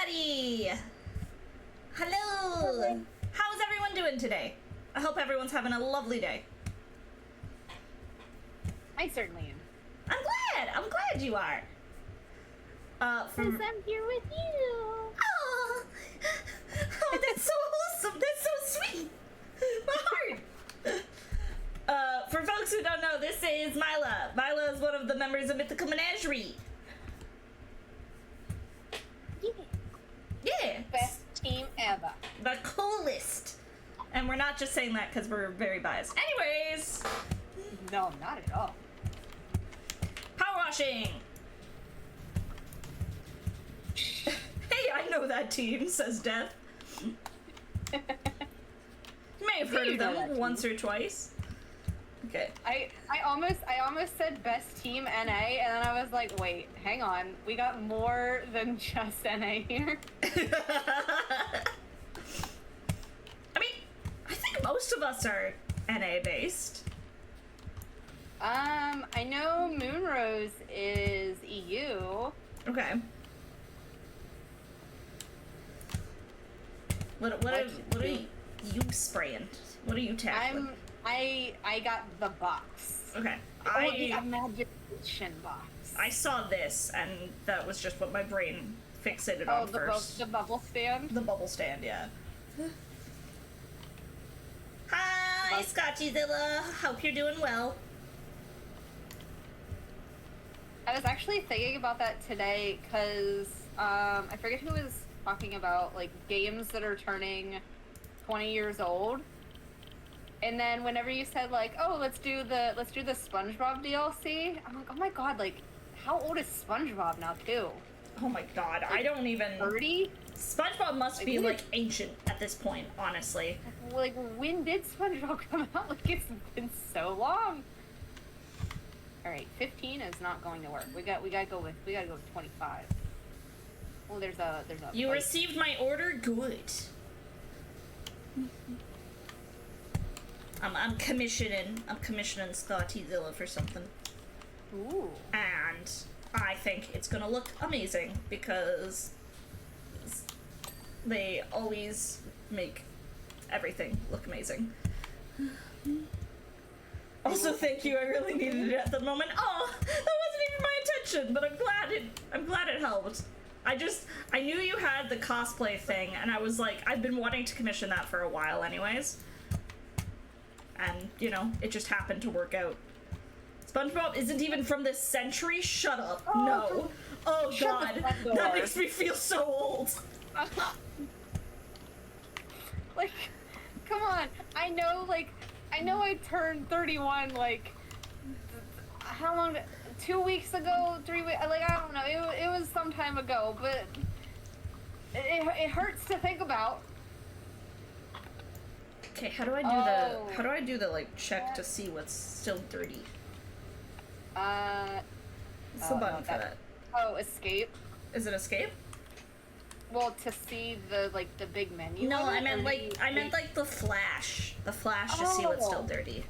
everybody! Hello! How's everyone doing today? I hope everyone's having a lovely day. I certainly am. I'm glad you are. Since I'm here with you. Oh, that's so wholesome. That's so sweet. My heart. For folks who don't know, this is Myllaa. Myllaa is one of the members of Mythical Menagerie. Yeah. Best team ever. The coolest. And we're not just saying that because we're very biased. Anyways. No, not at all. Powerwashing. Hey, I know that team, says Death. You may have heard of them once or twice. Okay. I almost said best team NA, and then I was like, wait, hang on, we got more than just NA here. I mean, I think most of us are NA based. I know Moonrose is EU. Okay. What are you spraying? What are you tackling? I got the box. Okay. The imagination box. I saw this, and that was just what my brain fixated on first. The bubble stand? The bubble stand, yeah. Hi, Scotchyzilla. Hope you're doing well. I was actually thinking about that today, because I forget who was talking about, like, games that are turning 20 years old. And then whenever you said, like, oh, let's do the Spongebob DLC, I'm like, oh my god, like, how old is Spongebob now, too? Oh my god, like, I don't even... 30? SpongeBob must be, like, ancient at this point, honestly. Like, when did SpongeBob come out? Like, it's been so long. Alright, 15 is not going to work. We gotta go with 25. Oh, there's a You received my order? Good. I'm commissioning Scottyzilla for something. Ooh. And I think it's gonna look amazing because they always make everything look amazing. Also, thank you. I really needed it at the moment. Oh, that wasn't even my intention, but I'm glad it helped. I knew you had the cosplay thing, and I was like, I've been wanting to commission that for a while anyways. And, you know, it just happened to work out. SpongeBob isn't even from this century? Shut up. Oh, no. Oh, God. That makes me feel so old. Like, come on. I know I turned 31, like, how long, 2 weeks ago, 3 weeks, like, I don't know, it was some time ago, but it hurts to think about. Okay, how do I do the, like, check to see what's still dirty? What's the button for that? Oh, escape. Is it escape? Well, to see the big menu. No, I meant like the flash. The flash to see what's still dirty.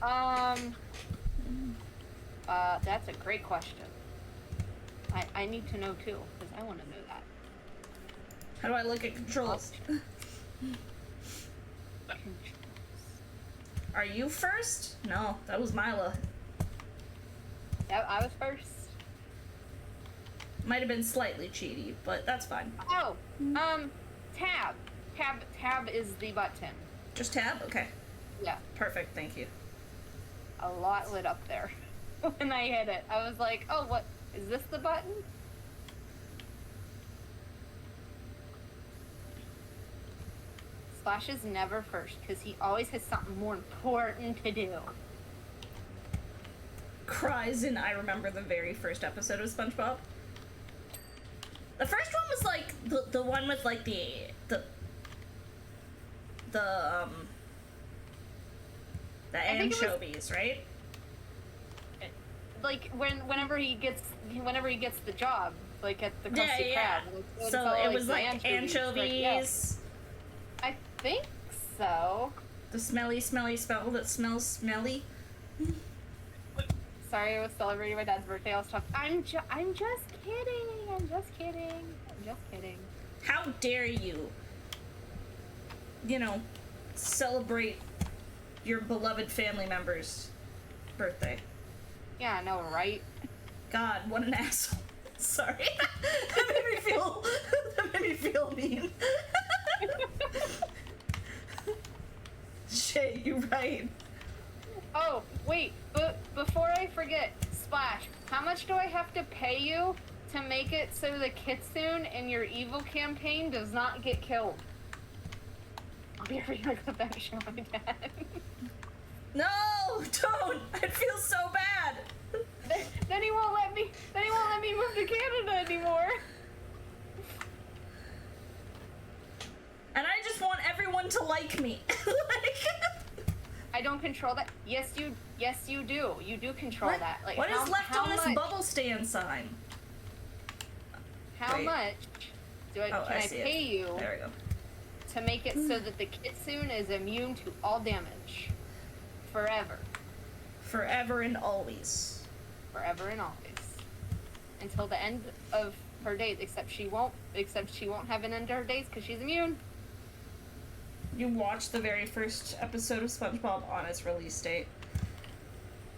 That's a great question. I need to know too, because I want to know that. How do I look at controls? Are you first? No, that was Myllaa. Yep, I was first. Might have been slightly cheaty, but that's fine. Oh, tab. Tab is the button. Just tab? Okay. Yeah. Perfect, thank you. A lot lit up there when I hit it. I was like, oh, what? Is this the button? Slash is never first, because he always has something more important to do. Cries in I remember the very first episode of SpongeBob. The first one was like the one with like the anchovies, right? Like whenever he gets the job, like at the Krusty Krab. Like, so it was like anchovies. Like, yeah. I think so. The smelly smell that smells smelly. Sorry, I was celebrating my dad's birthday. I was talking. I'm just kidding. I'm just kidding. How dare you, you know, celebrate your beloved family member's birthday? Yeah, I know, right? God, what an asshole. Sorry. That made me feel mean. Shit, you're right. Oh, wait, but before I forget, Splash, how much do I have to pay you to make it so the kitsune in your evil campaign does not get killed? I'll be right back with that show my dad. No, don't. I'd feel so bad. Then he won't let me move to Canada anymore. And I just want everyone to like me. Like, I don't control that. Yes, you do. You do control that. Like, what is left on this much, bubble stand sign? How Wait. much can I see pay it. you There we go. to make it so that the kitsune is immune to all damage? Forever. Forever and always. Forever and always. Until the end of her days, except she won't have an end to her days because she's immune. You watched the very first episode of SpongeBob on its release date.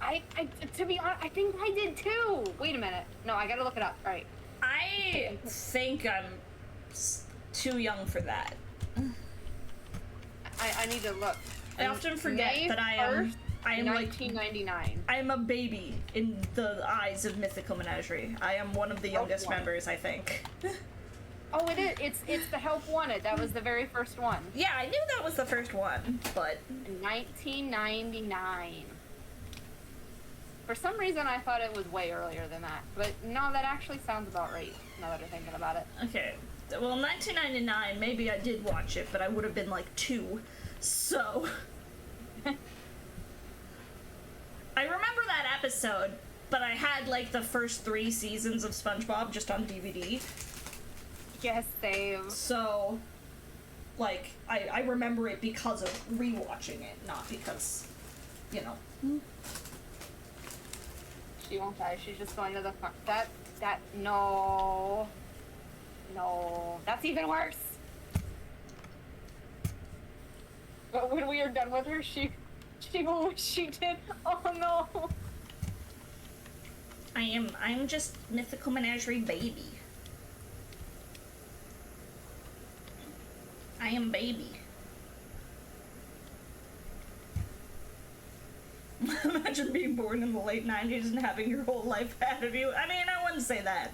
To be honest, I think I did too. Wait a minute. No, I gotta look it up. All right. I think I'm too young for that. I need to look. I often forget May that I am 1999. I am a baby in the eyes of Mythical Menagerie. I am one of the youngest members, I think. Oh, it is. It's the Help Wanted. That was the very first one. Yeah, I knew that was the first one, but 1999. For some reason, I thought it was way earlier than that. But no, that actually sounds about right, now that I'm thinking about it. okay. Well, 1999, maybe I did watch it, but I would have been like 2. So I remember that episode, but I had like the first 3 seasons of SpongeBob just on DVD. Yes, same. So, like, I remember it because of rewatching it, not because, you know. She won't die. She's just going to the front. No, that's even worse. But when we are done with her, she will wish she did. Oh no. I'm just Mythical Menagerie baby. I am baby. Imagine being born in the late 90s and having your whole life ahead of you. I mean, I wouldn't say that.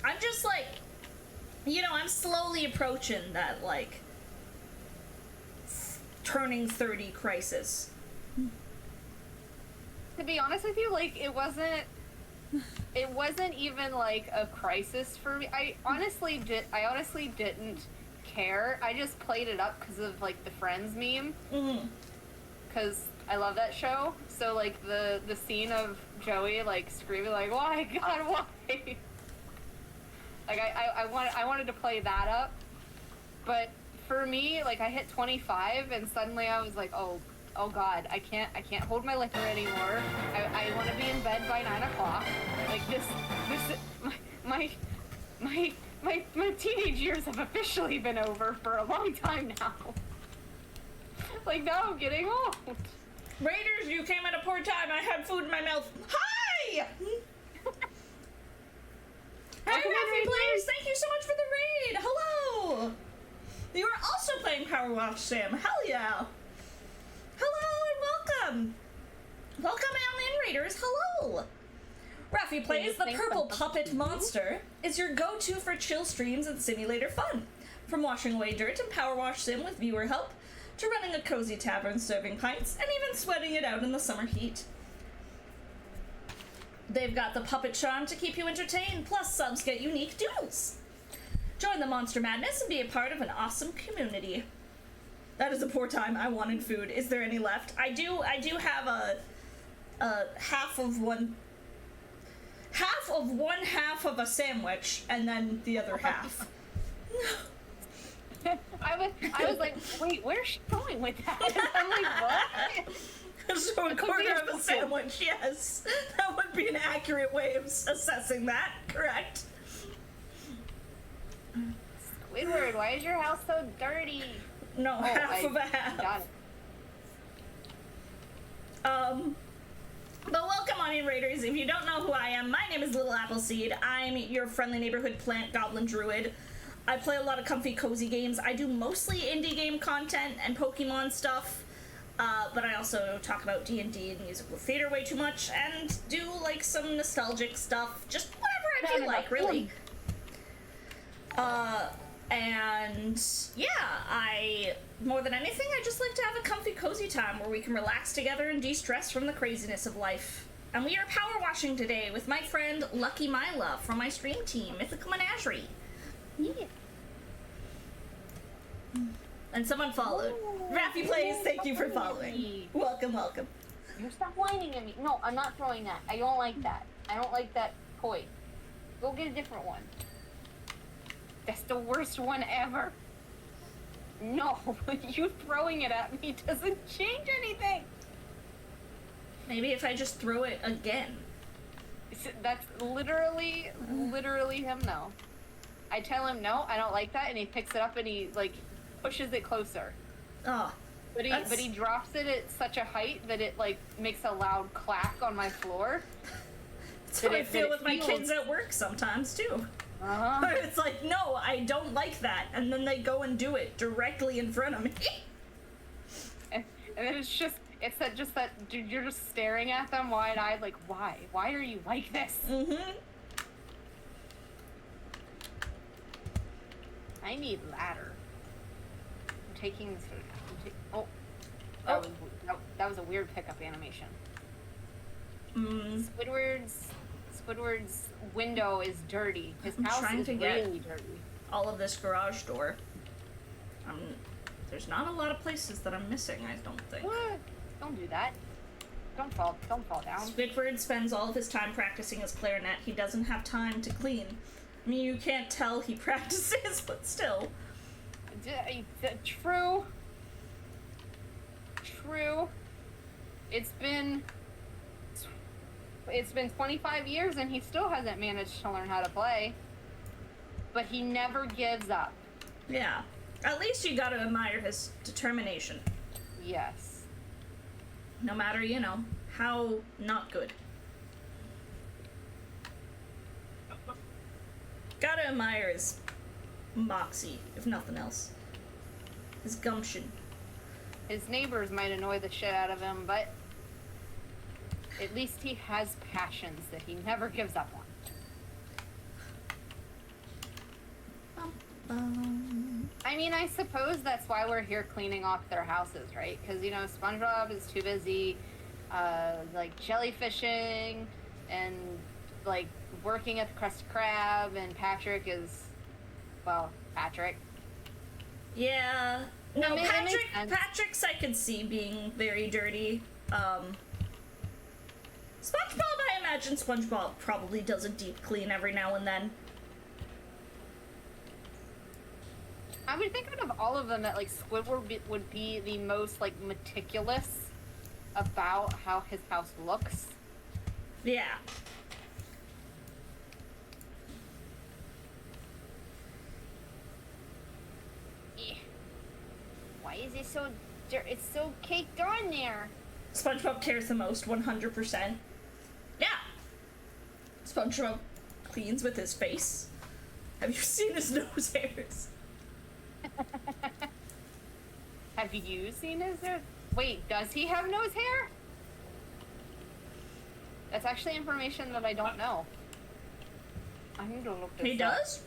I'm just like, you know, I'm slowly approaching that, like, turning 30 crisis. To be honest with you, like, it wasn't even like a crisis for me. I honestly didn't care. I just played it up because of like the Friends meme. Because I love that show. So like the scene of Joey like screaming like, "Why, God, why?" Like I wanted to play that up. But for me, like I hit 25 and suddenly I was like, oh God, I can't hold my liquor anymore. I want to be in bed by 9 o'clock. Like my teenage years have officially been over for a long time now. Like now I'm getting old. Raiders, you came at a poor time. I had food in my mouth. Hi! Hey, Raffy Players, thank you so much for the raid. Hello. You are also playing Powerwash Sim. Hell yeah. Hello and welcome! Welcome Alien Raiders, hello! Raffy Plays, the purple puppet monster, is your go-to for chill streams and simulator fun. From washing away dirt and Power Wash Sim with viewer help, to running a cozy tavern serving pints, and even sweating it out in the summer heat. They've got the puppet charm to keep you entertained, plus subs get unique doodles. Join the Monster Madness and be a part of an awesome community. That is a poor time. I wanted food. Is there any left? I do have a half of one half of a sandwich and then the other half. I was like, wait, where's she going with that? I'm like, what? It's So a quarter of a sandwich, yes. That would be an accurate way of assessing that, correct? Squidward, why is your house so dirty? No, half of a half. Got it. But welcome on in, Raiders. If you don't know who I am, my name is Little Appleseed. I'm your friendly neighborhood plant goblin druid. I play a lot of comfy, cozy games. I do mostly indie game content and Pokemon stuff, but I also talk about D&D and musical theater way too much, and do, like, some nostalgic stuff. Just whatever I feel like, really. And yeah, more than anything, I just like to have a comfy, cozy time where we can relax together and de-stress from the craziness of life. And we are power washing today with my friend Lucky Myllaa from my stream team, Mythical Menagerie. Yeah. And someone followed. Raffy Plays, thank you for following. Welcome, welcome. You stop whining at me. No, I'm not throwing that. I don't like that. I don't like that toy. Go get a different one. That's the worst one ever. No, you throwing it at me doesn't change anything. Maybe if I just throw it again. That's literally him no. I tell him no, I don't like that, and he picks it up and he, like, pushes it closer. Oh. But he drops it at such a height that it, like, makes a loud clack on my floor. That's how I feel with my kids at work sometimes, too. Uh-huh. It's like, no, I don't like that, and then they go and do it directly in front of me. And then it's that you're just staring at them wide-eyed, like, why? Why are you like this? Mm-hmm. I need ladder. I'm taking this. That was a weird pickup animation. Squidward's window is dirty. His house is really dirty. All of this garage door. There's not a lot of places that I'm missing, I don't think. What? Don't do that. Don't fall down. Squidward spends all of his time practicing his clarinet. He doesn't have time to clean. I mean, you can't tell he practices, but still. True. It's been 25 years and he still hasn't managed to learn how to play. But he never gives up. Yeah. At least you gotta admire his determination. Yes. No matter, how not good. Gotta admire his moxie, if nothing else. His gumption. His neighbors might annoy the shit out of him, but at least he has passions that he never gives up on. I mean, I suppose that's why we're here cleaning off their houses, right? Because, SpongeBob is too busy, like, jellyfishing and, like, working at the Krusty Krab, and Patrick is, well, Patrick. Yeah. No, Patrick's I could see being very dirty. SpongeBob, I imagine SpongeBob probably does a deep clean every now and then. I would think out of all of them that, like, Squidward would be the most, like, meticulous about how his house looks. Yeah. Why is it so dirty? It's so caked on there. SpongeBob cares the most, 100%. Yeah. SpongeBob cleans with his face. Have you seen his nose hairs? Have you seen his nose? Wait, does he have nose hair? That's actually information that I don't know. I need to look this up. He does?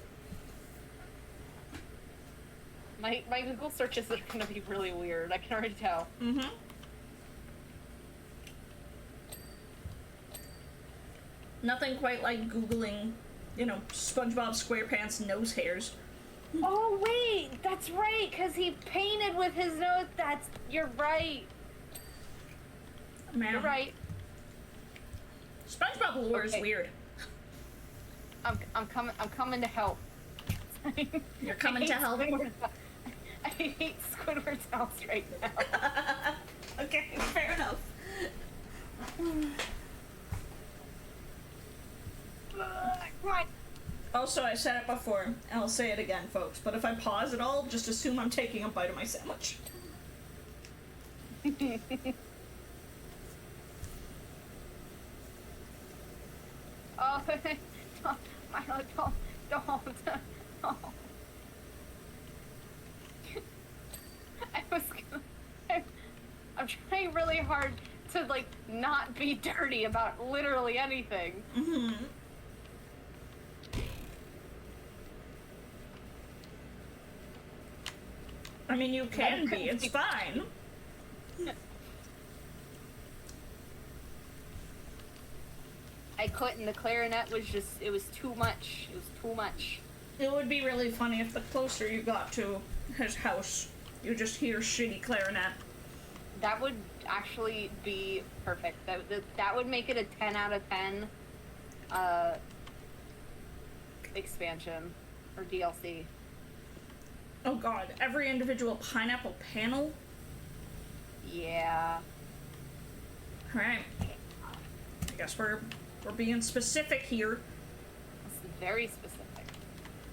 My Google searches are gonna be really weird. I can already tell. Mm-hmm. Nothing quite like Googling, SpongeBob SquarePants nose hairs. Oh wait, that's right, because he painted with his nose. You're right. Man. You're right. SpongeBob lore is weird. I'm coming to help. You're coming to help? I hate Squidward's house right now. Okay, fair enough. Come on. Also, I said it before, and I'll say it again, folks, but if I pause at all, just assume I'm taking a bite of my sandwich. Oh, don't, Milo, don't. Oh. I'm trying really hard to, like, not be dirty about literally anything. Mm-hmm. I mean, you can be, it's fine. I couldn't, the clarinet was just, it was too much. It was too much. It would be really funny if the closer you got to his house, you just hear shitty clarinet. That would actually be perfect. That would make it a 10 out of 10 expansion or DLC. Oh god, every individual pineapple panel? Yeah. Alright. I guess we're being specific here. It's very specific.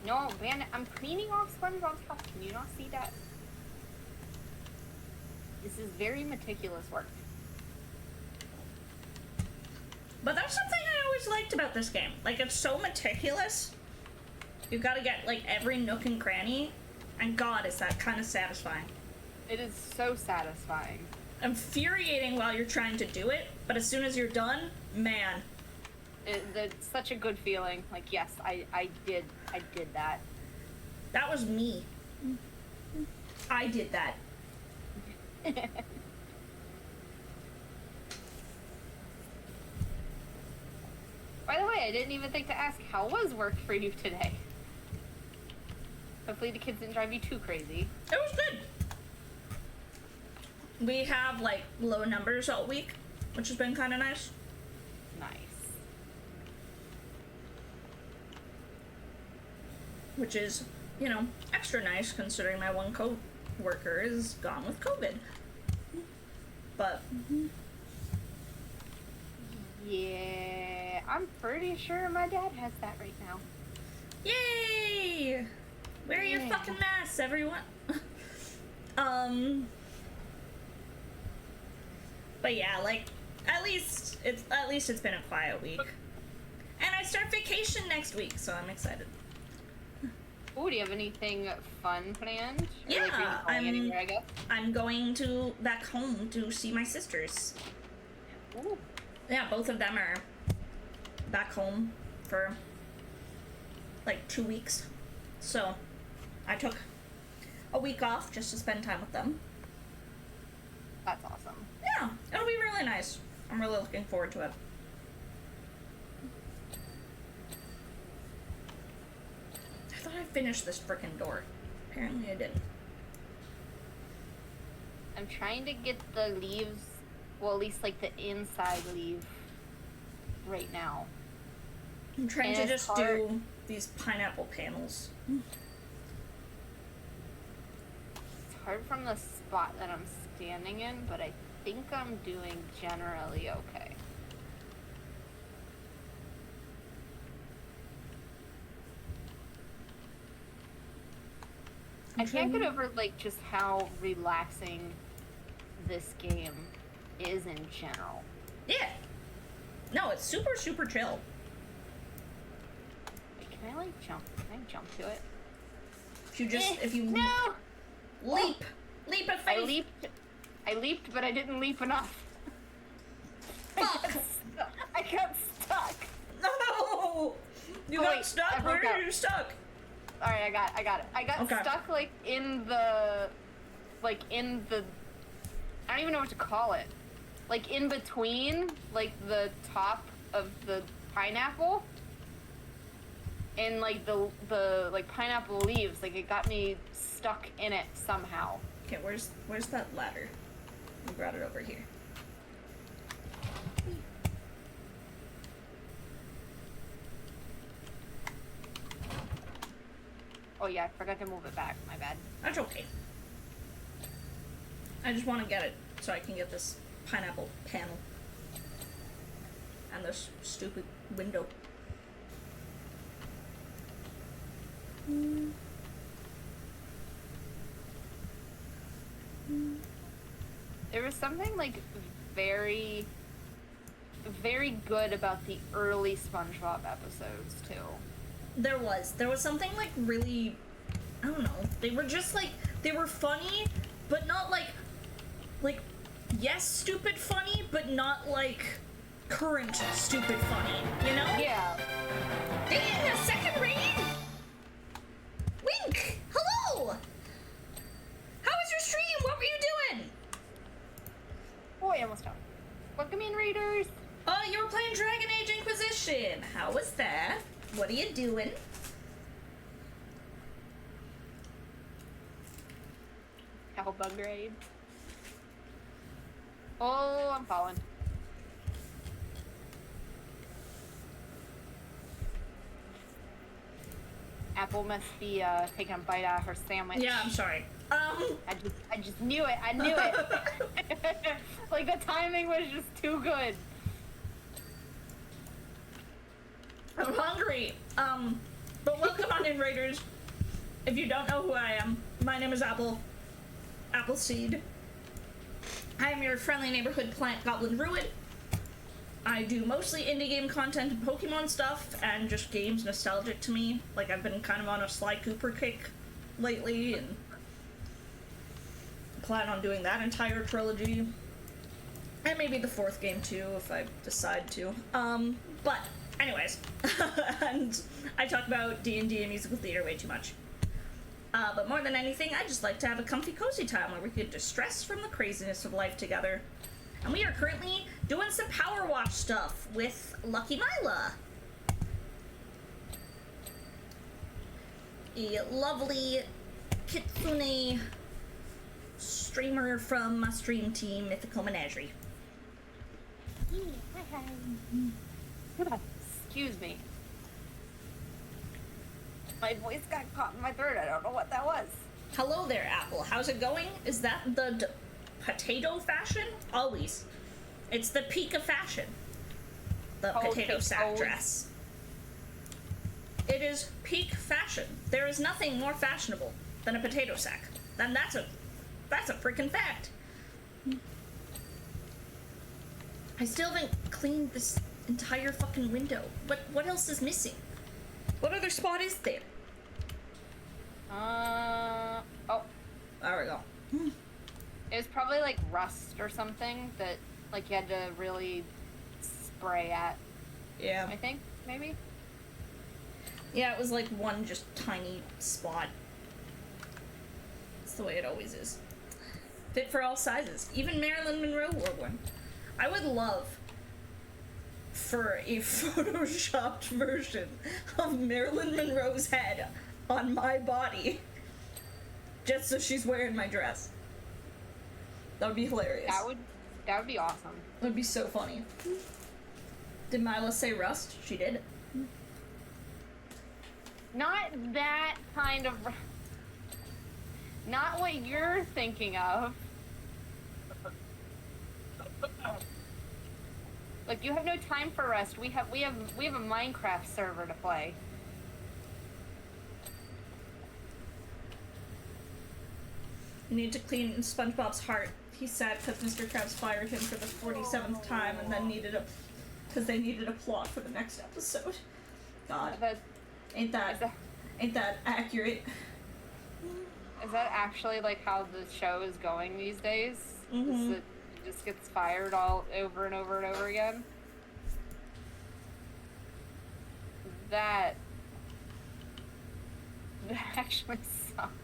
No, man, I'm cleaning off Spongebob's house. Can you not see that? This is very meticulous work. But that's something I always liked about this game. Like, it's so meticulous. You've got to get, like, every nook and cranny. And god, is that kind of satisfying. It is so satisfying. Infuriating while you're trying to do it, but as soon as you're done, man. It's such a good feeling. Like, yes, I did that. That was me. I did that. By the way, I didn't even think to ask, how was work for you today? Hopefully the kids didn't drive you too crazy. It was good. We have, like, low numbers all week, which has been kind of nice. Nice. Which is, you know, extra nice considering my one co-worker is gone with COVID. But... Yeah, I'm pretty sure my dad has that right now. Yay! Wear your fucking masks, everyone. But yeah, like, at least it's been a quiet week. And I start vacation next week, so I'm excited. Ooh, do you have anything fun planned? Or, Yeah, like, are you going anywhere, I guess? I'm going back home to see my sisters. Ooh. Yeah, both of them are back home for like 2 weeks. So I took a week off just to spend time with them. That's awesome. Yeah, it'll be really nice. I'm really looking forward to it. I thought I finished this frickin' door. Apparently I didn't. I'm trying to get the leaves, well, at least like the inside leaf right now. I'm trying And to it's just hard. do these pineapple panels. It's hard from the spot that I'm standing in, but I think I'm doing generally okay. I can't get over, like, just how relaxing this game is in general. Yeah. No, it's super, super chill. Wait, can I, like, jump? Can I jump to it? If you No! leap of faith. I leaped, but I didn't leap enough. Fuck. I got stuck. No! You Oh, got wait, stuck? I Where broke are out. you stuck? Alright, I got it. I got Okay. stuck, like, in the... I don't even know what to call it. Like, in between, like, the top of the pineapple and, like, the like, pineapple leaves. Like, it got me stuck in it somehow. Okay, where's that ladder? I brought it over here. Oh, yeah, I forgot to move it back. My bad. That's okay. I just want to get it so I can get this pineapple panel. And this stupid window. There was something like very, very good about the early SpongeBob episodes too. There was something like really, I don't know. They were just like, they were funny, but not like yes, stupid funny, but not like current stupid funny, you know? Yeah. Dang, a second rating? Wink! Hello! How was your stream? What were you doing? Boy, almost done. Welcome in, readers. Oh, you were playing Dragon Age Inquisition. How was that? What are you doing? Cowbug raid. Oh, I'm falling. Apple must be taking a bite out of her sandwich. Yeah, I'm sorry. I just knew it. I knew it. Like the timing was just too good. I'm hungry. But welcome on in, Raiders. If you don't know who I am, my name is Appleseed. I am your friendly neighborhood plant goblin druid. I do mostly indie game content and Pokemon stuff, and just games nostalgic to me. Like, I've been kind of on a Sly Cooper kick lately, and plan on doing that entire trilogy. And maybe the fourth game too, if I decide to. But anyways, and I talk about D&D and musical theater way too much. But more than anything, I just like to have a comfy, cozy time where we can distress from the craziness of life together. And we are currently doing some Powerwash stuff with Lucky Myllaa. A lovely kitsune streamer from my stream team, Mythical Menagerie. Excuse me. My voice got caught in my throat. I don't know what that was. Hello there, Apple. How's it going? Is that the potato fashion? Always. It's the peak of fashion. The potato sack dress. It is peak fashion. There is nothing more fashionable than a potato sack. And that's a freaking fact. I still haven't cleaned this entire fucking window. What else is missing? What other spot is there? Oh. There we go. It was probably like rust or something that like you had to really spray at. Yeah. I think, maybe? Yeah, it was like one just tiny spot. It's the way it always is. Fit for all sizes. Even Marilyn Monroe wore one. I would love for a photoshopped version of Marilyn Monroe's head on my body. Just so she's wearing my dress. That would be hilarious. That would be awesome. That would be so funny. Did Myllaa say rust? She did. Not that kind of... Not what you're thinking of. Like, you have no time for rest. We have a Minecraft server to play. You need to clean SpongeBob's heart. He's sad because Mr. Krabs fired him for the 47th time and then because they needed a plot for the next episode. God. Ain't that accurate? Is that actually like how the show is going these days? Mm-hmm. Is it just gets fired all over and over and over again? That actually sucks.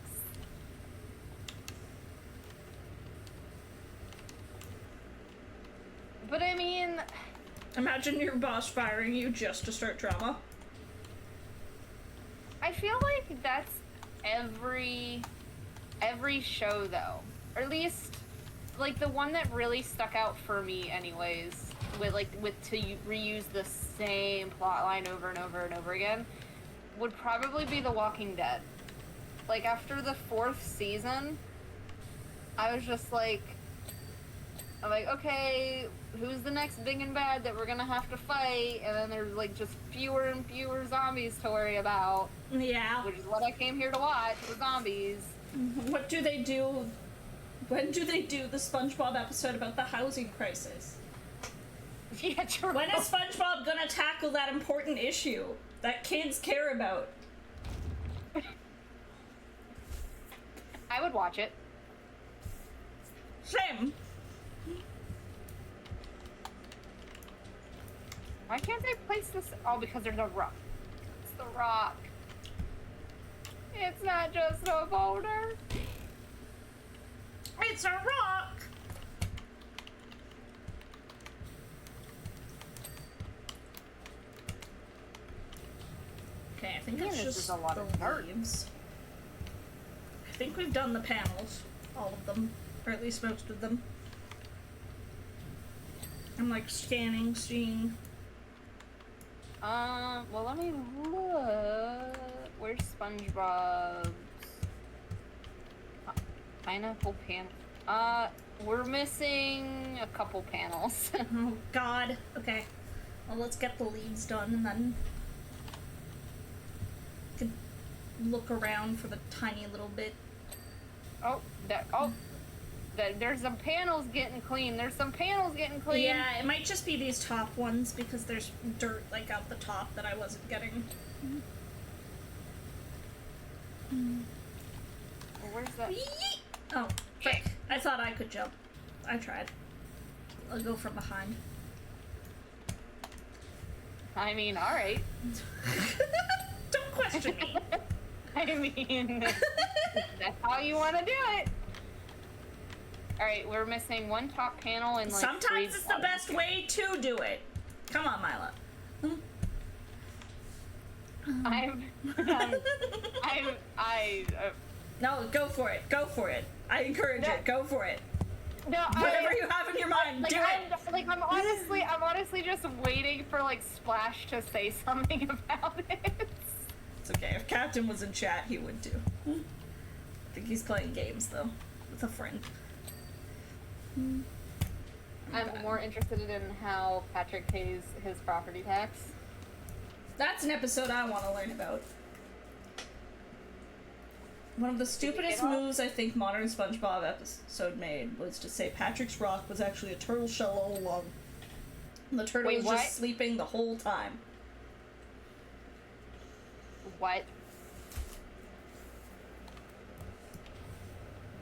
But I mean, Imagine your boss firing you just to start drama. I feel like that's every show though, or at least like the one that really stuck out for me anyways, with to reuse the same plot line over and over and over again, would probably be The Walking Dead. Like after the 4th season, I was just like, I'm like, okay, who's the next big and bad that we're gonna have to fight? And then there's like just fewer and fewer zombies to worry about. Yeah. Which is what I came here to watch, the zombies. What do they do? When do they do the SpongeBob episode about the housing crisis? Yeah, true. When is SpongeBob gonna tackle that important issue that kids care about? I would watch it. Same. Why can't they place this? Oh, because there's a rock. It's the rock. It's not just a boulder. It's a rock! Okay, I think Man, that's this just is a lot the of dirt. leaves. I think we've done the panels. All of them. Or at least most of them. I'm like scanning, seeing. Well, let me look. Where's SpongeBob's pineapple pan? We're missing a couple panels. Oh god. Okay. Well, let's get the leaves done and then could look around for the tiny little bit. There's some panels getting clean. There's some panels getting clean. Yeah, it might just be these top ones because there's dirt like out the top that I wasn't getting. Where's that? Yeet! Oh, frick. I thought I could jump. I tried. I'll go from behind. I mean, alright. Don't question me. I mean, that's how you want to do it. Alright, we're missing one top panel and like Sometimes it's the best way to do it. Come on, Myllaa. No, go for it. Go for it. I encourage it. Go for it. No, Whatever you have in your mind, like, do it. I'm honestly just waiting for like Splash to say something about it. It's okay. If Captain was in chat, he would too. I think he's playing games though, with a friend. I'm more interested in how Patrick pays his property tax. That's an episode I want to learn about. One of the stupidest moves I think modern SpongeBob episode made was to say Patrick's rock was actually a turtle shell all along. And the turtle was just sleeping the whole time. What?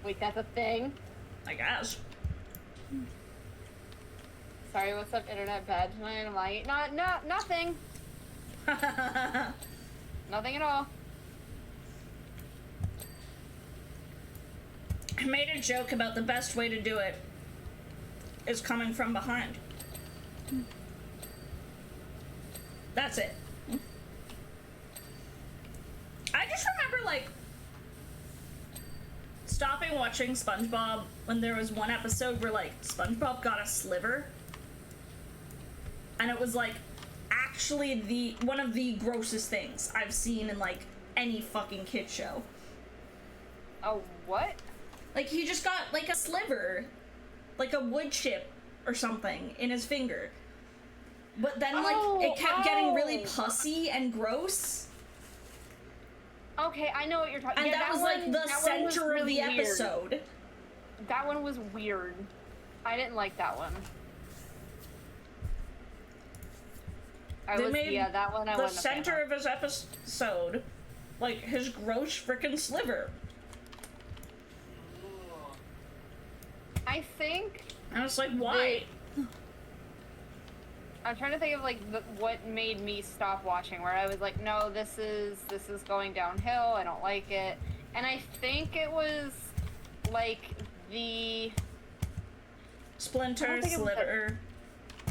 Wait, that's a thing? I guess. Sorry, what's up, internet bad tonight? I'm like, nothing. Nothing at all. I made a joke about the best way to do it is coming from behind. That's it. I just remember, like, stopping watching SpongeBob when there was one episode where, like, SpongeBob got a sliver. And it was, like, actually one of the grossest things I've seen in, like, any fucking kid show. Oh, what? Like, he just got, like, a sliver, like a wood chip or something in his finger. But then, like, it kept getting really pussy and gross. Okay, I know what you're talking about. And that was, like, the center of the episode. That one was weird. I didn't like that one. That one I wasn't a fan of. The center of his episode, like, his gross frickin' sliver. I think... I was like, why? I'm trying to think of, like, what made me stop watching, where I was like, no, this is going downhill, I don't like it. And I think it was, like, the... Splinter, Sliver. I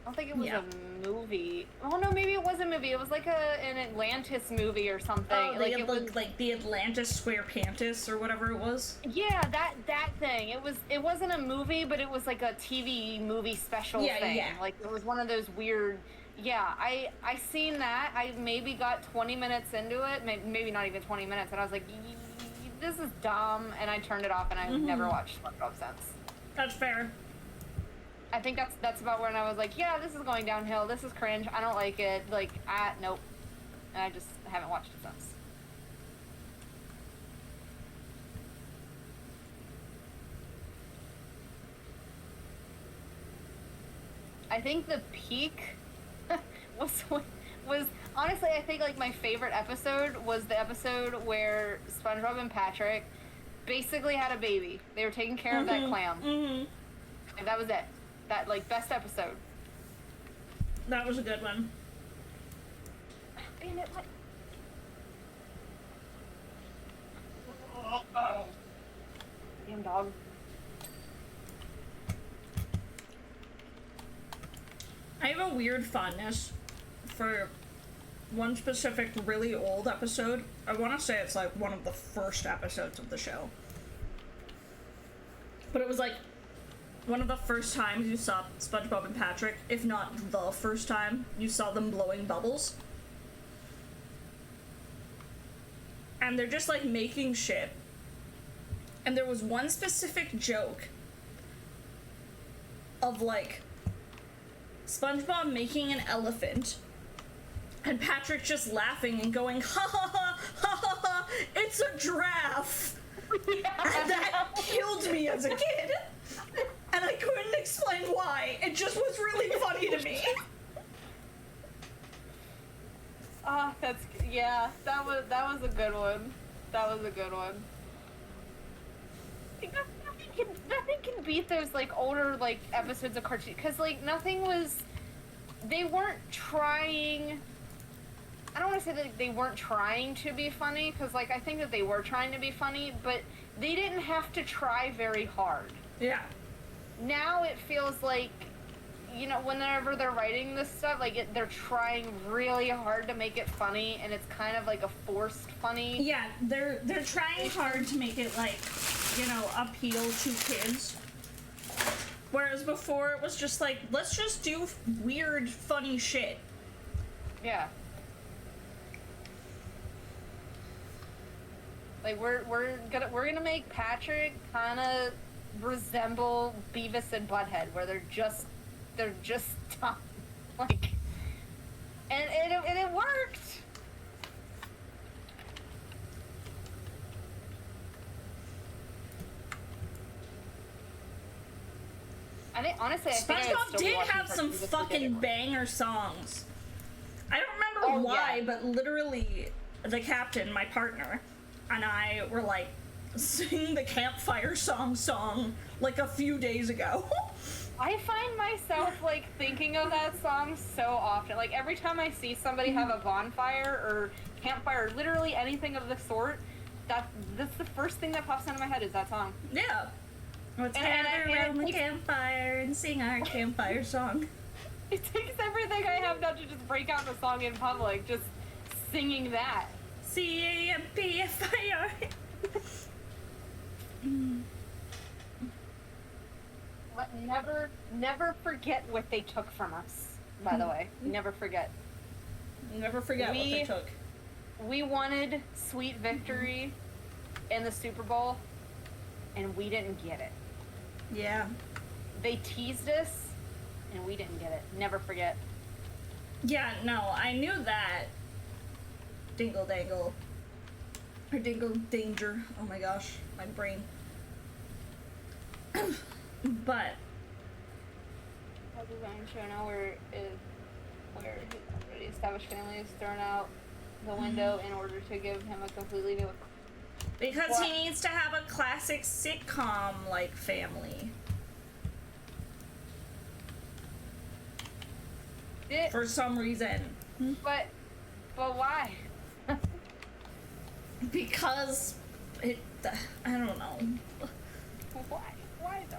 don't think it was a movie. Oh no, maybe it was a movie. It was like an Atlantis movie or something. Oh, like the Atlantis Square Pantis or whatever it was. Yeah, that thing. It wasn't a movie, but it was like a TV movie special thing. Yeah. Like it was one of those weird. Yeah, I seen that. I maybe got 20 minutes into it, maybe not even 20 minutes, and I was like, this is dumb, and I turned it off, and I've never watched SpongeBob since. That's fair. I think that's about when I was like, yeah, this is going downhill. This is cringe. I don't like it. Like, nope. And I just haven't watched it since. I think the peak was honestly, I think like my favorite episode was the episode where SpongeBob and Patrick basically had a baby. They were taking care of that clam. And that was it. That, like, best episode. That was a good one. Damn it, what? Damn dog. I have a weird fondness for one specific really old episode. I want to say it's like one of the first episodes of the show. But it was like one of the first times you saw SpongeBob and Patrick, if not the first time you saw them blowing bubbles. And they're just like making shit. And there was one specific joke of like SpongeBob making an elephant and Patrick just laughing and going, ha ha ha ha ha ha, it's a giraffe. And that killed me as a kid. And I couldn't explain why. It just was really funny to me. Yeah, that was a good one. That was a good one. Nothing can beat those like older like episodes of cartoon, because like they weren't trying. I don't want to say that they weren't trying to be funny, because like I think that they were trying to be funny, but they didn't have to try very hard. Yeah. Now it feels like, you know, whenever they're writing this stuff, like they're trying really hard to make it funny, and it's kind of like a forced funny. Yeah, they're trying hard to make it like, you know, appeal to kids. Whereas before it was just like, let's just do weird, funny shit. Yeah. Like we're gonna make Patrick kind of resemble Beavis and Butthead, where they're just dumb. Like, and it worked. Honestly, I think I would SpongeBob still be did watching have some cartoons if we did fucking it. banger songs. I don't remember why, yeah. but literally, the captain, my partner, and I were like singing the campfire song like a few days ago. I find myself like thinking of that song so often. Like every time I see somebody have a bonfire or campfire, or literally anything of the sort, that's the first thing that pops into my head is that song. Yeah. Let's gather around the campfire and sing our campfire song. It takes everything I have not to just break out the song in public, just singing that. C-A-M-P-F-I-R. Never forget what they took from us, by the way. Never forget. Never forget what they took. We wanted sweet victory in the Super Bowl, and we didn't get it. Yeah. They teased us, and we didn't get it. Never forget. Yeah, no, I knew that. Dingle dangle. Or dingle danger. Oh my gosh, my brain. But How design show now where his already established family is thrown out the window in order to give him a completely new. because What? he needs to have a classic sitcom like family. For some reason. But why? Because it I don't know. Why? Why though?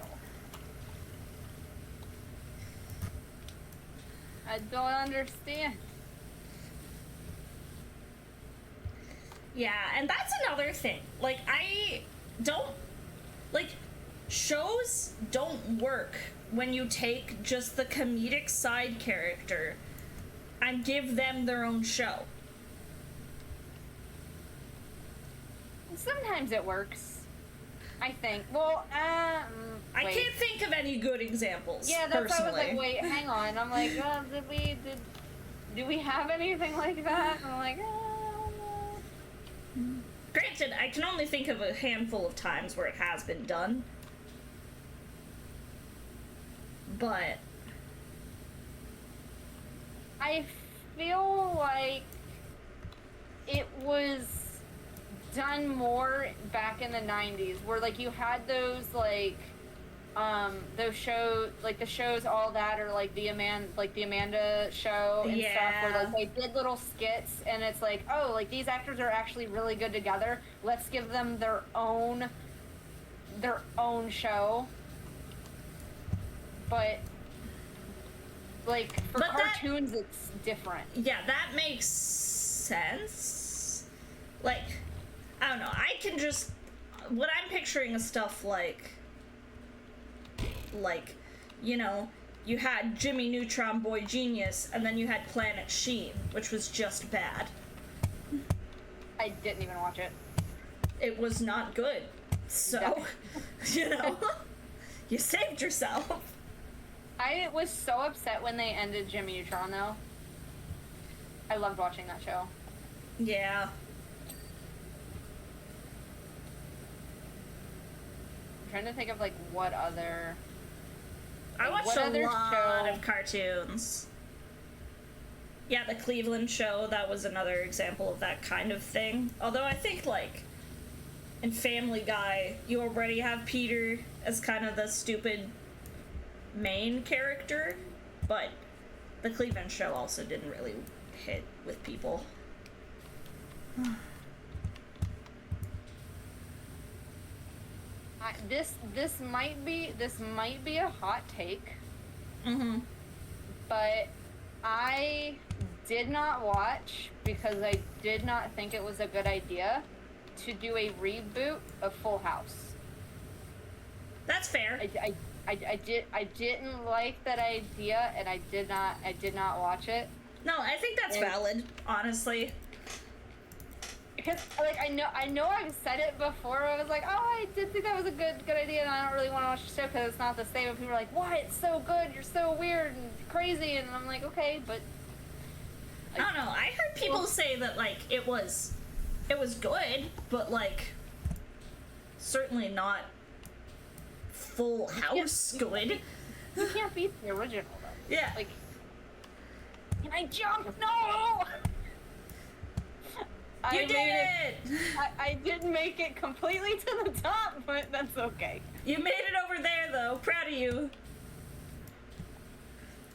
I don't understand. Yeah, and that's another thing. Like, I don't... Like, shows don't work when you take just the comedic side character and give them their own show. Sometimes it works. I think. Well, I wait. can't think of any good examples. Yeah, that's why I was personally. like, wait, hang on. I'm like, do we have anything like that? And I'm like, Granted, I can only think of a handful of times where it has been done. But I feel like it was done more back in the 90s, where like you had those shows, like the shows All That, or like the Amanda show and stuff, where like they did little skits, and it's like, oh, like these actors are actually really good together. Let's give them their own show. But like for cartoons, it's different. Yeah, that makes sense. Like, I don't know. I can just, what I'm picturing is stuff like, you know, you had Jimmy Neutron Boy Genius, and then you had Planet Sheen, which was just bad. I didn't even watch it. It was not good. So, you know, you saved yourself. I was so upset when they ended Jimmy Neutron, though. I loved watching that show. Yeah. I'm trying to think of, like, what other... I watched a lot of cartoons. Yeah, the Cleveland show, that was another example of that kind of thing. Although I think, like, in Family Guy, you already have Peter as kind of the stupid main character, but the Cleveland show also didn't really hit with people. This might be a hot take. Mm-hmm. But I did not watch, because I did not think it was a good idea to do a reboot of Full House. That's fair. I didn't like that idea, and I did not watch it. No, I think that's valid, honestly. Because, like, I know I've said it before. I was like, oh, I did think that was a good idea, and I don't really want to watch the show because it's not the same. And people are like, why? It's so good. You're so weird and crazy. And I'm like, okay, but... I don't know. I heard people say that, like, it was good, but, like, certainly not Full House good. You can't beat the original, though. Yeah. Like, can I jump? No! You did it! I didn't make it completely to the top, but that's okay. You made it over there, though. Proud of you.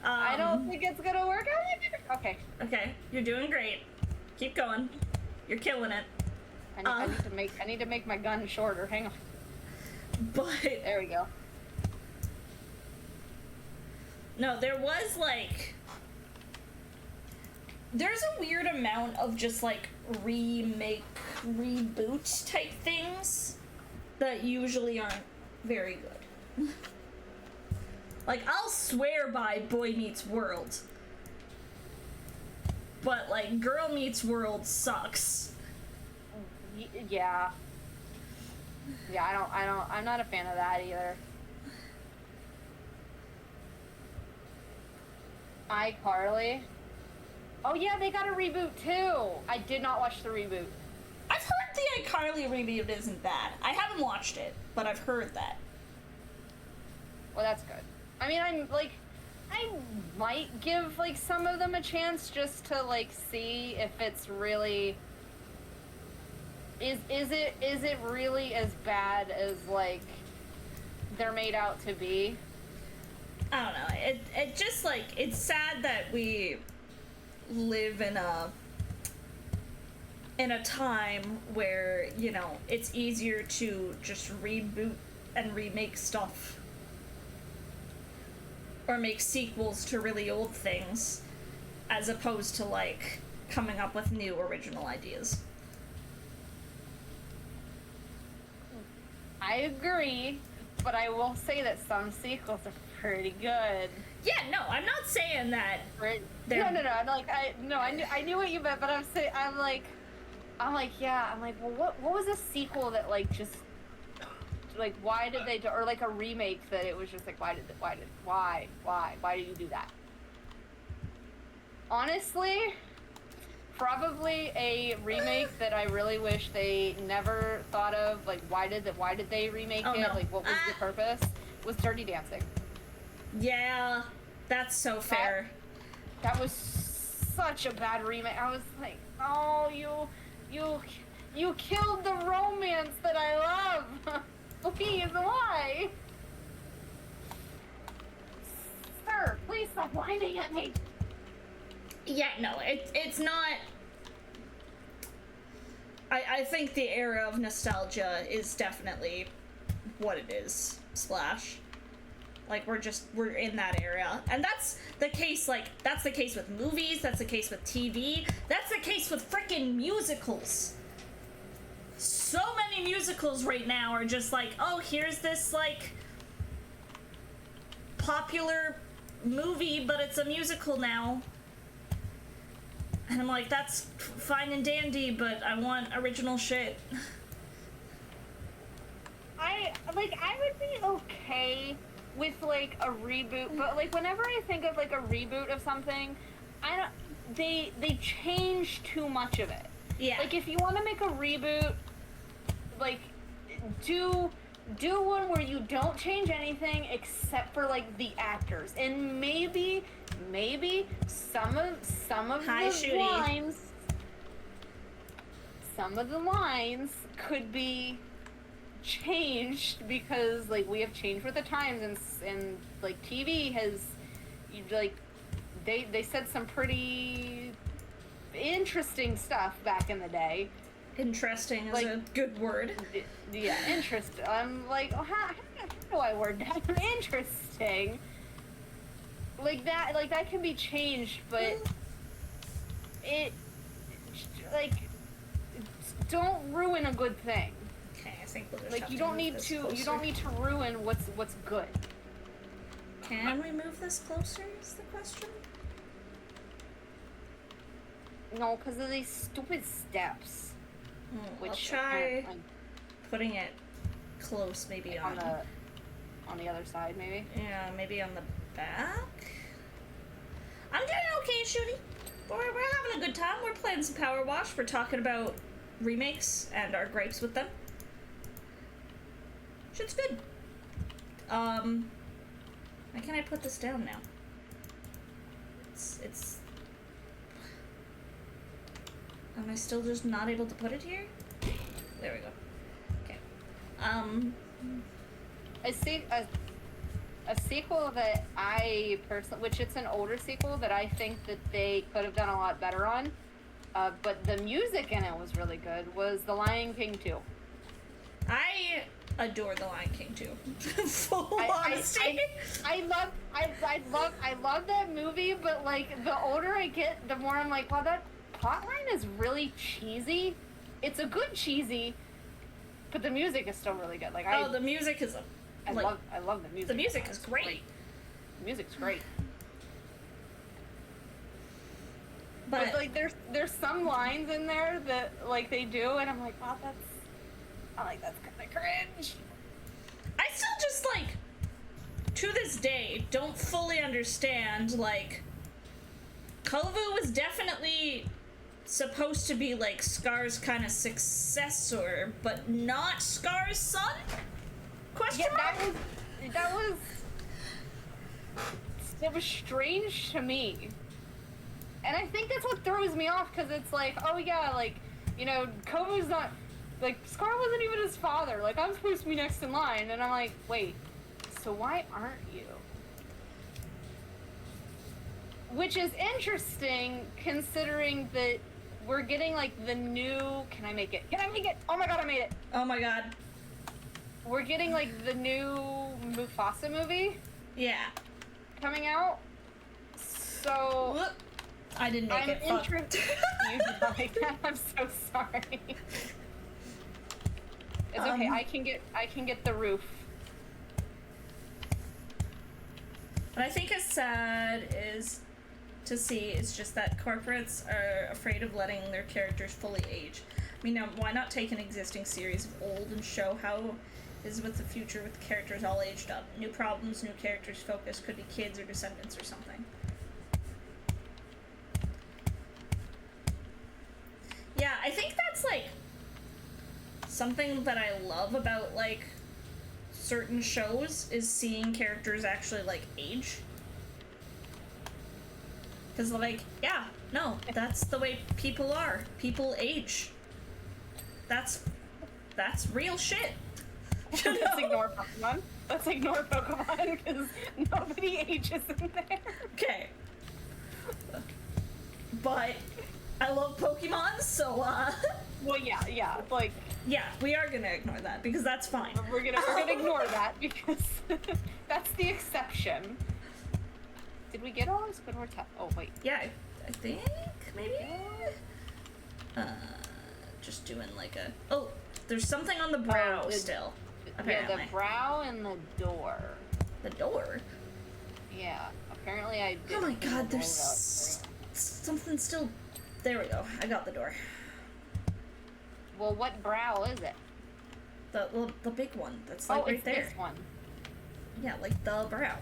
I don't think it's gonna work out either. Okay. Okay, you're doing great. Keep going. You're killing it. I need to make my gun shorter. Hang on. But there we go. No, there was like, there's a weird amount of just like reboot type things that usually aren't very good. Like, I'll swear by Boy Meets World, but like Girl Meets World sucks. Yeah. Yeah, I'm not a fan of that either. iCarly. Oh yeah, they got a reboot too. I did not watch the reboot. I've heard the iCarly reboot isn't bad. I haven't watched it, but I've heard that. Well, that's good. I mean, I might give like some of them a chance just to like see if it's really is it really as bad as like they're made out to be. I don't know. It just like, it's sad that we live in a time where, you know, it's easier to just reboot and remake stuff or make sequels to really old things as opposed to like coming up with new original ideas. I agree, but I will say that some sequels are pretty good. Yeah, no, I'm not saying that. No. I'm like, I knew what you meant, but I'm like, well, what was a sequel that like just like, why did they do, or like a remake that it was just like, why did you do that? Honestly, probably a remake that I really wish they never thought of. Like, why did they remake it? No. Like, what was the purpose? Was Dirty Dancing. Yeah, that's so fair. That was such a bad remake. I was like, oh, you killed the romance that I love. Please, why? Sir, please stop whining at me. Yeah, no, it's not. I think the era of nostalgia is definitely what it is. Slash. Like, we're in that era. And that's the case, like, that's the case with movies, that's the case with TV, that's the case with frickin' musicals. So many musicals right now are just like, oh, here's this, like, popular movie, but it's a musical now. And I'm like, that's fine and dandy, but I want original shit. I would be okay with, like, a reboot, but, like, whenever I think of, like, a reboot of something, they change too much of it. Yeah. Like, if you want to make a reboot, like, do one where you don't change anything except for, like, the actors, and maybe some of the lines could be changed because, like, we have changed with the times, and like, TV has, like, they said some pretty interesting stuff back in the day. Interesting is like, a good word. Yeah, interesting. I'm like, oh, how do I word that? Interesting. Like that can be changed, but it, like, don't ruin a good thing. Okay, I think we'll just Like, have you to don't move need this to closer. you don't need to ruin what's good. Can we move this closer is the question? No, because of these stupid steps. I'll Which try putting it close, maybe like on the other side, maybe. Yeah, maybe on the back. I'm doing okay, Shooty. We're having a good time. We're playing some Power Wash. We're talking about remakes and our gripes with them. Shit's good. Why can't I put this down now? It's. Am I still just not able to put it here? There we go. Okay. A sequel that I personally, which it's an older sequel that I think that they could have done a lot better on, but the music in it was really good, was The Lion King 2. I adore The Lion King 2. Full honesty. I love that movie, but, like, the older I get, the more I'm like, wow, that plotline is really cheesy. It's a good cheesy, but the music is still really good. Like, the music is I love the music. The music is great. The music's great. But like, there's some lines in there that, like, they do, and I'm like, wow, that's kind of cringe. I still just, like, to this day, don't fully understand, like, Kovu was definitely supposed to be, like, Scar's kind of successor, but not Scar's son? Question mark? It was strange to me. And I think that's what throws me off, because it's like, oh yeah, like, you know, Kovu's not, like, Scar wasn't even his father. Like, I'm supposed to be next in line, and I'm like, wait, so why aren't you? Which is interesting, considering that we're getting, like, the new, can I make it? Oh my god, I made it! Oh my god. We're getting, like, the new Mufasa movie Yeah. coming out. So Whoop. I didn't make I'm it. Fuck. interested. You like that? I'm so sorry. It's okay. I can get the roof. What I think is sad is to see is just that corporates are afraid of letting their characters fully age. I mean, now, why not take an existing series of old and show how is with the future with the characters all aged up. New problems, new characters focus, could be kids or descendants or something. Yeah, I think that's, like, something that I love about, like, certain shows is seeing characters actually, like, age. Because, like, yeah, no, that's the way people are. People age. That's real shit. Let's ignore Pokemon. Let's ignore Pokemon, because nobody ages in there. Okay. But I love Pokemon, so, Well, yeah, like... yeah, we are gonna ignore that, because that's fine. We're gonna ignore that, because that's the exception. Did we get all of Squidward's house? Oh, wait. Yeah, I think, maybe? Just doing, like, a... Oh, there's something on the brow still, apparently. Yeah, the brow and the door. The door? Yeah, apparently I did. Oh my god, there's something still... There we go, I got the door. Well, what brow is it? The big one, that's like right there. This one. Yeah, like the brow.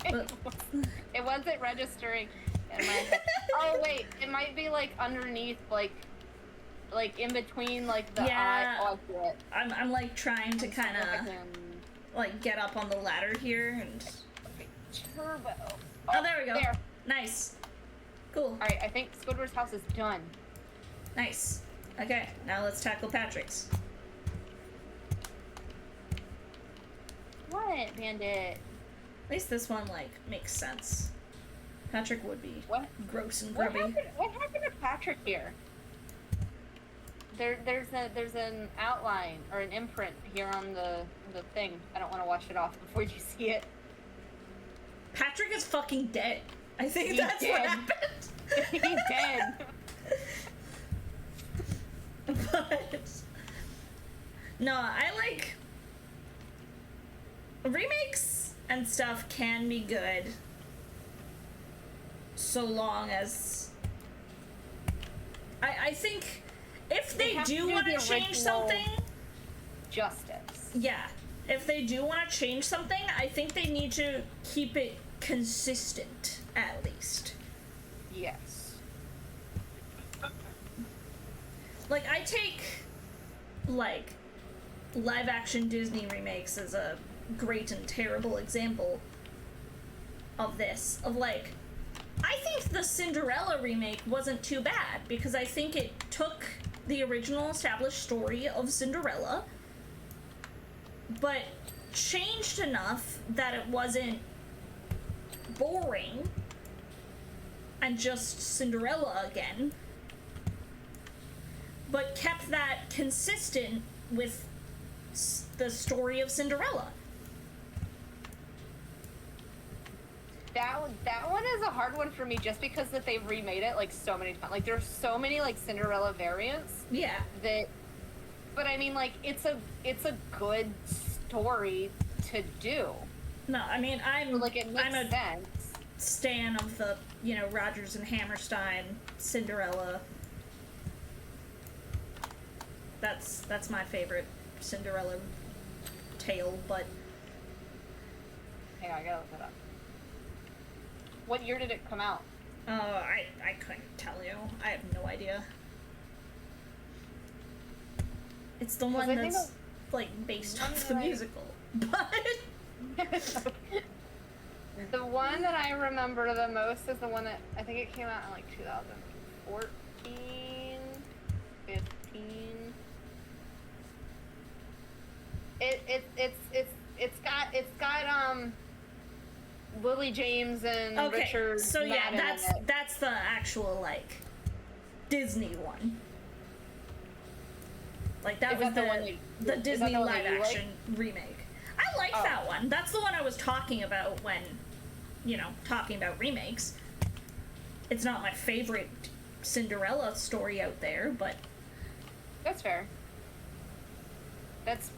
It wasn't registering in my head. Oh wait, it might be like underneath, like in between, like the eye. Oh, I see it. I'm like trying to kind of like get up on the ladder here and. Okay, turbo. Oh, there we go. There. Nice. Cool. All right, I think Squidward's house is done. Nice. Okay, now let's tackle Patrick's. What, Bandit? At least this one, like, makes sense. Patrick would be gross and grubby. What happened to Patrick here? There's an outline or an imprint here on the thing. I don't want to wash it off before you see it. Patrick is fucking dead. I think He's that's dead. what happened. He's dead. But no, I like remakes and stuff can be good so long as I think if they do want to change something, justice. yeah, if they do want to change something, I think they need to keep it consistent at least. Yes. Like, I take, like, live-action Disney remakes as a great and terrible example of this. Of, like, I think the Cinderella remake wasn't too bad, because I think it took the original established story of Cinderella, but changed enough that it wasn't boring and just Cinderella again, but kept that consistent with the story of Cinderella. That one is a hard one for me, just because that they've remade it like so many times. Like there's so many like Cinderella variants. Yeah. But I mean, like it's a good story to do. No, I mean I'm it makes sense. Stan of the, Rodgers and Hammerstein Cinderella. That's my favorite Cinderella tale, but Hang on, I gotta look it up. What year did it come out? I couldn't tell you. I have no idea. It's the one that's like based off the musical, but the one that I remember the most is the one that I think it came out in like 2014, 15. It's got Lily James and Richard. So yeah, Madden that's the actual like Disney one. Like that was the Disney live action remake. I like that one. That's the one I was talking about when, talking about remakes. It's not my favorite Cinderella story out there, but that's fair. That's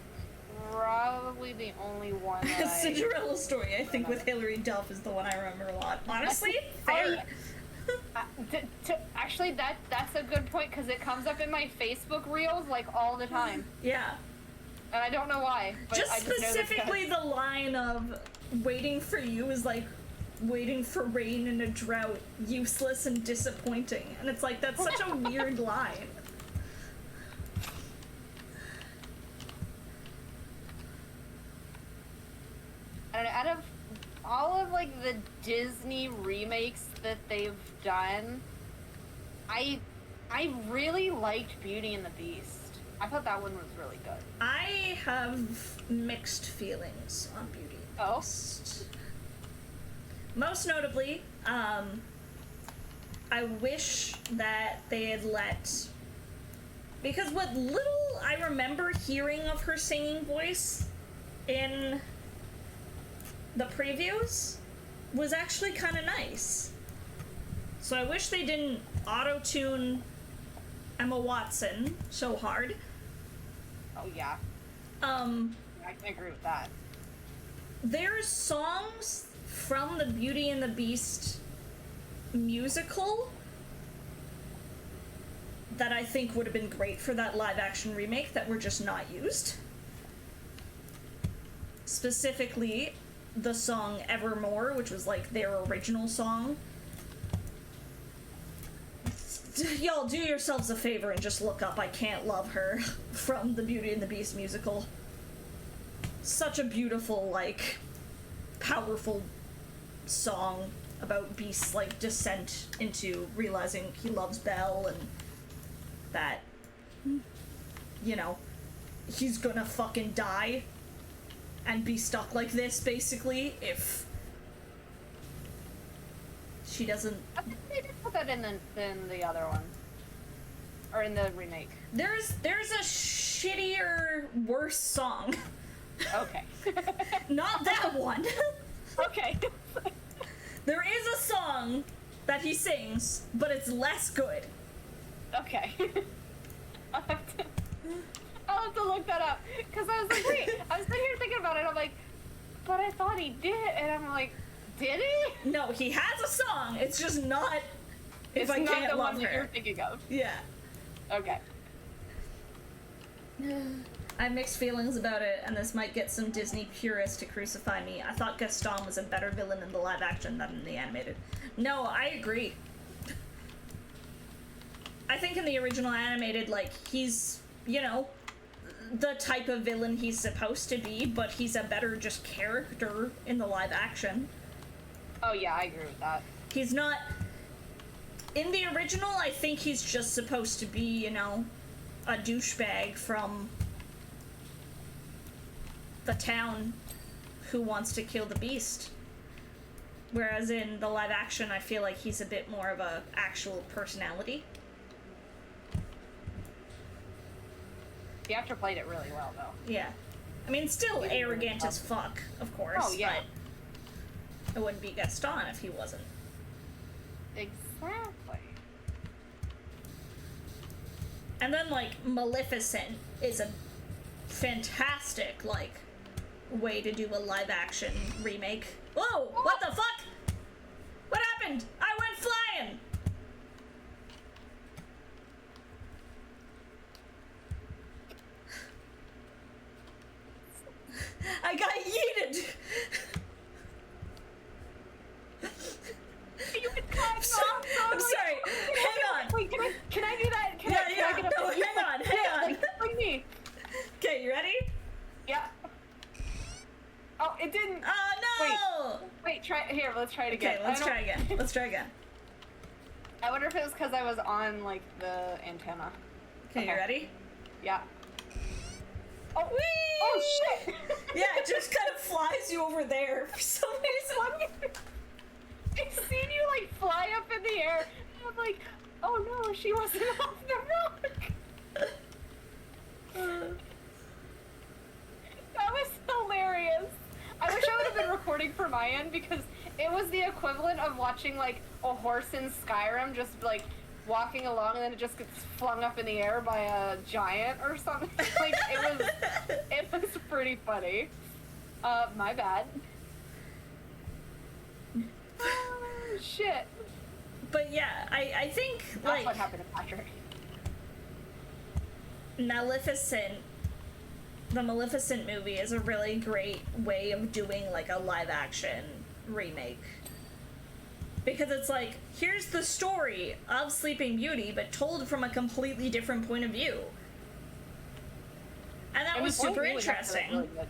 probably the only one that Cinderella story, I think, with Hilary Duff is the one I remember a lot. Honestly, fair. Actually, that's a good point, because it comes up in my Facebook reels like all the time. Yeah. and I don't know why. But Just I just specifically the line of "waiting for you" is like waiting for rain in a drought, useless and disappointing, and it's like that's such a weird line. And out of all of like the Disney remakes that they've done, I really liked Beauty and the Beast. I thought that one was really good. I have mixed feelings on Beauty and the Beast. Most notably, I wish that they had let, because what little I remember hearing of her singing voice in the previews was actually kind of nice. So I wish they didn't auto-tune Emma Watson so hard. Oh yeah. I can agree with that. There's songs from the Beauty and the Beast musical that I think would have been great for that live-action remake that were just not used. Specifically, the song Evermore, which was like their original song. Y'all do yourselves a favor and just look up I Can't Love Her from the Beauty and the Beast musical. Such a beautiful, like, powerful song about Beast's, like, descent into realizing he loves Belle and that, you know, he's gonna fucking die and be stuck like this, basically, if she doesn't... I think they did put that in the other one. Or in the remake. There's a shittier, worse song. Okay. Not that one. Okay. There is a song that he sings, but it's less good. Okay. I'll have to look that up. Because I was like, wait, I was sitting here thinking about it, I'm like, but I thought he did, and I'm like, did he? No, he has a song, it's just not It's If I not Can't the Love one that Her. you're thinking of. Yeah. Okay. I have mixed feelings about it, and this might get some Disney purists to crucify me. I thought Gaston was a better villain in the live action than in the animated. No, I agree. I think in the original animated, like, he's, you know, the type of villain he's supposed to be, but he's a better just character in the live action. Oh yeah, I agree with that. He's not... In the original, I think he's just supposed to be, you know, a douchebag from the town who wants to kill the Beast. Whereas in the live action, I feel like he's a bit more of a actual personality. The actor played it really well, though. Yeah. I mean, still He did a good arrogant job. as fuck, of course. Oh, yeah. But it wouldn't be Gaston if he wasn't. Exactly. And then, like, Maleficent is a fantastic, like, way to do a live-action remake. Whoa! What the fuck? What happened? I went flying! I got yeeted! I'm sorry. Hang on. Wait, can I do that? Can I get up No, there? hang on. Bring me. Okay, you ready? Yeah. Oh, it didn't. Oh, no! Wait, try here. Let's try it again. Okay, let's try again. Let's try again. I wonder if it was because I was on like the antenna. Okay, you ready? Yeah. Oh, Whee! oh shit! Yeah, it just kind of flies you over there for some reason. I seen you like fly up in the air, and I'm like, oh no, she wasn't off the rock. That was hilarious. I wish I would have been recording for my end because it was the equivalent of watching like a horse in Skyrim just like walking along and then it just gets flung up in the air by a giant or something. Like it was pretty funny. My bad. Oh, shit. But yeah, I think, That's like, what happened to Patrick. Maleficent the Maleficent movie is a really great way of doing, like, a live-action remake. Because it's like, here's the story of Sleeping Beauty, but told from a completely different point of view. And that was super interesting. Really good.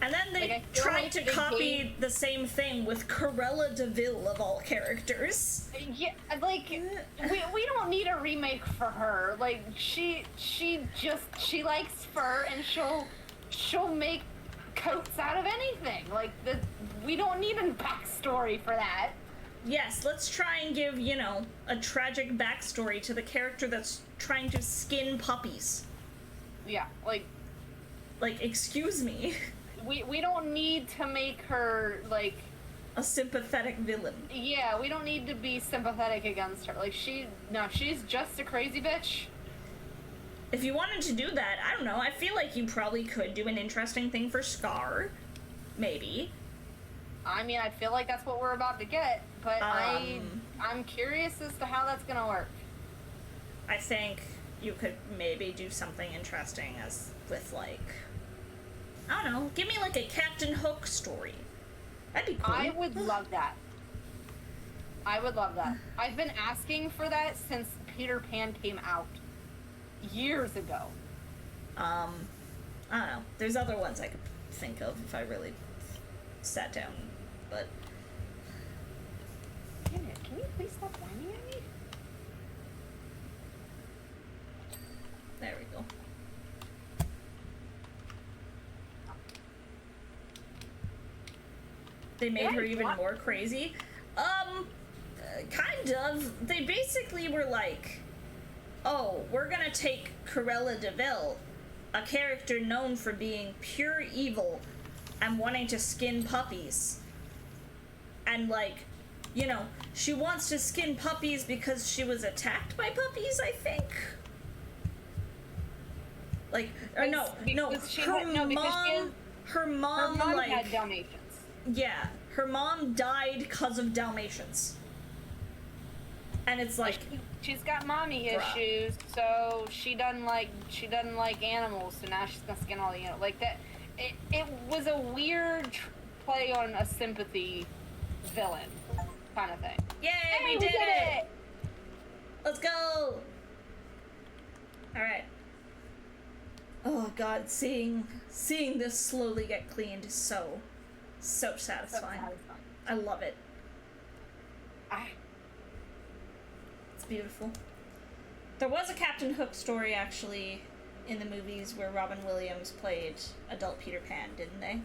And then they like, tried to copy the same thing with Cruella de Vil, of all characters. Yeah, like, we don't need a remake for her. Like, she likes fur, and she'll make coats out of anything. Like, we don't need a backstory for that. Yes, let's try and give, you know, a tragic backstory to the character that's trying to skin puppies. Yeah, like, excuse me. We don't need to make her, like... a sympathetic villain. Yeah, we don't need to be sympathetic against her. Like, she's just a crazy bitch. If you wanted to do that, I don't know, I feel like you probably could do an interesting thing for Scar. Maybe. I mean, I feel like that's what we're about to get, but I'm curious as to how that's gonna work. I think you could maybe do something interesting as with, like... I don't know, give me, like, a Captain Hook story. That'd be cool. I would love that. I would love that. I've been asking for that since Peter Pan came out. Years ago. I don't know. There's other ones I could think of if I really sat down, but... Damn it, can you please stop whining at me? There we go. They made her even more crazy. Kind of. They basically were like, oh, we're gonna take Cruella de Vil, a character known for being pure evil and wanting to skin puppies. And, like, you know, she wants to skin puppies because she was attacked by puppies, I think. Like, or no, her mom, like, had Dalmatians. Yeah, her mom died because of Dalmatians. And it's like, she's got mommy issues, so she doesn't like animals, so now she's gonna skin all the animals. Like that, it was a weird play on a sympathy villain kind of thing. Yay, hey, we did it! Let's go! Alright. Oh god, seeing this slowly get cleaned is so satisfying. I love it. It's beautiful. There was a Captain Hook story, actually, in the movies where Robin Williams played adult Peter Pan, didn't they?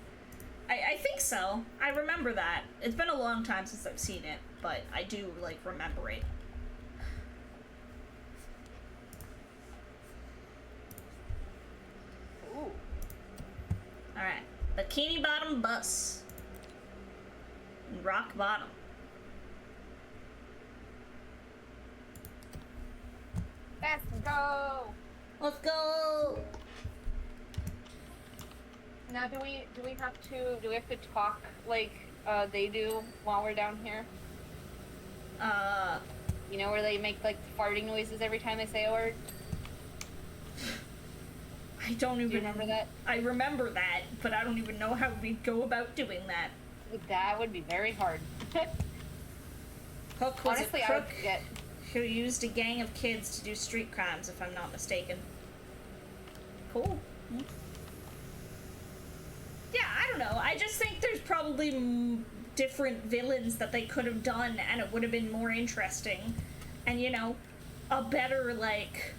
I think so. I remember that. It's been a long time since I've seen it, but I do, like, remember it. Ooh. Alright. Bikini Bottom Bus. Rock Bottom. Let's go! Let's go! Now, do we have to talk like they do while we're down here? You know, where they make, like, farting noises every time they say a word? I don't even... Do you remember that? I remember that, but I don't even know how we'd go about doing that. That would be very hard. Hook was honestly, a crook I would forget. Who used a gang of kids to do street crimes, if I'm not mistaken. Cool. Yeah, I don't know. I just think there's probably different villains that they could have done, and it would have been more interesting. And, you know, a better, like...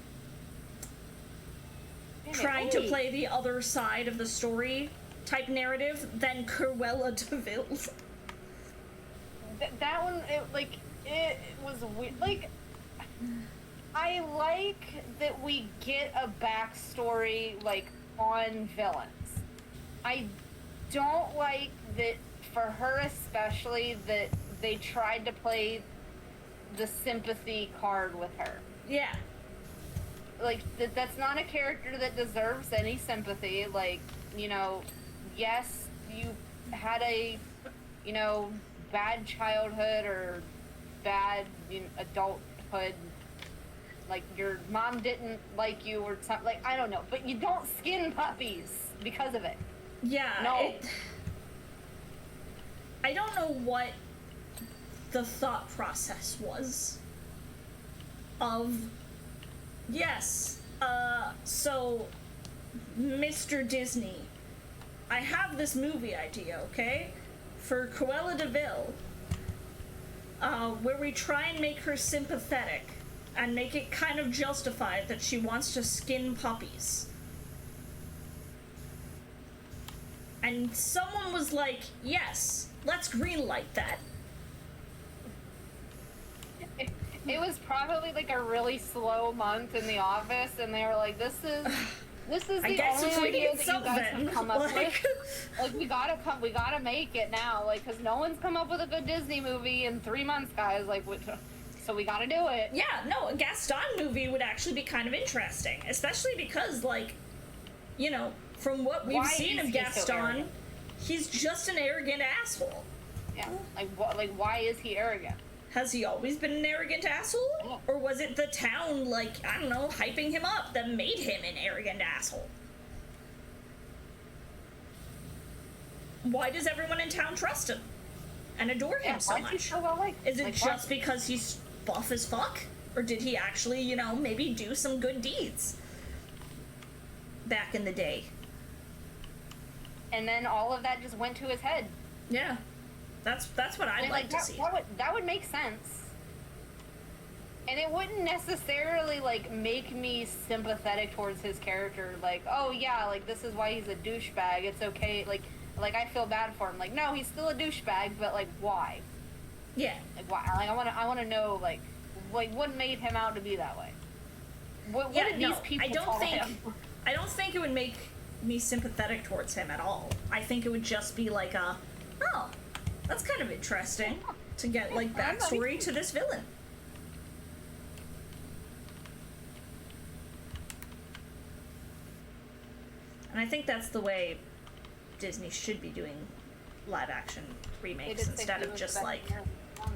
trying to play the other side of the story type narrative than Cruella de Vil. That one, it was weird. Like, I like that we get a backstory, like, on villains. I don't like that, for her especially, that they tried to play the sympathy card with her. Yeah. Like, that's not a character that deserves any sympathy. Like, you know, yes, you had a, you know, bad childhood or bad adulthood. like your mom didn't like you or something. Like, I don't know, but you don't skin puppies because of it. Yeah. No. I don't know what the thought process was of, yes, so, Mr. Disney, I have this movie idea, okay, for Cruella de Vil, where we try and make her sympathetic and make it kind of justified that she wants to skin puppies. And someone was like, yes, let's greenlight that. It was probably like a really slow month in the office, and they were like, "This is the only idea that you guys have come up with. Like, we gotta make it now. Like, because no one's come up with a good Disney movie in 3 months, guys. Like, so we gotta do it." Yeah, no, a Gaston movie would actually be kind of interesting, especially because, like, you know, from what we've seen of Gaston, he's just an arrogant asshole. Yeah, like why is he arrogant? Has he always been an arrogant asshole? Yeah. Or was it the town, like, I don't know, hyping him up that made him an arrogant asshole? Why does everyone in town trust him and adore him so much? Is it just because he's buff as fuck? Or did he actually, you know, maybe do some good deeds back in the day? And then all of that just went to his head. Yeah. That's what I'd like to see. That would make sense. And it wouldn't necessarily, like, make me sympathetic towards his character. Like, oh yeah, like, this is why he's a douchebag. It's okay. Like I feel bad for him. Like, no, he's still a douchebag, but, like, why? Yeah. Like, why? Like, I want to know, like, what made him out to be that way? What did these people tell him? I don't think it would make me sympathetic towards him at all. I think it would just be like a, oh, that's kind of interesting to get, like, backstory to this villain. And I think that's the way Disney should be doing live action remakes instead of just like.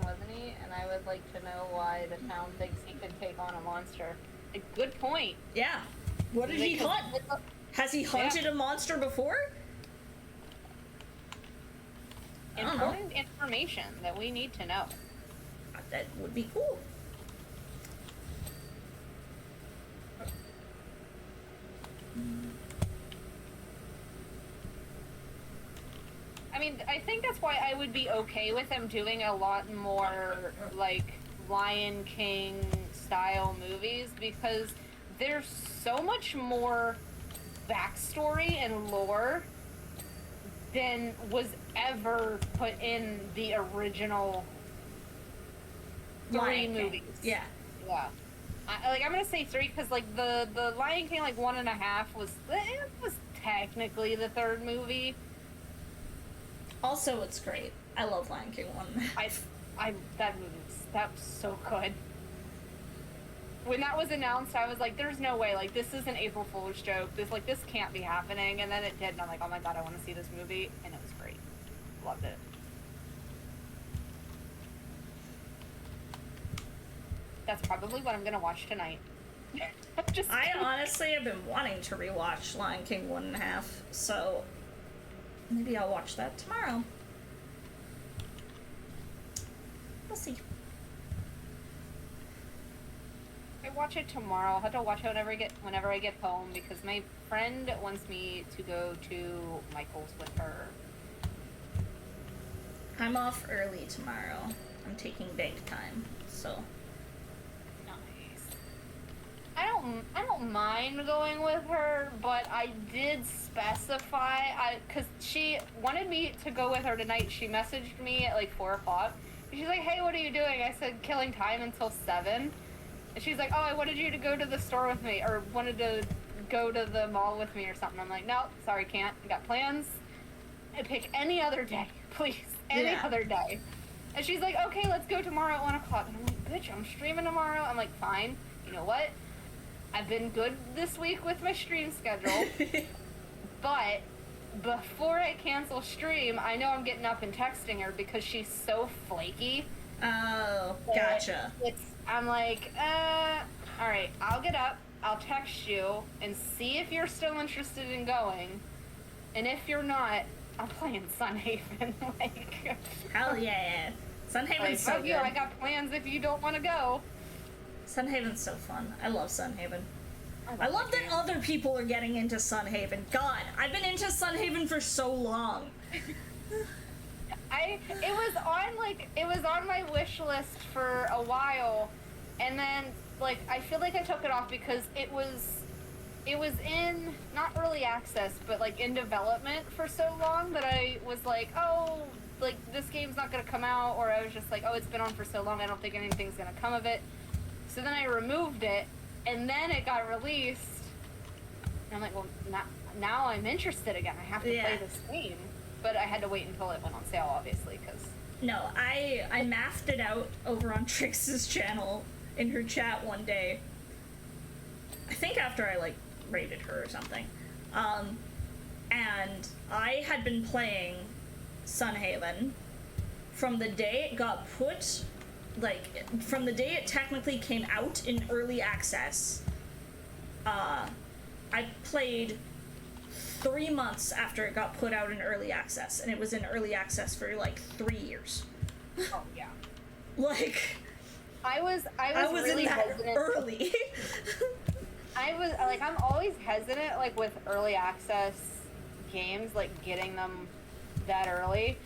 Wasn't he? And I would like to know why the town thinks he could take on a monster. A good point. Yeah. What did he hunt? Has he hunted a monster before? Important information that we need to know. That would be cool. I mean, I think that's why I would be okay with them doing a lot more, like, Lion King style movies, because there's so much more backstory and lore than was ever put in the original three movies. Yeah. Yeah. I'm gonna say 3 because, like, the Lion King, like, 1.5 was technically the third movie. Also, it's great. I love Lion King 1. That was so good. When that was announced, I was like, there's no way, like, this is an April Fool's joke. This can't be happening. And then it did, and I'm like, oh my god, I want to see this movie. And it was great. Loved it. That's probably what I'm gonna watch tonight. I honestly have been wanting to rewatch Lion King 1.5, so maybe I'll watch that tomorrow. We'll see. I watch it tomorrow. I'll have to watch it whenever I get home, because my friend wants me to go to Michael's with her. I'm off early tomorrow. I'm taking bank time, so. Nice. I don't mind going with her, but I did specify, because she wanted me to go with her tonight. She messaged me at like 4 o'clock. She's like, hey, what are you doing? I said, killing time until 7. And she's like, oh, I wanted you to go to the store with me, or wanted to go to the mall with me or something. I'm like, no, sorry, can't. I got plans. I pick any other day, please. Any other day. And she's like, okay, let's go tomorrow at 1 o'clock. And I'm like, bitch, I'm streaming tomorrow. I'm like, fine. You know what? I've been good this week with my stream schedule. But before I cancel stream, I know I'm getting up and texting her because she's so flaky. Oh, gotcha. I'm like, Alright, I'll get up, I'll text you, and see if you're still interested in going. And if you're not, I'm playing Sunhaven. Like, Hell yeah. Sunhaven's like, so fuck good. you, I got plans if you don't want to go. Sunhaven's so fun. I love Sunhaven. I love love that other people are getting into Sunhaven. God, I've been into Sunhaven for so long. It was on my wish list for a while, and then like I feel like I took it off because it was in not early access but like in development for so long that I was like, oh, like this game's not gonna come out, or I was just like, oh, it's been on for so long, I don't think anything's gonna come of it. So then I removed it, and then it got released, and I'm like, well, now I'm interested again. I have to play this game. But I had to wait until it went on sale, obviously, because... No, I mathed it out over on Trix's channel in her chat one day. I think after I, like, raided her or something. And I had been playing Sunhaven from the day it got put... Like, from the day it technically came out in early access. I played 3 months after it got put out in early access, and it was in early access for like 3 years. Oh yeah. Like, I was really in that hesitant. early. I'm always hesitant like with early access games, like getting them that early.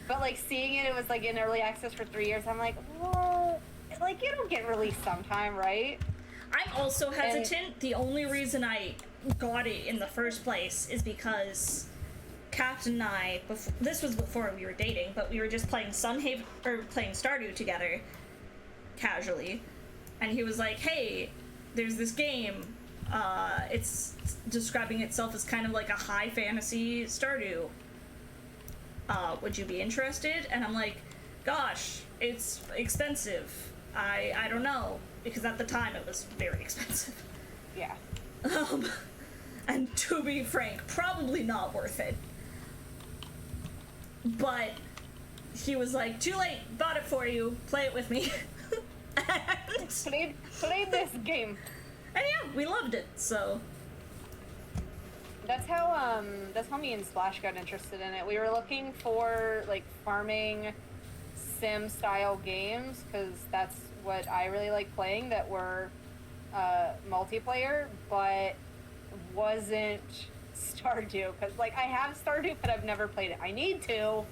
But like seeing it was like in early access for 3 years, I'm like, well, like it'll get released sometime, right? I'm also hesitant. The only reason I got it in the first place is because Captain and I, this was before we were dating, but we were just playing Sunhaven, or playing Stardew together, casually, and he was like, hey, there's this game, it's describing itself as kind of like a high fantasy Stardew, would you be interested? And I'm like, gosh, it's expensive, I don't know, because at the time it was very expensive. Yeah. And to be frank, probably not worth it. But he was like, too late, bought it for you, play it with me. And played this game. And yeah, we loved it, so. That's how me and Splash got interested in it. We were looking for like farming sim style games, because that's what I really like playing, that were multiplayer, but wasn't Stardew, because like I have Stardew but I've never played it. I need to,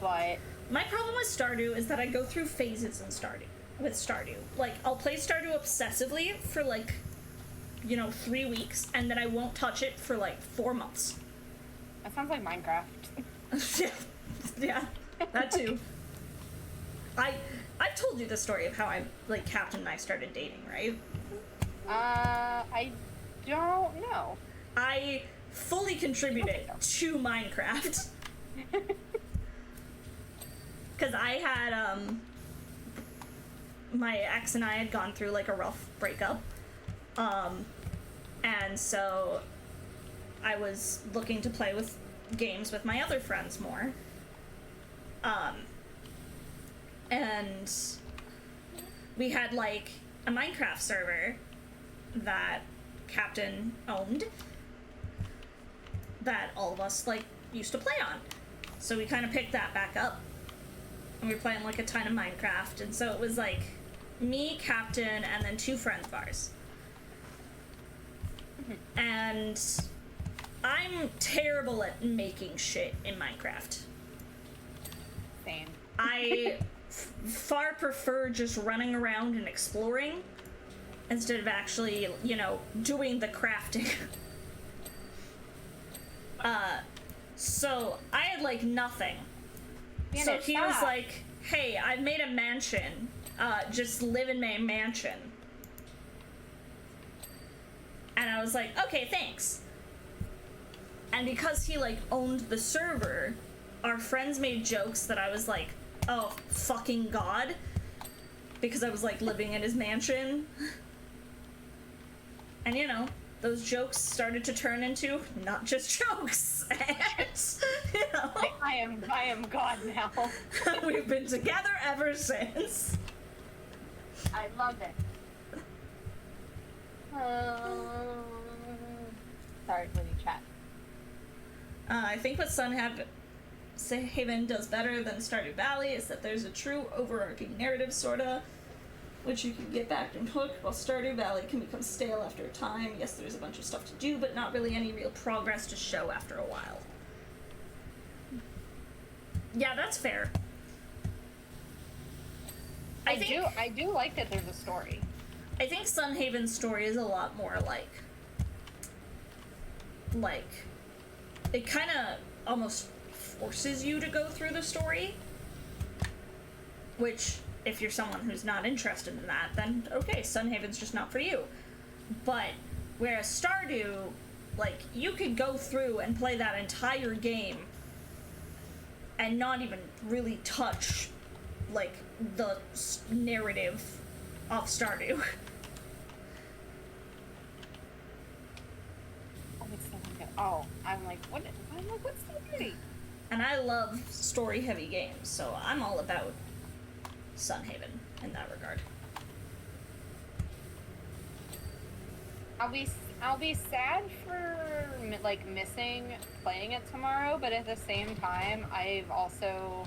but my problem with Stardew is that I go through phases in Stardew. Like, I'll play Stardew obsessively for like, 3 weeks, and then I won't touch it for like 4 months. That sounds like Minecraft. Yeah, that too. I've told you the story of how Captain and I started dating, right? I don't know. I fully contributed to Minecraft. Because I had, my ex and I had gone through, like, a rough breakup. And so I was looking to play with games with my other friends more. And we had, like, a Minecraft server that Captain owned that all of us, like, used to play on. So we kind of picked that back up, and we were playing, like, a ton of Minecraft, and so it was, like, me, Captain, and then 2 friends of ours. And I'm terrible at making shit in Minecraft. Same. I far prefer just running around and exploring instead of actually, doing the crafting. So I had, like, nothing. So he was like, hey, I've made a mansion. Just live in my mansion. And I was like, okay, thanks. And because he, like, owned the server, our friends made jokes that I was like, oh, fucking God. Because I was, like, living in his mansion. And, those jokes started to turn into not just jokes. And, I am God now. We've been together ever since. I love it. Sorry, let me chat. I think what Haven does better than Stardew Valley is that there's a true overarching narrative, sorta, which you can get back and hooked, while Stardew Valley can become stale after a time. Yes, there's a bunch of stuff to do, but not really any real progress to show after a while. Yeah, that's fair. I do like that there's a story. I think Sunhaven's story is a lot more like it kind of almost forces you to go through the story, which, if you're someone who's not interested in that, then okay, Sunhaven's just not for you. But whereas Stardew, like, you could go through and play that entire game and not even really touch, like, the narrative of Stardew. Oh, I'm like, what? I'm like, what's so pretty? And I love story-heavy games, so I'm all about Sunhaven in that regard. I'll be sad for like missing playing it tomorrow, but at the same time, I've also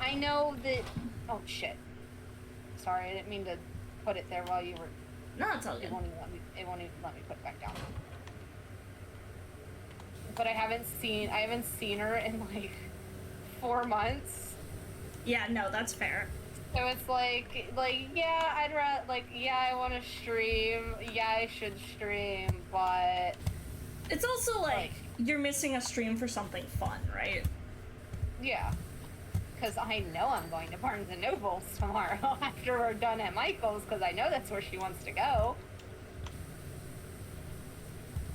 I know that. Oh shit! Sorry, I didn't mean to put it there while you were. No, it's all good. It won't even let me put it back down. But I haven't seen her in like 4 months. Yeah, no, that's fair. So it's like yeah, I want to stream. Yeah, I should stream, but it's also like you're missing a stream for something fun, right? Yeah, because I know I'm going to Barnes and Nobles tomorrow after we're done at Michael's, because I know that's where she wants to go.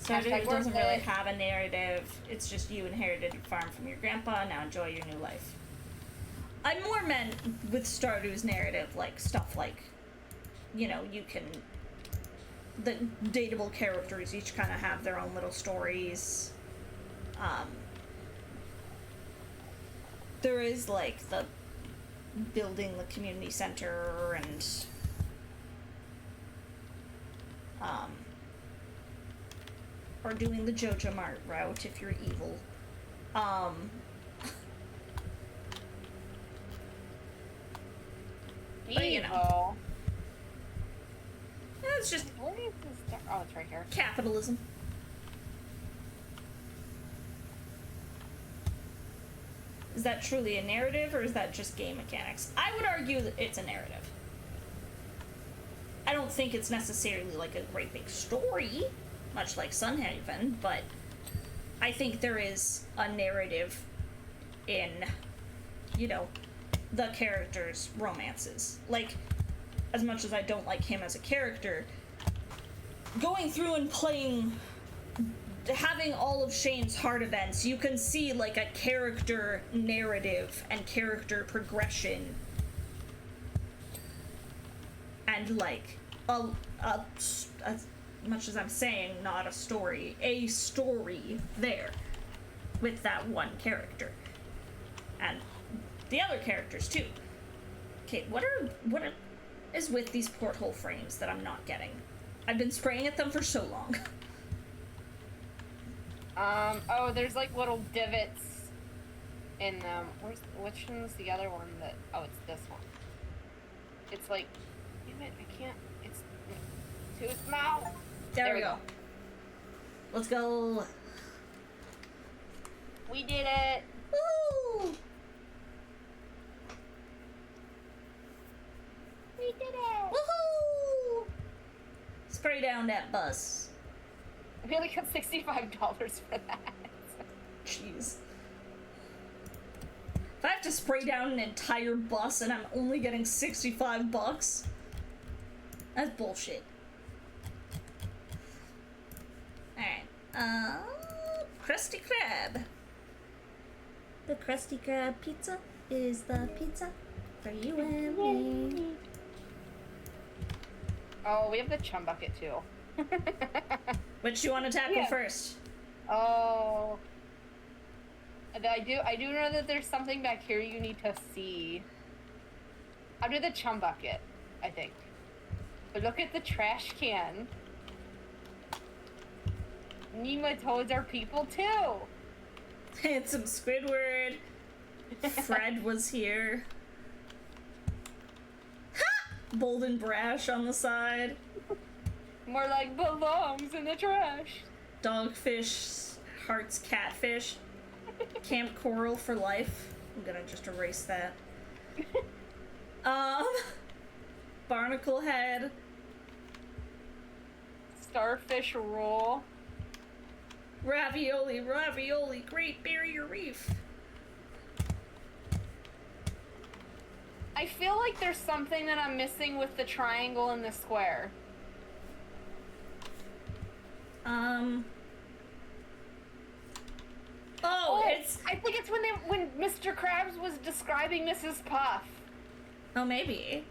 Stardew doesn't really have a narrative. It's just you inherited a farm from your grandpa. Now enjoy your new life. I more meant with Stardew's narrative, like stuff like, you know, you can. The dateable characters each kind of have their own little stories. There is like the building the community center and or doing the Joja Mart route if you're evil. But you know, it's just where is this? Oh, it's right here. Capitalism. Is that truly a narrative, or is that just game mechanics? I would argue that it's a narrative. I don't think it's necessarily like a great big story, much like Sunhaven, but I think there is a narrative in, you know, the characters' romances. Like, as much as I don't like him as a character, going through and playing, having all of Shane's heart events, you can see like a character narrative and character progression, and like as much as I'm saying not a story there with that one character and the other characters too. Okay, what is with these porthole frames that I'm not getting? I've been spraying at them for so long. Oh, there's like little divots in them. Which one's the other one that, oh, it's this one. It's like, damn it, I can't, it's too small. There we go. Let's go. We did it. Woo! We did it. Woohoo! Spray down that bus. We only got $65 for that. Jeez. If I have to spray down an entire bus and I'm only getting $65, that's bullshit. Alright. Krusty Krab. The Krusty Krab pizza is the pizza for you and me. Oh, we have the chum bucket too. Which you want to tackle first? Oh, I do know that there's something back here you need to see. I'll do the chum bucket, I think. But look at the trash can. Nematodes are people too. Handsome Squidward. Fred was here. Ha! Bold and brash on the side. More like belongs in the trash. Dogfish, hearts, catfish. Camp Coral for life. I'm gonna just erase that. Barnacle head. Starfish roll. Ravioli, ravioli, Great Barrier Reef. I feel like there's something that I'm missing with the triangle and the square. Oh, it's... I think it's when Mr. Krabs was describing Mrs. Puff. Oh, maybe.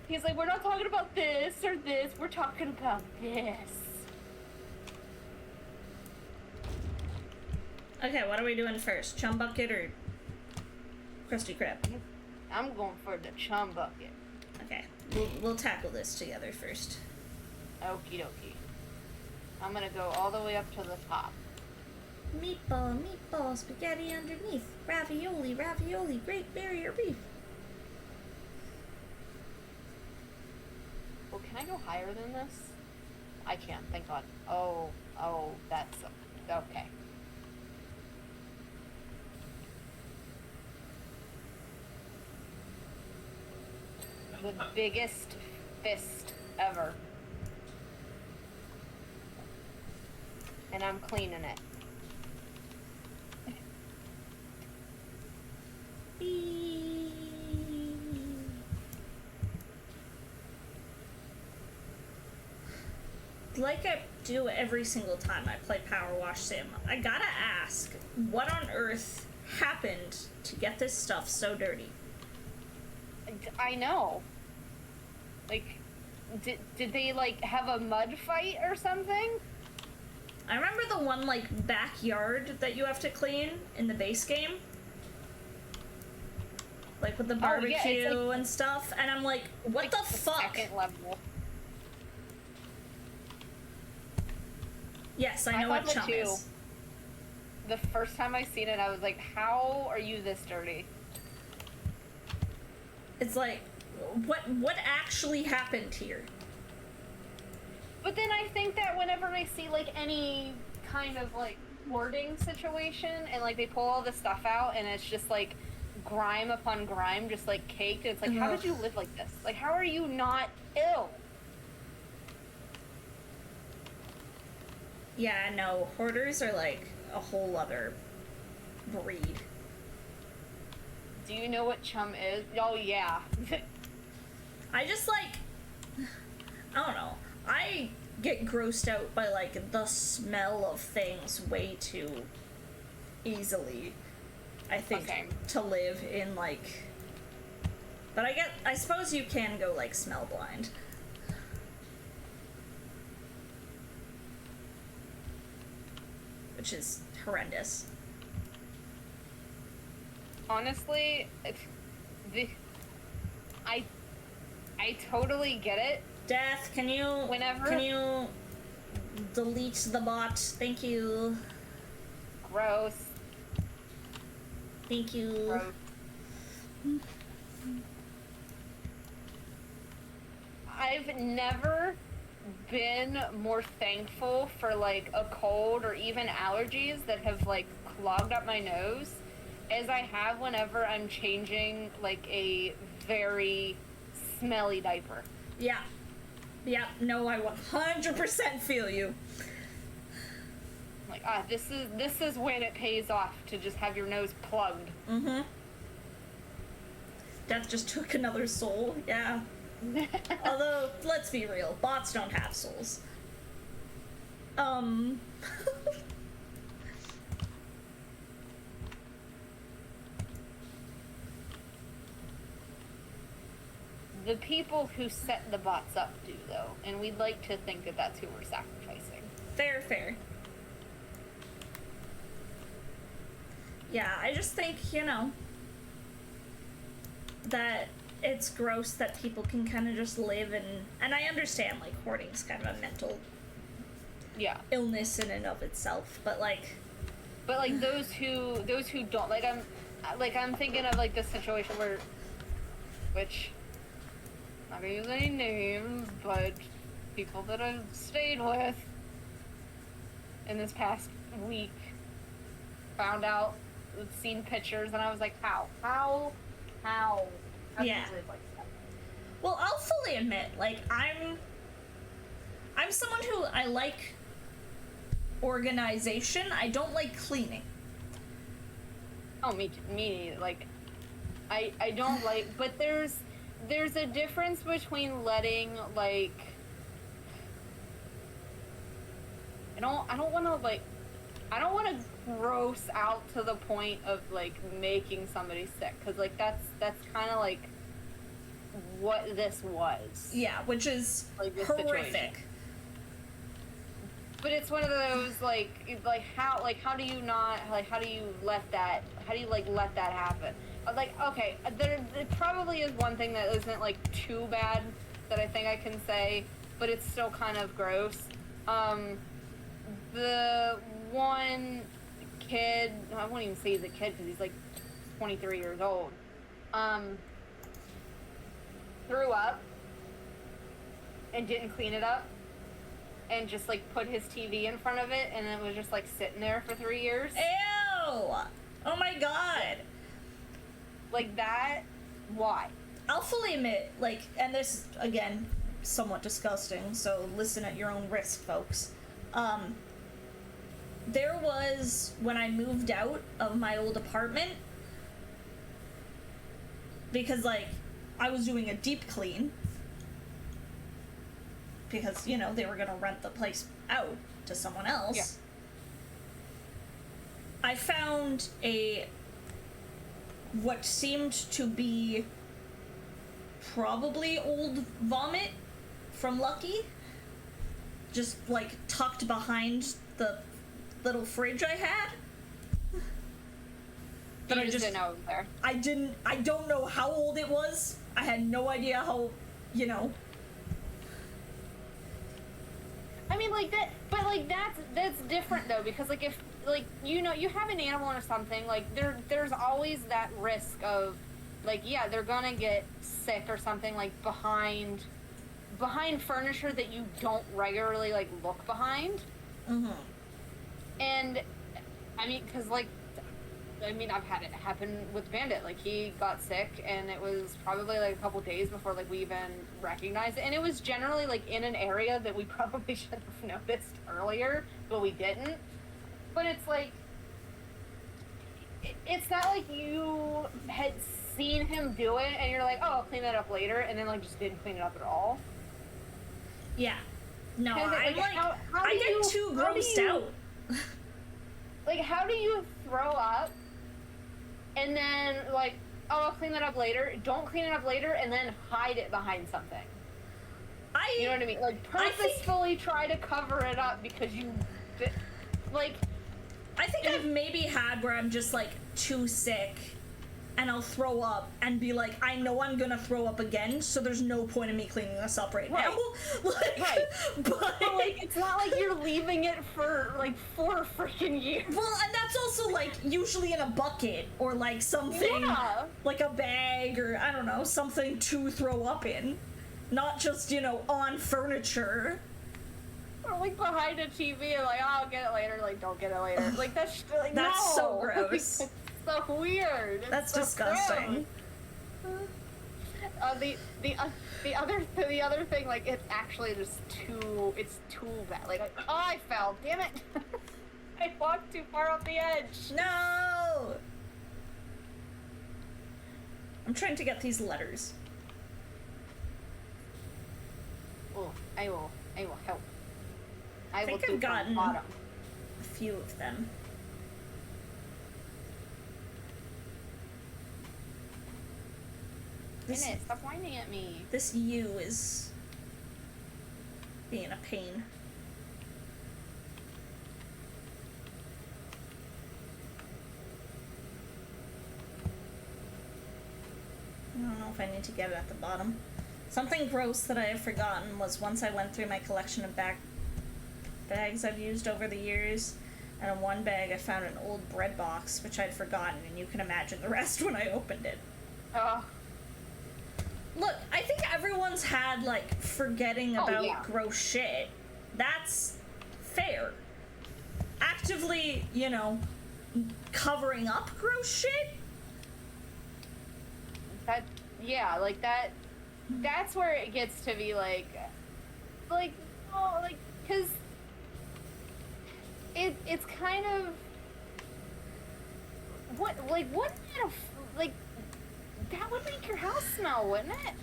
He's like, we're not talking about this or this, we're talking about this. Okay, what are we doing first? Chum bucket or Krusty Krab? I'm going for the chum bucket. Okay, we'll tackle this together first. Okie dokie. I'm gonna go all the way up to the top. Meatball, meatball, spaghetti underneath. Ravioli, ravioli, Great Barrier Reef. Well, can I go higher than this? I can't, thank God. Oh, that's okay. The biggest fist ever. And I'm cleaning it. Like I do every single time I play Powerwash Sim, I gotta ask, what on earth happened to get this stuff so dirty? I know. Like, did they, like, have a mud fight or something? I remember the one, like, backyard that you have to clean in the base game. Like, with the barbecue like, and stuff, and I'm like, what the fuck? Second level. Yes, I know what chum is. The first time I seen it, I was like, how are you this dirty? It's like, what actually happened here? But then I think that whenever I see, like, any kind of, like, hoarding situation, and, like, they pull all this stuff out, and it's just, like, grime upon grime, just, like, caked, it's like, how did you live like this? Like, how are you not ill? Yeah, no, hoarders are, like, a whole other breed. Do you know what chum is? Oh, yeah. I just, like, I don't know. I get grossed out by, like, the smell of things way too easily, I think, to live in, like... But I suppose you can go, like, smell blind. Which is horrendous. Honestly, I totally get it. Death, can you delete the bot? Thank you. Gross. Thank you. Gross. I've never been more thankful for, like, a cold or even allergies that have, like, clogged up my nose as I have whenever I'm changing, like, a very smelly diaper. Yeah. Yeah, no, I 100% feel you. Like, this is when it pays off to just have your nose plugged. Mm-hmm. Death just took another soul, yeah. Although, let's be real, bots don't have souls. The people who set the bots up do, though, and we'd like to think that that's who we're sacrificing. Fair. Yeah, I just think, you know, that it's gross that people can kind of just live and I understand, like, hoarding's kind of a mental illness in and of itself, but like those who don't, I'm thinking of like this situation where, which I'm not gonna use any names, but people that I've stayed with in this past week found out, seen pictures, and I was like, how do you live like that? Well, I'll fully admit, like, I'm someone who, I like organization. I don't like cleaning. Oh, me, like, I don't like, but there's a difference between letting, like, I don't want to gross out to the point of, like, making somebody sick, because, like, that's kind of, like, what this was. Yeah, which is like, this horrific. Situation. But it's one of those, how do you not, like, how do you let that happen? Like, okay, there probably is one thing that isn't, like, too bad that I think I can say, but it's still kind of gross. The one kid, I won't even say he's a kid because he's like 23 years old, threw up and didn't clean it up and just like put his TV in front of it, and it was just like sitting there for 3 years. Ew! Oh my god! Like that? Why? I'll fully admit, like, and this, again, somewhat disgusting, so listen at your own risk, folks. There was, when I moved out of my old apartment, because, like, I was doing a deep clean, because, you know, they were gonna rent the place out to someone else. Yeah. I found what seemed to be probably old vomit from Lucky, just, like, tucked behind the little fridge I had. But I just didn't know it was there. I don't know how old it was. I had no idea how, you know. I mean, like, that, but, like, that's different, though, because, like, if, like, you know, you have an animal or something, like, there's always that risk of, like, yeah, they're gonna get sick or something, like, behind furniture that you don't regularly, like, look behind. Mm-hmm. And, I mean, because, like, I've had it happen with Bandit. Like, he got sick, and it was probably, like, a couple days before, like, we even recognized it. And it was generally, like, in an area that we probably should have noticed earlier, but we didn't. But it's, like, it's not like you had seen him do it, and you're like, oh, I'll clean that up later, and then, like, just didn't clean it up at all. Yeah. No, I'm, like, how I get too grossed out. Like, how do you throw up and then, like, oh, I'll clean that up later, don't clean it up later, and then hide it behind something? You know what I mean? Like, purposefully try to cover it up because you, like... I think I've maybe had where I'm just, like, too sick, and I'll throw up and be like, I know I'm gonna throw up again, so there's no point in me cleaning this up right now. Like, right. But, like, it's not like you're leaving it for, like, 4 freaking years. Well, and that's also, like, usually in a bucket, or, like, something, like a bag, or, I don't know, something to throw up in. Not just, you know, on furniture. Or, like, behind a TV, and, like, oh, I'll get it later, like, don't get it later. Like, that's, like, That's no. so gross. It's so weird. That's so disgusting. The other thing, like, it's actually just too bad. Like, oh, I fell, damn it. I walked too far off the edge. No! I'm trying to get these letters. Oh, I will help. I think I've gotten a few of them. Stop whining at me. This U is being a pain. I don't know if I need to get it at the bottom. Something gross that I have forgotten was once I went through my collection of bags I've used over the years, and in one bag I found an old bread box, which I'd forgotten, and you can imagine the rest when I opened it. Oh. Look, I think everyone's had, like, forgetting about gross shit. That's fair. Actively, you know, covering up gross shit? That, yeah, like, that's where it gets to be, like, oh, like, because it's kind of, wouldn't that would make your house smell, wouldn't it?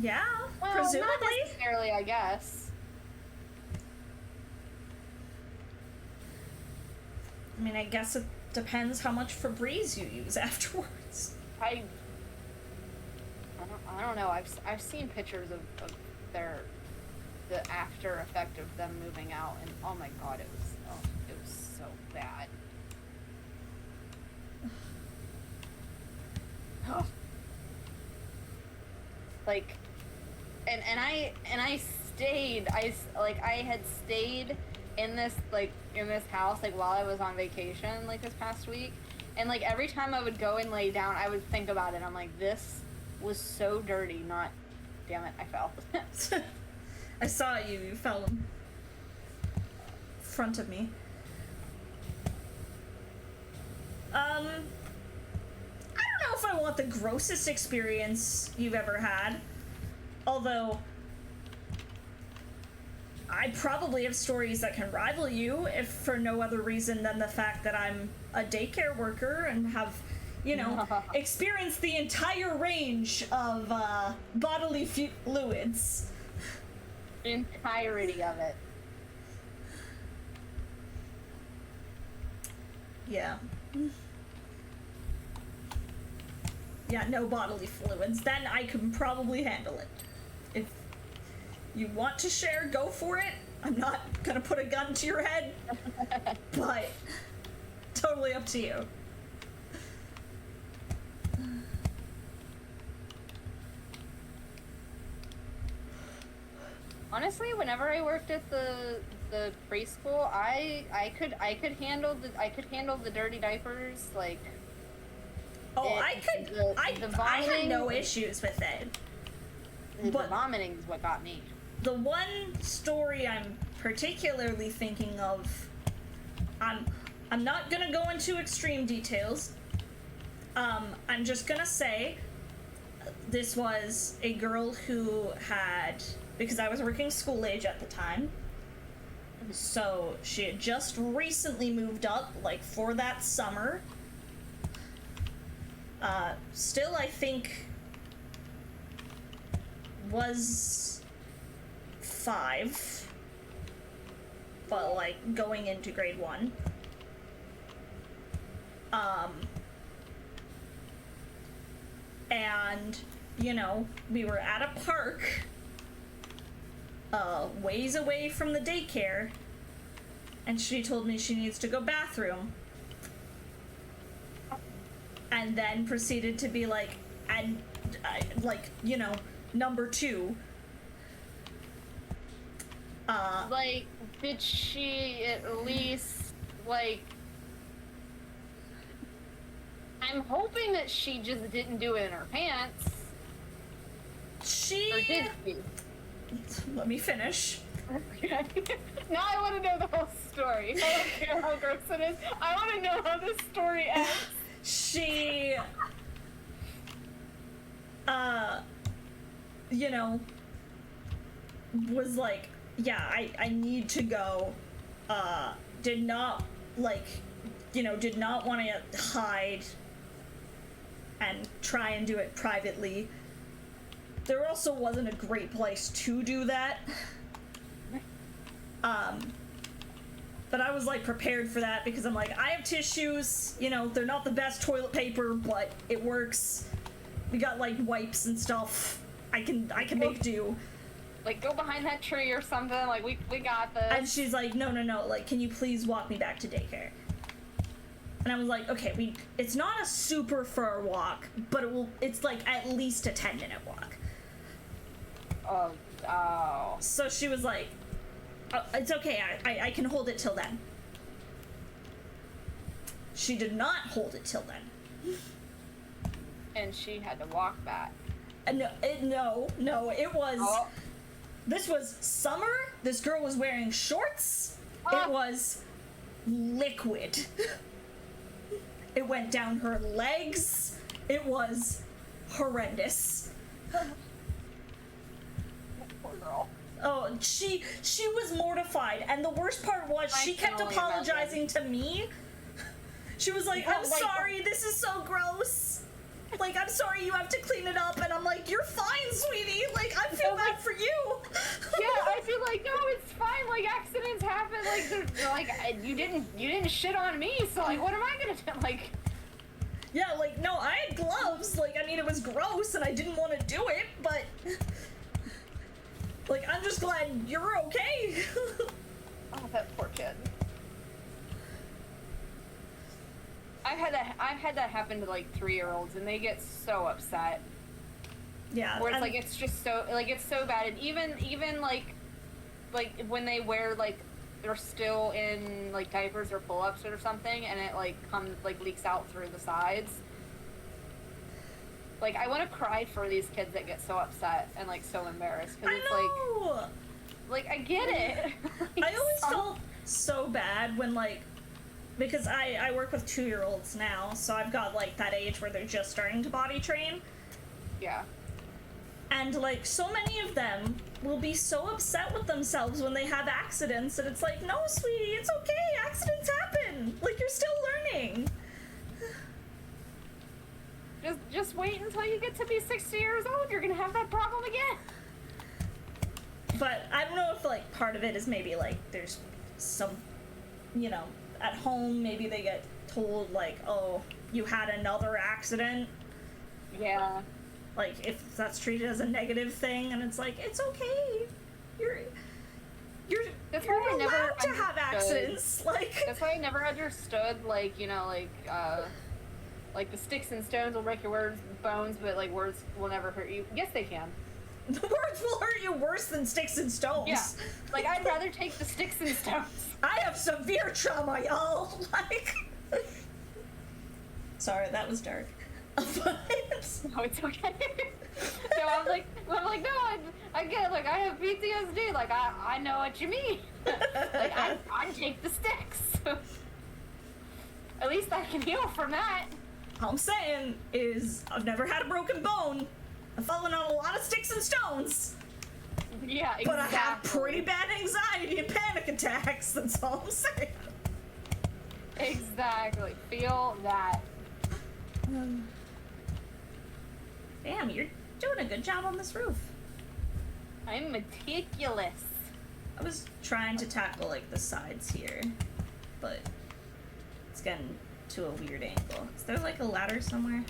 Yeah, well, presumably. Not necessarily, I guess. I mean, I guess it depends how much Febreze you use afterwards. I don't know. I've seen pictures of the after effect of them moving out, and oh my god, it was so bad. Like, and I had stayed in this house like while I was on vacation like this past week, and like every time I would go and lay down, I would think about it. I'm like, this was so dirty. Not, damn it, I fell. I saw you. You fell in front of me. I don't know if I want the grossest experience you've ever had. Although, I probably have stories that can rival you, if for no other reason than the fact that I'm a daycare worker and have, you know, experienced the entire range of bodily fluids. The entirety of it. Yeah. Yeah, no bodily fluids. Then I can probably handle it. If you want to share, go for it. I'm not gonna put a gun to your head, but totally up to you. Honestly, whenever I worked at the preschool, I could handle the dirty diapers, like. Oh, I had no issues with it. The vomiting is what got me. The one story I'm particularly thinking of, I'm not gonna go into extreme details. I'm just gonna say this was a girl who had, because I was working school age at the time, so she had just recently moved up, like, for that summer. Still, I think, was 5, but, like, going into grade 1. And, you know, we were at a park, ways away from the daycare, and she told me she needs to go bathroom. And then proceeded to be like, and, like, you know, number 2. Like, did she at least, like... I'm hoping that she just didn't do it in her pants. She... Or did she? Let me finish. Okay. Now I want to know the whole story. I don't care how gross it is. I want to know how this story ends. She, you know, was like, yeah, I need to go, did not, like, you know, did not want to hide and try and do it privately. There also wasn't a great place to do that. But I was, like, prepared for that because I'm like, I have tissues, you know, they're not the best toilet paper, but it works. We got, like, wipes and stuff. I can make do. Like, go behind that tree or something, like, we got this. And she's like, no, like, can you please walk me back to daycare? And I was like, okay, it's not a super far walk, but it's like at least a 10-minute walk. Oh. So she was like, oh, it's okay, I can hold it till then. She did not hold it till then. And she had to walk back. No, it was... Oh. This was summer, this girl was wearing shorts, it was liquid. It went down her legs, it was horrendous. Poor girl. Oh, she was mortified, and the worst part was she kept apologizing to me. She was like, I'm sorry, this is so gross. Like, I'm sorry you have to clean it up, and I'm like, you're fine, sweetie. Like, I feel bad for you. Yeah, I feel like, no, it's fine. Like, accidents happen. Like, you didn't shit on me, so like, what am I gonna do? Like, yeah, like, no, I had gloves. Like, I mean, it was gross, and I didn't want to do it, but like, I'm just glad you're okay. oh, that poor kid. I've had that happen to like 3-year-olds, and they get so upset. Yeah. Where it's like it's just so it's so bad, and even like when they wear like they're still in like diapers or pull-ups or something, and it like comes like leaks out through the sides. Like, I want to cry for these kids that get so upset and like so embarrassed, because it's like I get it. Like, I always felt so bad when like, because I work with 2-year-olds now, so I've got like that age where they're just starting to potty train. Yeah. And like, so many of them will be so upset with themselves when they have accidents, and it's like, no, sweetie, it's okay, accidents happen. Like, you're still learning. Just wait until you get to be 60 years old, you're gonna have that problem again. But I don't know if like part of it is maybe like there's some, you know, at home maybe they get told like, oh, you had another accident. Yeah. Like, if that's treated as a negative thing, and it's like, it's okay. You're That's why I never allowed to understood. have accidents. Like, That's why I never understood, like, you know, like the sticks and stones will break your bones, but like words will never hurt you. Yes, they can. the words will hurt you worse than sticks and stones. Yeah. Like, I'd rather take the sticks and stones. I have severe trauma, y'all. Like, sorry, that was dark. But No, it's okay. So I'm like, no, I get it. Like, I have PTSD. Like, I know what you mean. Like, I'd take the sticks. At least I can heal from that. all I'm saying is I've never had a broken bone. I've fallen on a lot of sticks and stones. Yeah, exactly. But I have pretty bad anxiety and panic attacks. That's all I'm saying. Exactly. Feel that. Damn, you're doing a good job on this roof. I'm meticulous. I was trying to tackle like the sides here, but it's getting to a weird angle. Is there like a ladder somewhere?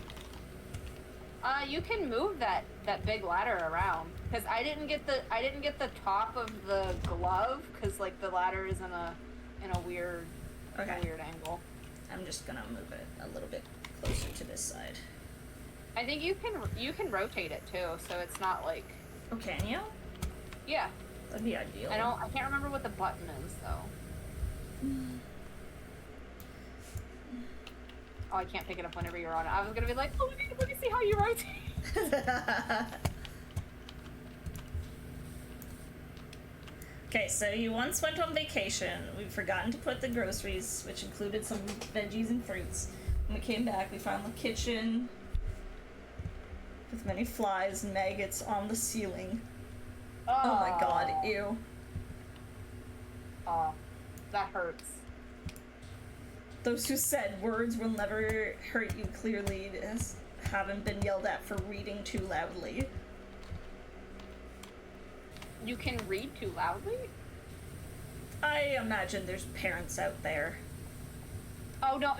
You can move that big ladder around, because I didn't get the top of the glove, because like the ladder is in a weird angle. I'm just gonna move it a little bit closer to this side. I think you can rotate it too, so it's not like. Oh, can you? Yeah. That'd be ideal. I can't remember what the button is though. Oh, I can't pick it up whenever you're on it. I was gonna be like, oh, let me see how you rotate. Okay, so you once went on vacation. We've forgotten to put the groceries, which included some veggies and fruits. When we came back, we found the kitchen with many flies and maggots on the ceiling. Oh my god, ew. Oh, that hurts. Those who said words will never hurt you clearly haven't been yelled at for reading too loudly. You can read too loudly? I imagine there's parents out there. Oh no!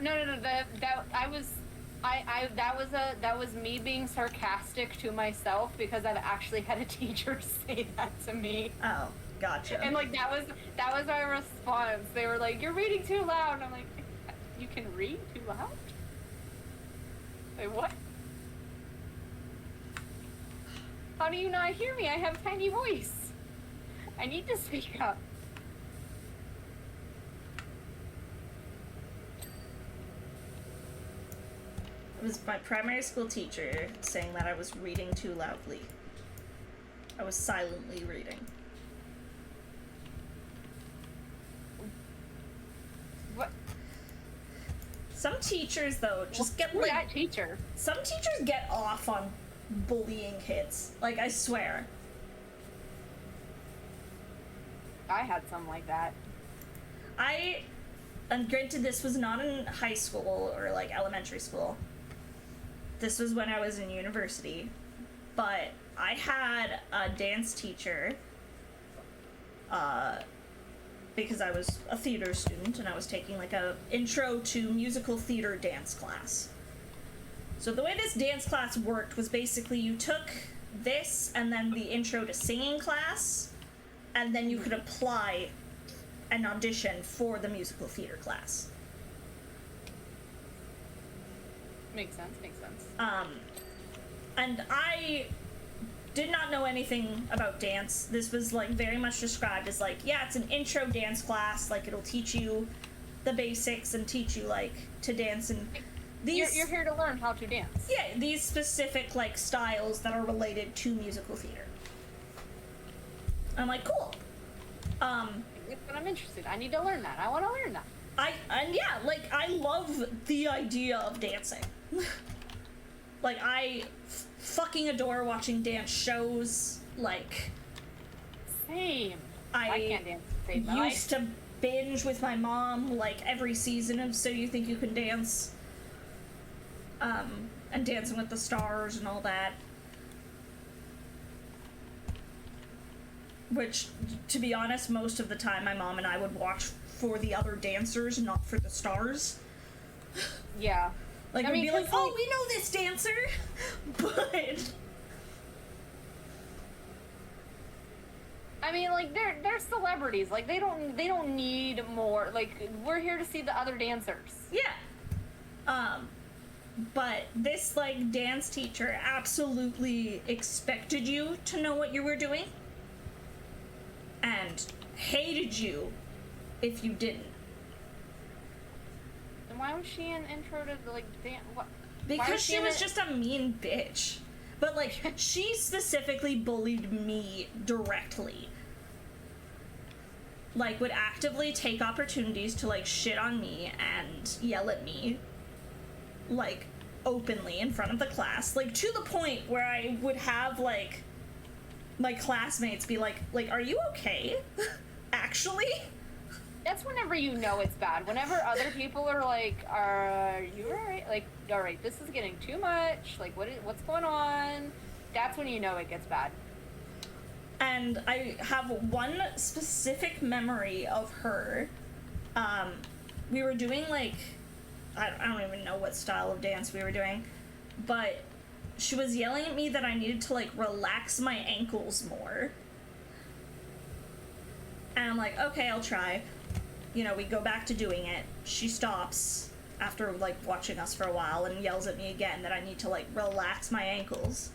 That was me being sarcastic to myself, because I've actually had a teacher say that to me. Oh, gotcha. And like that was my response. They were like, "You're reading too loud," and I'm like, You can read too loud? Wait, what? How do you not hear me? I have a tiny voice. I need to speak up. It was my primary school teacher saying that I was reading too loudly. I was silently reading. What? Some teachers, though, just get Who's like... that teacher? Some teachers get off on bullying kids. Like, I swear. I had some like that. And granted, this was not in high school or, like, elementary school. This was when I was in university. But I had a dance teacher, because I was a theater student and I was taking, like, a intro to musical theater dance class. So the way this dance class worked was basically you took this and then the intro to singing class, and then you could apply an audition for the musical theater class. Makes sense, makes sense. And I did not know anything about dance. This was, like, very much described as, like, yeah, it's an intro dance class, like, it'll teach you the basics and teach you, like, to dance and these... You're here to learn how to dance. Yeah, these specific, like, styles that are related to musical theater. I'm like, cool. But I'm interested. I need to learn that. I want to learn that. I love the idea of dancing. Like, I fucking adore watching dance shows. Like, Same. I can't dance to save my life. Used to binge with my mom, like, every season of So You Think You Can Dance. And Dancing with the Stars and all that. Which, to be honest, most of the time my mom and I would watch for the other dancers, not for the stars. Yeah. Like, we'd be like, oh, we know this dancer, but... I mean, like, they're celebrities. Like, they don't need more. Like, we're here to see the other dancers. Yeah. But this, like, dance teacher absolutely expected you to know what you were doing. And hated you if you didn't. Then why was she in intro to, like, dance? What? Because she was just a mean bitch. But, like, she specifically bullied me directly. Like, would actively take opportunities to, like, shit on me and yell at me, like, openly in front of the class. Like, to the point where I would have, like, my classmates be like, are you okay? Actually? That's whenever you know it's bad. Whenever other people are like, are you alright? Like, alright, this is getting too much. Like, what's going on? That's when you know it gets bad. And I have one specific memory of her. We were doing, like, I don't even know what style of dance we were doing, but she was yelling at me that I needed to, like, relax my ankles more. And I'm like, okay, I'll try. You know, we go back to doing it. She stops after, like, watching us for a while and yells at me again that I need to, like, relax my ankles.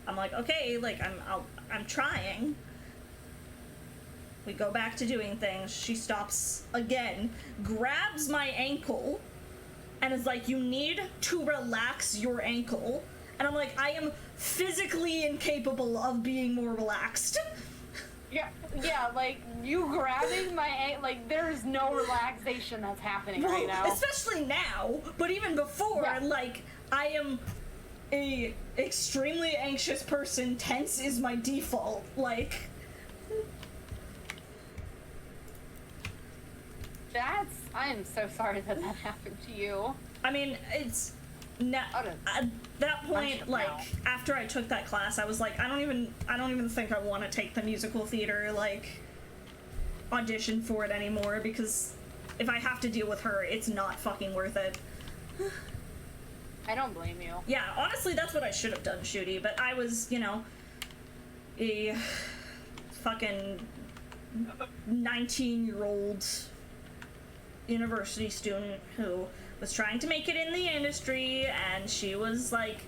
I'm like, okay, like, I'm trying. We go back to doing things. She stops again, grabs my ankle, and is like, you need to relax your ankle. And I'm like, I am physically incapable of being more relaxed. Yeah, like, you grabbing my ankle, like, there's no relaxation that's happening right now. Especially now, but even before, yeah. Like, I am a extremely anxious person. Tense is my default, like... I am so sorry that happened to you. I mean, it's... at that point, like, after I took that class, I was like, I don't even think I want to take the musical theater, like, audition for it anymore, because if I have to deal with her, it's not fucking worth it. I don't blame you. Yeah, honestly, that's what I should have done, Shooty, but I was, you know, a fucking 19-year-old university student who was trying to make it in the industry, and she was like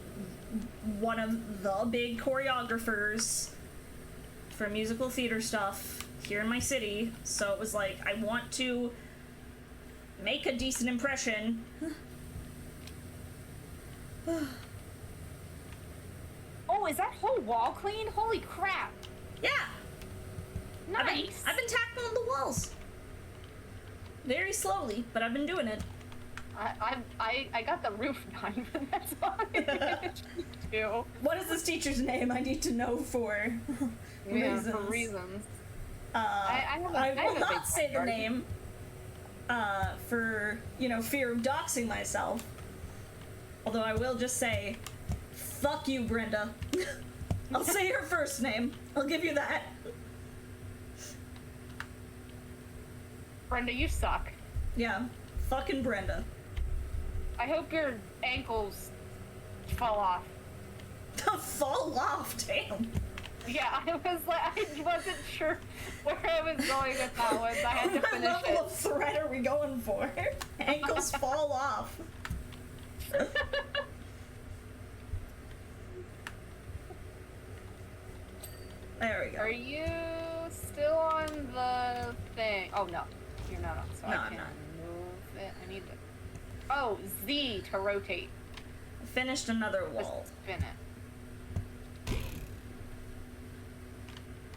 one of the big choreographers for musical theater stuff here in my city. So it was like, I want to make a decent impression. Oh, is that whole wall clean? Holy crap! Yeah. Nice. I've been tackling the walls. Very slowly, but I've been doing it. I got the roof done, but that's all I managed to do. What is this teacher's name? I need to know for reasons. For reasons. I will not say the name for, you know, fear of doxing myself. Although I will just say, fuck you, Brenda. I'll say her first name. I'll give you that. Brenda, you suck. Yeah, fucking Brenda. I hope your ankles fall off. Fall off, damn. Yeah, I wasn't sure where I was going with that one, so I had to What finish level it. of threat are we going for? Ankles fall off. There we go. Are you still on the thing? Oh no, you're not on. So No, I I'm can not. move it. I need to. Oh, Z to rotate. Finished another Just wall. spin it.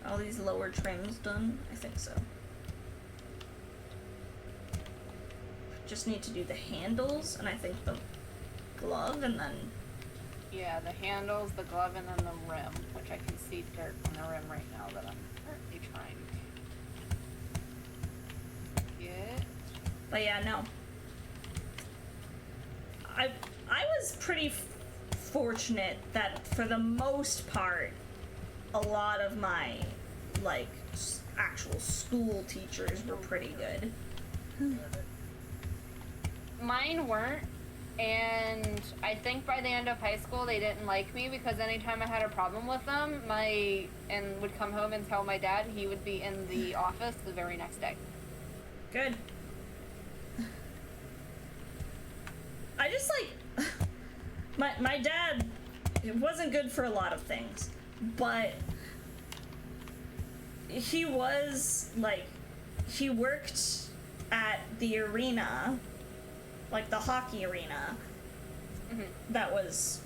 All these lower trims done? I think so. Just need to do the handles, and I think the glove, and then... Yeah, the handles, the glove, and then the rim, which I can see dirt on the rim right now that I'm currently trying to get. But yeah, no. I was pretty fortunate that for the most part, a lot of my, like, actual school teachers were pretty good. Mine weren't, and I think by the end of high school they didn't like me because anytime I had a problem with them, and would come home and tell my dad, he would be in the office the very next day. Good. I just, like, my dad, it wasn't good for a lot of things, but he was, like, he worked at the arena, like the hockey arena, that was,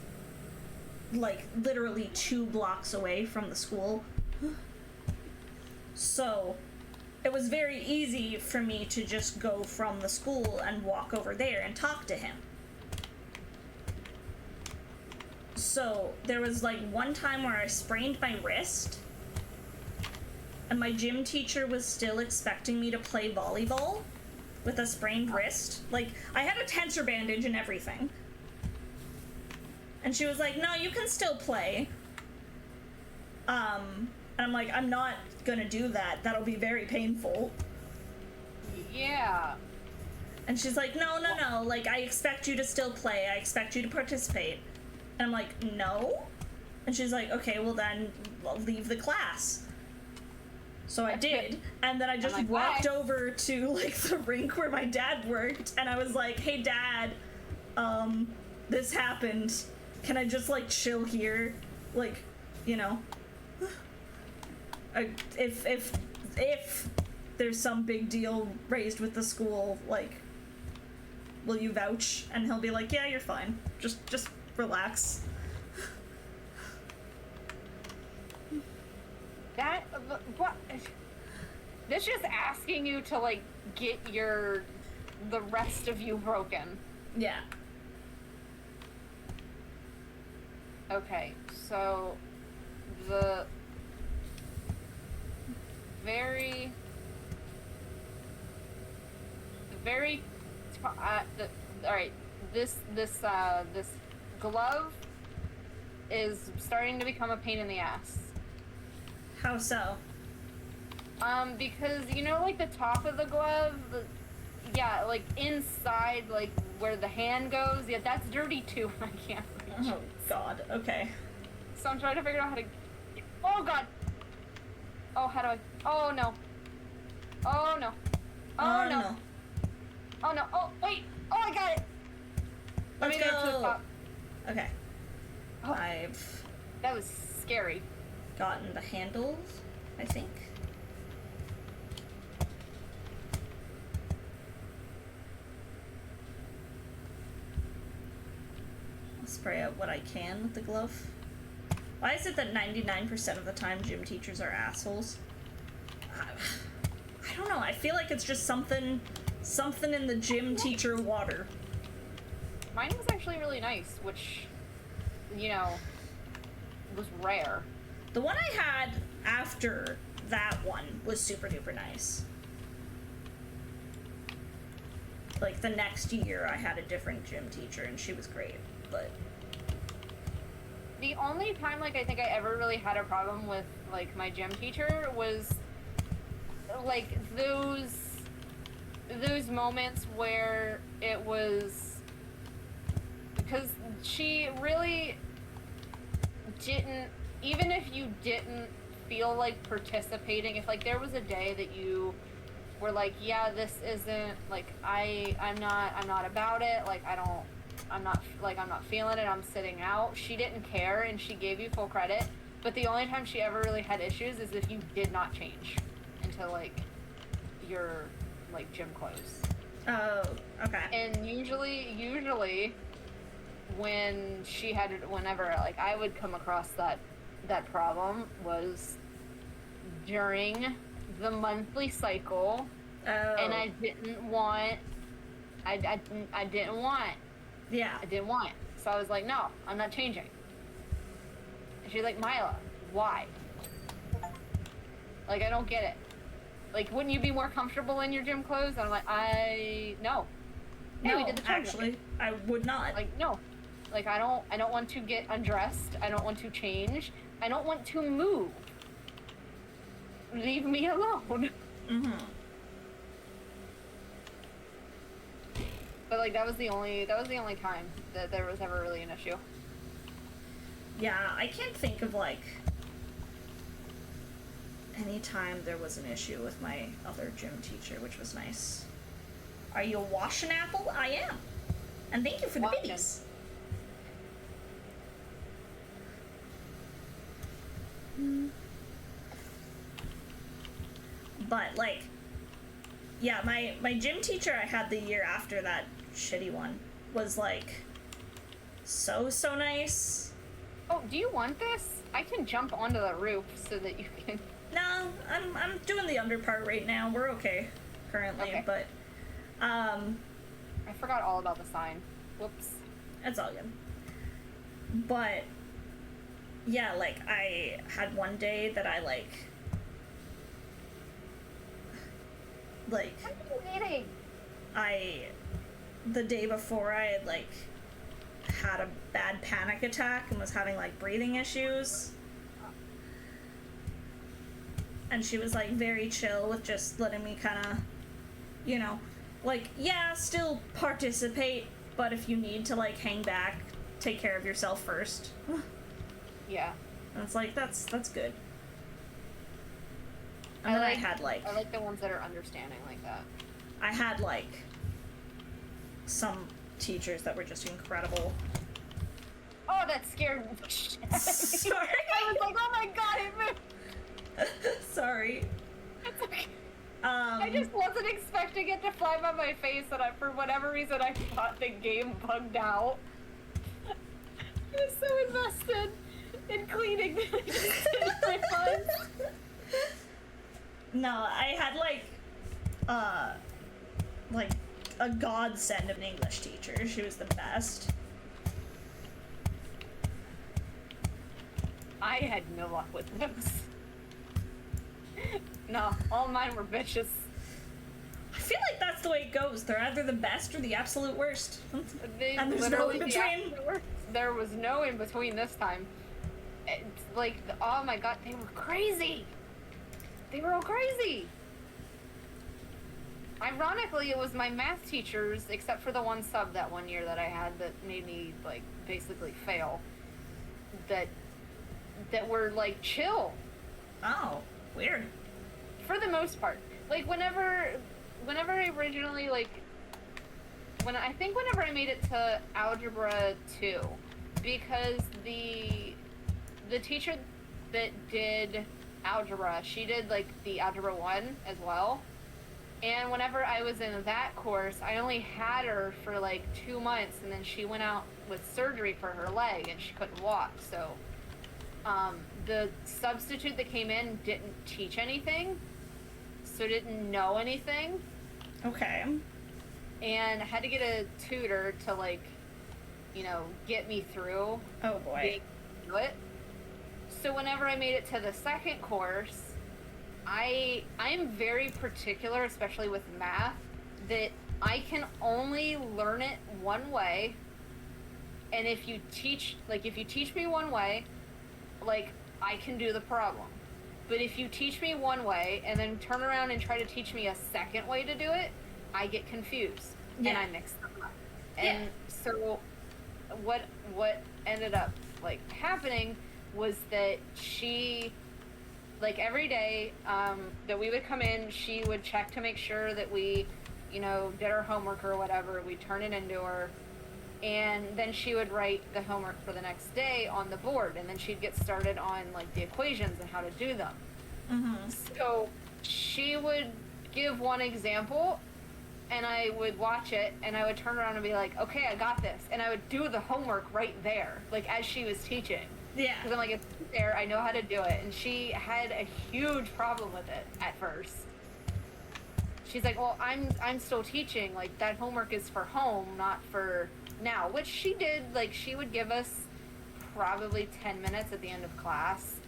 like, literally 2 blocks away from the school. So, it was very easy for me to just go from the school and walk over there and talk to him. So, there was, like, one time where I sprained my wrist, and my gym teacher was still expecting me to play volleyball with a sprained wrist. Like, I had a tensor bandage and everything. And she was like, no, you can still play. And I'm like, I'm not gonna do that. That'll be very painful. Yeah. And she's like, no, like, I expect you to still play. I expect you to participate. And I'm like, no? And she's like, okay, well then, I'll leave the class. So I did, and then I just like, walked bye. over to, like, the rink where my dad worked, and I was like, hey, Dad, this happened. Can I just, like, chill here? Like, you know? If there's some big deal raised with the school, like, will you vouch? And he'll be like, yeah, you're fine. Just relax. What? That's just asking you to, like, get the rest of you broken. Yeah. Okay, so the very all right, this glove is starting to become a pain in the ass. How so? Because, you know, like, the top of the glove, yeah, like, inside, like, where the hand goes, yeah, that's dirty, too, I can't reach. Oh, God, okay. So I'm trying to figure out how to... Oh, God! Oh, how do I... Oh, no. Oh, no. Oh, no. Oh no, oh wait, oh I got it! I Let's made it up to the go. top. Okay. Oh, I've that was scary. gotten the handles, I think. I'll spray out what I can with the glove. Why is it that 99% of the time gym teachers are assholes? I don't know. I feel like it's just something in the gym teacher water. Mine was actually really nice, which, you know, was rare. The one I had after that one was super duper nice. Like, the next year I had a different gym teacher and she was great, but... The only time, like, I think I ever really had a problem with, like, my gym teacher was, like, those moments where it was... Because she really didn't... Even if you didn't feel like participating, if, like, there was a day that you were like, yeah, this isn't, like, I'm not about it, like, I'm not feeling it, I'm sitting out. She didn't care and she gave you full credit, but the only time she ever really had issues is if you did not change into, like, your, like, gym clothes. Oh, okay. And usually when she had, whenever, like, I would come across that problem was during the monthly cycle. Oh. And I didn't want. Yeah. I didn't want. So I was like, no, I'm not changing. And she's like, Myllaa, why? Like, I don't get it. Like, wouldn't you be more comfortable in your gym clothes? And I'm like, no. Hey, No, we did the tournament. actually, I would not. Like, no. Like, I don't want to get undressed. I don't want to change. I don't want to move. Leave me alone. Mm-hmm. But, like, that was the only time that there was ever really an issue. Yeah, I can't think of, like, any time there was an issue with my other gym teacher, which was nice. Are you washing apple? I am. And thank you for the Washing. biddies. But, like, yeah, my gym teacher I had the year after that shitty one was, like, so nice. Oh, do you want this? I can jump onto the roof so that you can... No, I'm doing the under part right now. We're okay currently, Okay. but I forgot all about the sign. Whoops. it's all good. But yeah, like, I had one day that I like What are you eating? the day before I had, like, had a bad panic attack and was having, like, breathing issues. And she was, like, very chill with just letting me kind of, you know, like, yeah, still participate, but if you need to, like, hang back, take care of yourself first. Yeah. And it's like, that's good. And then I had, like... I like the ones that are understanding like that. I had, like, some teachers that were just incredible. Oh, that scared me. Sorry. I was like, oh my god, it moved. Sorry. It's okay. I just wasn't expecting it to fly by my face, and for whatever reason, I thought the game bugged out. I was so invested in cleaning that I just didn't realize. No, I had, like a godsend of an English teacher. She was the best. I had no luck with those. No, all mine were bitches. I feel like that's the way it goes. They're either the best or the absolute worst. They And there's no literally in the between. absolute worst. There was no in between this time. It's like, oh my god, they were crazy. They were all crazy. Ironically, it was my math teachers, except for the one sub that one year that I had that made me, like, basically fail, that were, like, chill. Oh, weird. For the most part. Like, whenever I originally, like, whenever I made it to Algebra 2, because the teacher that did Algebra, she did, like, the Algebra 1 as well. And whenever I was in that course, I only had her for, like, 2 months, and then she went out with surgery for her leg, and she couldn't walk, so... the substitute that came in didn't teach anything, so didn't know anything. Okay. And I had to get a tutor to, like, you know, get me through. Oh boy. Being able to do it. So whenever I made it to the second course, I'm very particular, especially with math, that I can only learn it one way. And if you teach me one way, like, I can do the problem. But if you teach me one way and then turn around and try to teach me a second way to do it, I get confused. Yeah. And I mix them up. And so what ended up, like, happening was that she, like, every day that we would come in, she would check to make sure that we, you know, did our homework or whatever. We'd turn it into her. And then she would write the homework for the next day on the board, and then she'd get started on, like, the equations and how to do them. Mm-hmm. So she would give one example, and I would watch it, and I would turn around and be like, okay, I got this. And I would do the homework right there, like, as she was teaching. Yeah. Because I'm like, it's there, I know how to do it. And she had a huge problem with it at first. She's like, well, I'm still teaching, like, that homework is for home, not for now. Which she did, like, she would give us probably 10 minutes at the end of class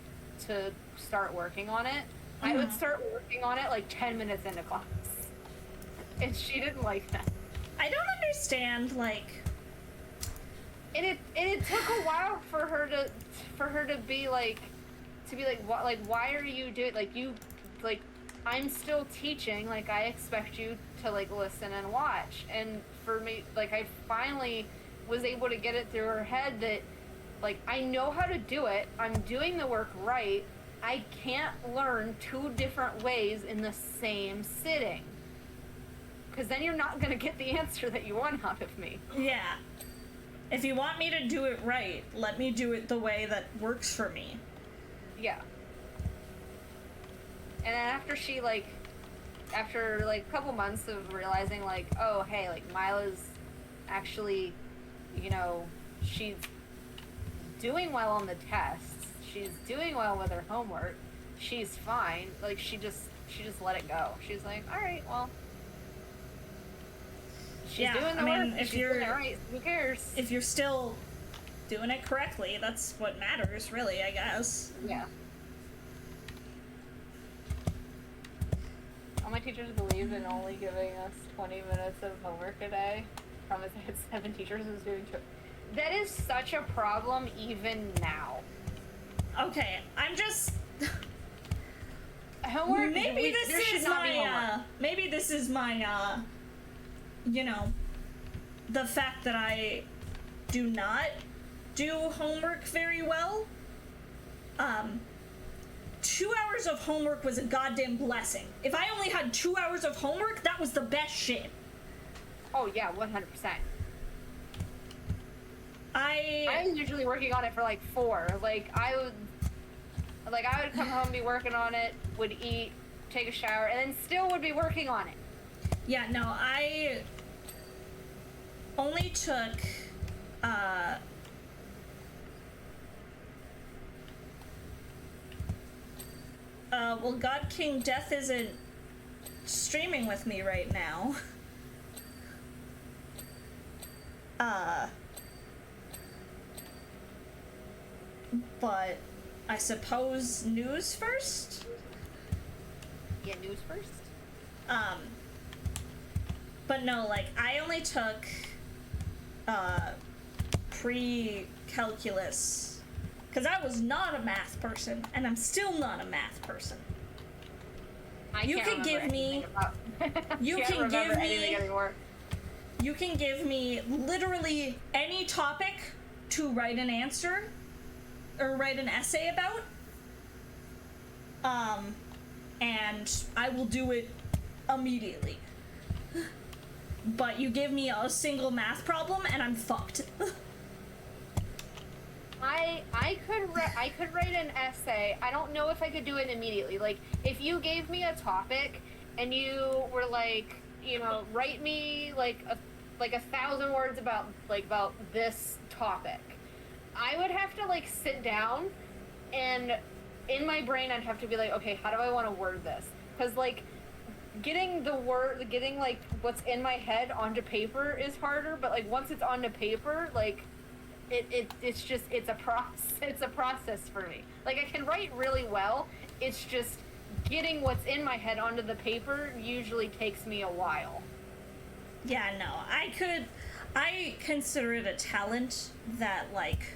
to start working on it. Mm-hmm. I would start working on it, like, 10 minutes into class. And she didn't like that. I don't understand, like... And it took a while for her to be like, why are you doing, like, you, like, I'm still teaching, like, I expect you to, like, listen and watch. And for me, like, I finally was able to get it through her head that, like, I know how to do it, I'm doing the work right, I can't learn 2 different ways in the same sitting. Because then you're not going to get the answer that you want out of me. Yeah. If you want me to do it right, let me do it the way that works for me. Yeah. And then after a couple months of realizing, like, oh, hey, like, Myllaa's actually, you know, she's doing well on the tests, she's doing well with her homework, she's fine, like, she just let it go. She's like, alright, well, she's doing the work, if she's doing it right, who cares? If you're still doing it correctly, that's what matters, really, I guess. Yeah. All my teachers believe in only giving us 20 minutes of homework a day. I promise I had 7 teachers who was doing 2. That is such a problem even now. Okay, I'm just... Homework? Maybe this is my, you know, the fact that I do not do homework very well. 2 hours of homework was a goddamn blessing. If I only had 2 hours of homework, that was the best shit. Oh yeah, 100%. I was usually working on it for like 4. Like I would come home, be working on it, would eat, take a shower, and then still would be working on it. Yeah, no, I only took well, God King Death isn't streaming with me right now. But I suppose news first? Yeah, news first. But no, like, I only took, pre-calculus, because I was not a math person, and I'm still not a math person. You can give me literally any topic to write an answer, or write an essay about, and I will do it immediately. but you give me a single math problem and I'm fucked. I could write an essay. I don't know if I could do it immediately. Like, if you gave me a topic and you were like, you know, write me like 1,000 words about this topic, I would have to like sit down, and in my brain I'd have to be like, okay, how do I want to word this? Because like getting like what's in my head onto paper is harder, but like once it's onto paper, like it's a process for me. Like, I can write really well, it's just getting what's in my head onto the paper usually takes me a while. Yeah, no, I consider it a talent that, like,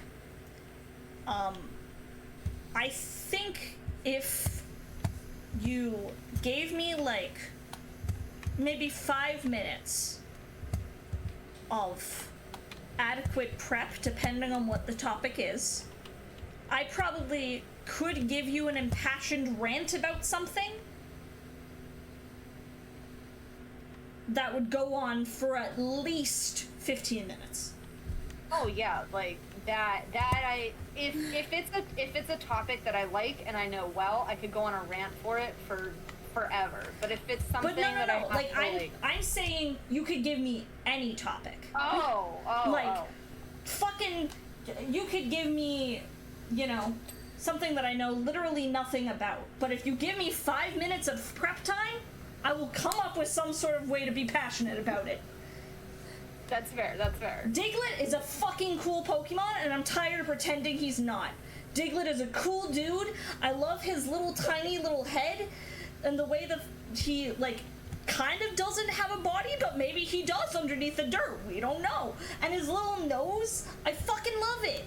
I think if you gave me, like, maybe 5 minutes of adequate prep, depending on what the topic is, I probably could give you an impassioned rant about something that would go on for at least 15 minutes. Oh yeah, like if it's a topic that I like and I know well, I could go on a rant for it for forever. But if it's something I'm saying you could give me any topic. Fucking, you could give me, you know, something that I know literally nothing about. But if you give me 5 minutes of prep time, I will come up with some sort of way to be passionate about it. That's fair, that's fair. Diglett is a fucking cool Pokemon, and I'm tired of pretending he's not. Diglett is a cool dude. I love his little tiny little head, and the way that he, like, kind of doesn't have a body, but maybe he does underneath the dirt. We don't know. And his little nose, I fucking love it.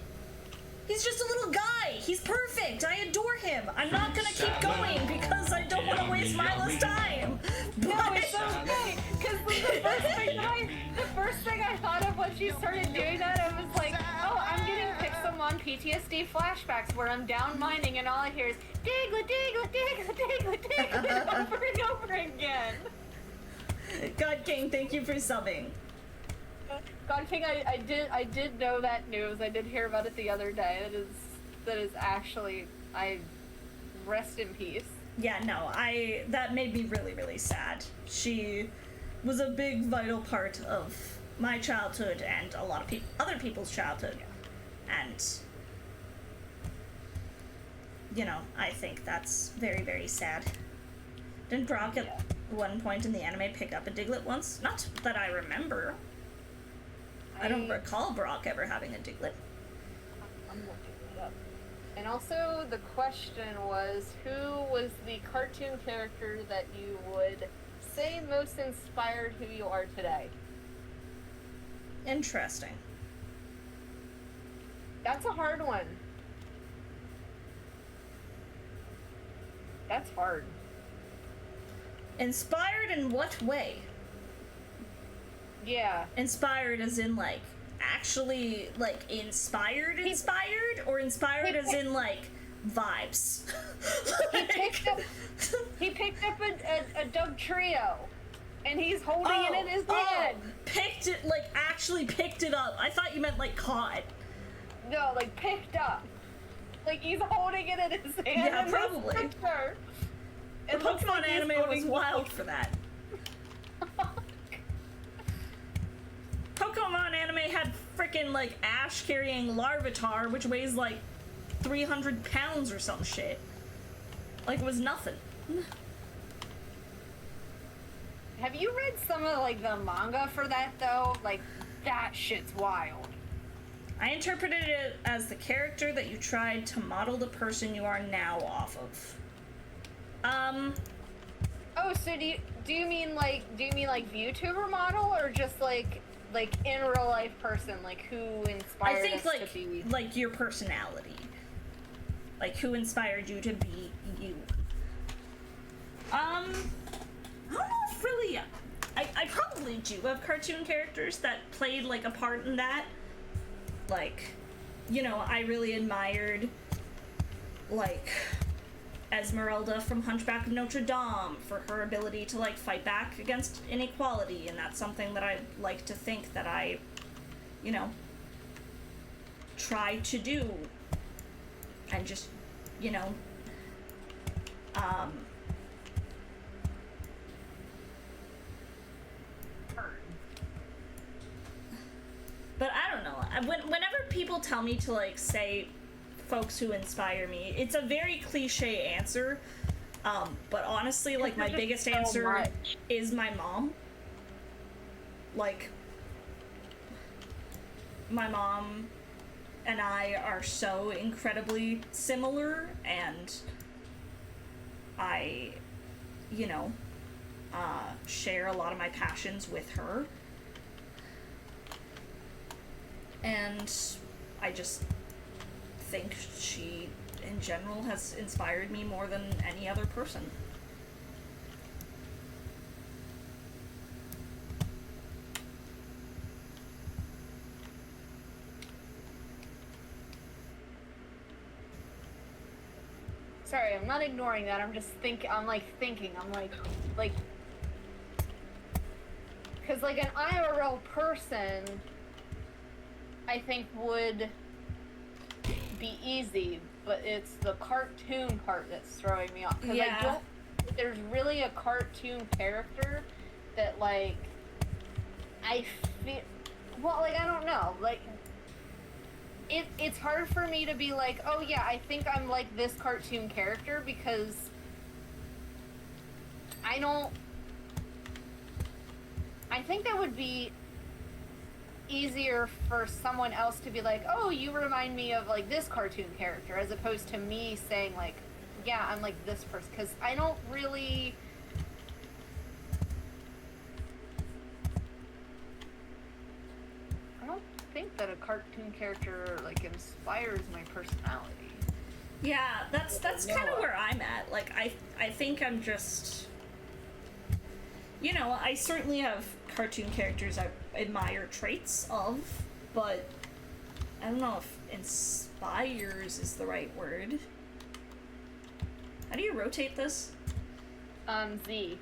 He's just a little guy. He's perfect. I adore him. I'm not gonna keep going because I don't want to waste Myllaa's time. But... No, it's okay. Because the first thing I thought of when she started doing that, I was like, oh, I'm getting Pixelmon PTSD flashbacks where I'm down mining and all I hear is Diglett, Diglett, Diglett, Diglett, Diglett over and over again. God King, thank you for subbing. God King, I did know that news. I did hear about it the other day. That is actually, I rest in peace. Yeah, no, that made me really, really sad. She was a big, vital part of my childhood and a lot of other people's childhood. And, you know, I think that's very, very sad. Didn't Brock at one point in the anime pick up a Diglett once? Not that I remember. I don't recall Brock ever having a Diglett. I'm looking it up. And also, the question was, who was the cartoon character that you would say most inspired who you are today? Interesting. That's a hard one. That's hard. Inspired in what way? Yeah. Inspired as in, like, actually, like, inspired, or inspired as in, like, vibes? He picked up a Doug Trio, and he's holding it in his hand. Picked it, like, actually picked it up. I thought you meant, like, caught. No, like, picked up. Like, he's holding it in his hand. Yeah, probably. The Pokemon like anime was wild for that. Pokemon anime had frickin' like Ash carrying Larvitar, which weighs like 300 pounds or some shit. Like, it was nothing. Have you read some of like the manga for that though? Like, that shit's wild. I interpreted it as the character that you tried to model the person you are now off of. Oh, so do you mean like VTuber model, or just like in real life person, like who inspired us to be? Like your personality, like who inspired you to be you. I don't know if really. I probably do have cartoon characters that played like a part in that. Like, you know, I really admired like Esmeralda from Hunchback of Notre Dame for her ability to, like, fight back against inequality, and that's something that I like to think that I, you know, try to do. And just, you know, but I don't know. Whenever people tell me to, like, say folks who inspire me, it's a very cliche answer. But honestly, like, my biggest answer is my mom. Like, my mom and I are so incredibly similar, and I, you know, share a lot of my passions with her. And I just think she, in general, has inspired me more than any other person. Sorry, I'm not ignoring that. I'm just thinking. I'm like, because like an IRL person, I think would be easy, but it's the cartoon part that's throwing me off. Because I don't. There's really a cartoon character that, like, I feel. Well, like, I don't know. Like, it's hard for me to be like, oh yeah, I think I'm like this cartoon character, because I don't. I think that would be easier for someone else to be like, oh, you remind me of like this cartoon character, as opposed to me saying like, yeah, I'm like this person, because I don't really. I don't think that a cartoon character like inspires my personality. Yeah, that's kind of where I'm at. Like, I think I'm just, you know, I certainly have cartoon characters I admire traits of, but I don't know if inspires is the right word. How do you rotate this? Z.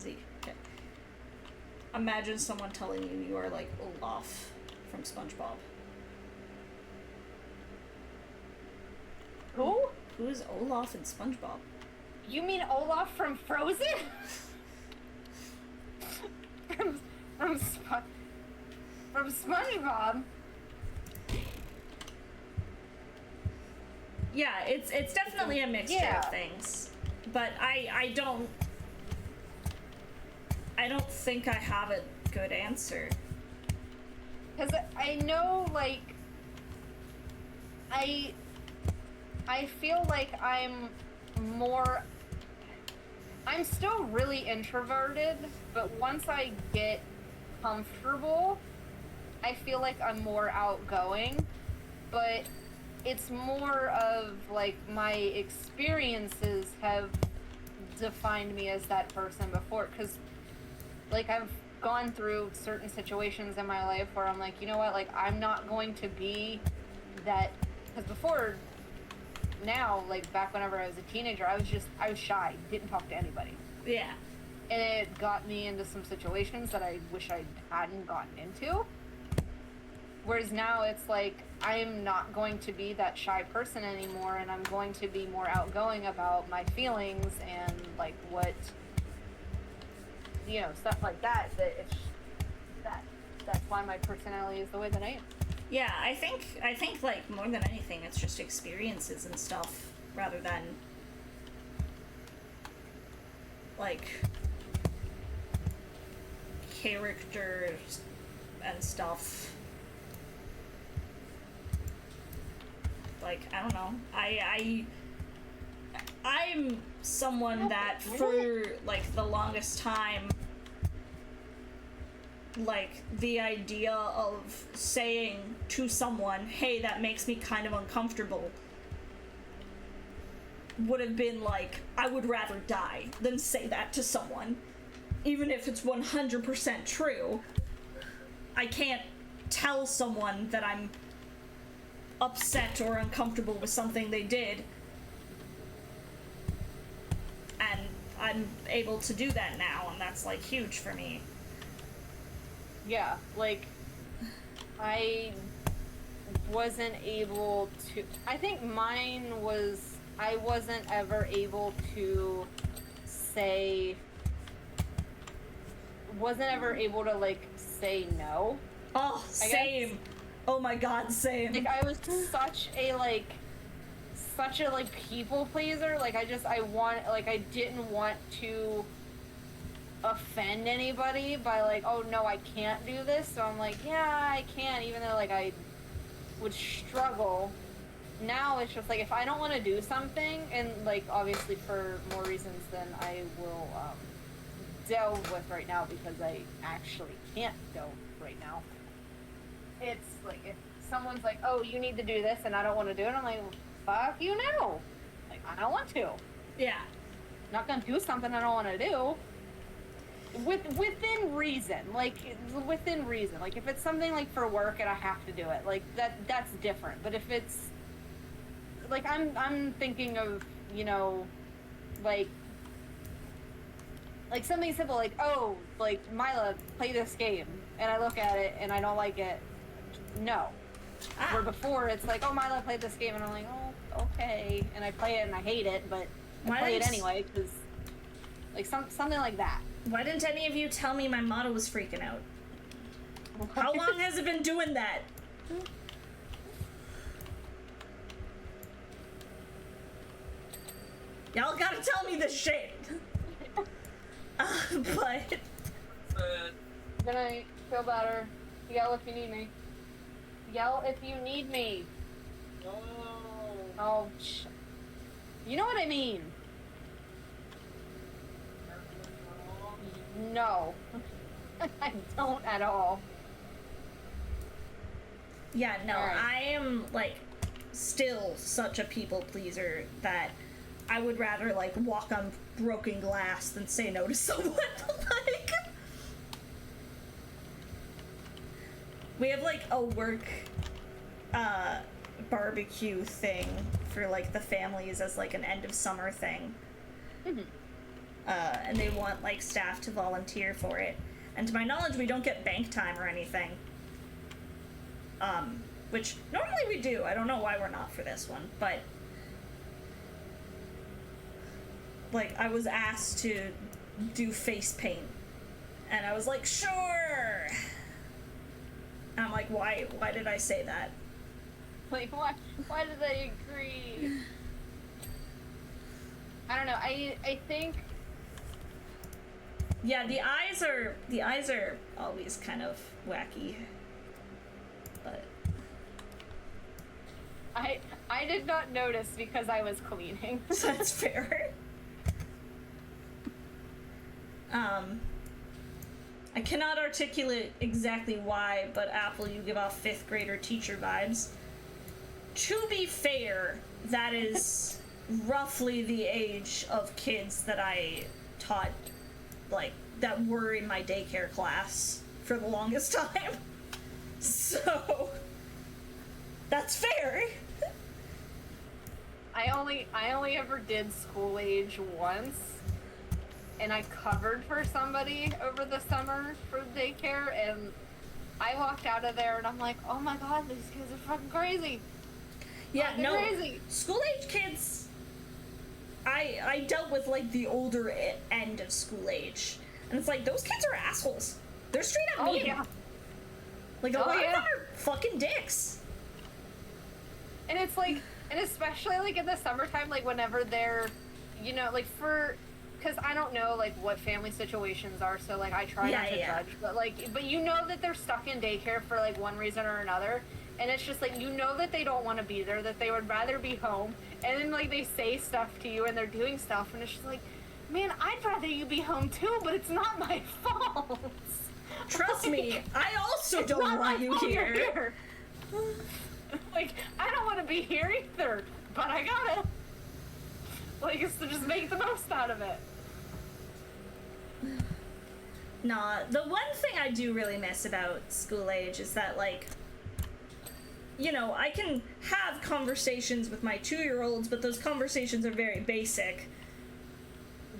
Z, okay. Imagine someone telling you you are like Olaf from Spongebob. Who? Who is Olaf in Spongebob? You mean Olaf from Frozen? from SpongeBob. Yeah, it's definitely a mixture of things, but I don't think I have a good answer. Because I know, like, I feel like I'm still really introverted, but once I get comfortable, I feel like I'm more outgoing, but it's more of, like, my experiences have defined me as that person before, because, like, I've gone through certain situations in my life where I'm like, you know what, like, I'm not going to be that, because before, now, like, back whenever I was a teenager, I was shy, didn't talk to anybody. Yeah. And it got me into some situations that I wish I hadn't gotten into. Whereas now it's like, I'm not going to be that shy person anymore, and I'm going to be more outgoing about my feelings and, like, what, you know, stuff like that, that's why my personality is the way that I am. Yeah, I think like more than anything, it's just experiences and stuff rather than like characters and stuff. Like, I don't know. I'm someone that for like the longest time, like, the idea of saying to someone, hey, that makes me kind of uncomfortable, would have been like, I would rather die than say that to someone. Even if it's 100% true, I can't tell someone that I'm upset or uncomfortable with something they did I'm able to do that now, and that's like huge for me. Yeah, like, I wasn't able to, I think mine was, I wasn't ever able to say, wasn't ever able to, like, say no. Oh, same. Oh my god, same. Like, I was such a, like, people pleaser. Like, I didn't want to offend anybody by, like, oh, no, I can't do this. So I'm like, yeah, I can, even though, like, I would struggle. Now it's just, like, if I don't want to do something, and, like, obviously for more reasons than I will, delve with right now, because I actually can't delve right now. It's like, if someone's like, oh, you need to do this, and I don't want to do it, I'm like, well, fuck you, no. Like, I don't want to. Yeah. Not gonna do something I don't want to do. Within reason. Like, within reason. Like, if it's something, like, for work and I have to do it, like, that's different. But if it's, like, I'm thinking of, you know, like something simple, like, oh, like, Myllaa, play this game, and I look at it and I don't like it, no. Where before it's like, oh, Myllaa, play this game, and I'm like, oh, okay, and I play it and I hate it, but I play it anyway, because, like, something like that. Why didn't any of you tell me my model was freaking out? How long has it been doing that? Y'all gotta tell me this shit. But Good night. Feel better. Yell if you need me. Yell if you need me. No. Oh, you know what I mean. No. I don't at all. yeah, no, Alright. I am like still such a people pleaser that I would rather like walk on broken glass than say no to someone. Like, we have like a work barbecue thing for like the families as like an end of summer thing. Mm-hmm. And they want like staff to volunteer for it. And to my knowledge, we don't get bank time or anything. Which normally we do. I don't know why we're not for this one, but like I was asked to do face paint, and I was like, sure. And I'm like, why did I say that? Like, why did I agree? I don't know. I think. Yeah, the eyes are always kind of wacky. But I did not notice because I was cleaning. that's fair. I cannot articulate exactly why, but Apple, you give off 5th grader teacher vibes. To be fair, that is roughly the age of kids that I taught, like, that were in my daycare class for the longest time. So, that's fair. I only ever did school age once, and I covered for somebody over the summer for daycare, and I walked out of there and I'm like, oh my god, these kids are fucking crazy. Yeah, no, crazy. School age kids, I dealt with like the older end of school age, and it's like, those kids are assholes. They're straight up mean. Yeah. Like, a lot of them are fucking dicks. And it's like, and especially like in the summertime, like whenever they're, you know, like because I don't know like what family situations are, so like I try not to judge, but you know that they're stuck in daycare for like one reason or another, and it's just like, you know that they don't want to be there, that they would rather be home, and then like they say stuff to you and they're doing stuff, and it's just like, man, I'd rather you be home too, but it's not my fault. Trust Like, me, I also don't want you here. Like, I don't want to be here either, but I gotta. Like, it's to just make the most out of it. Nah, the one thing I do really miss about school age is that, like, you know, I can have conversations with my 2-year-olds, but those conversations are very basic.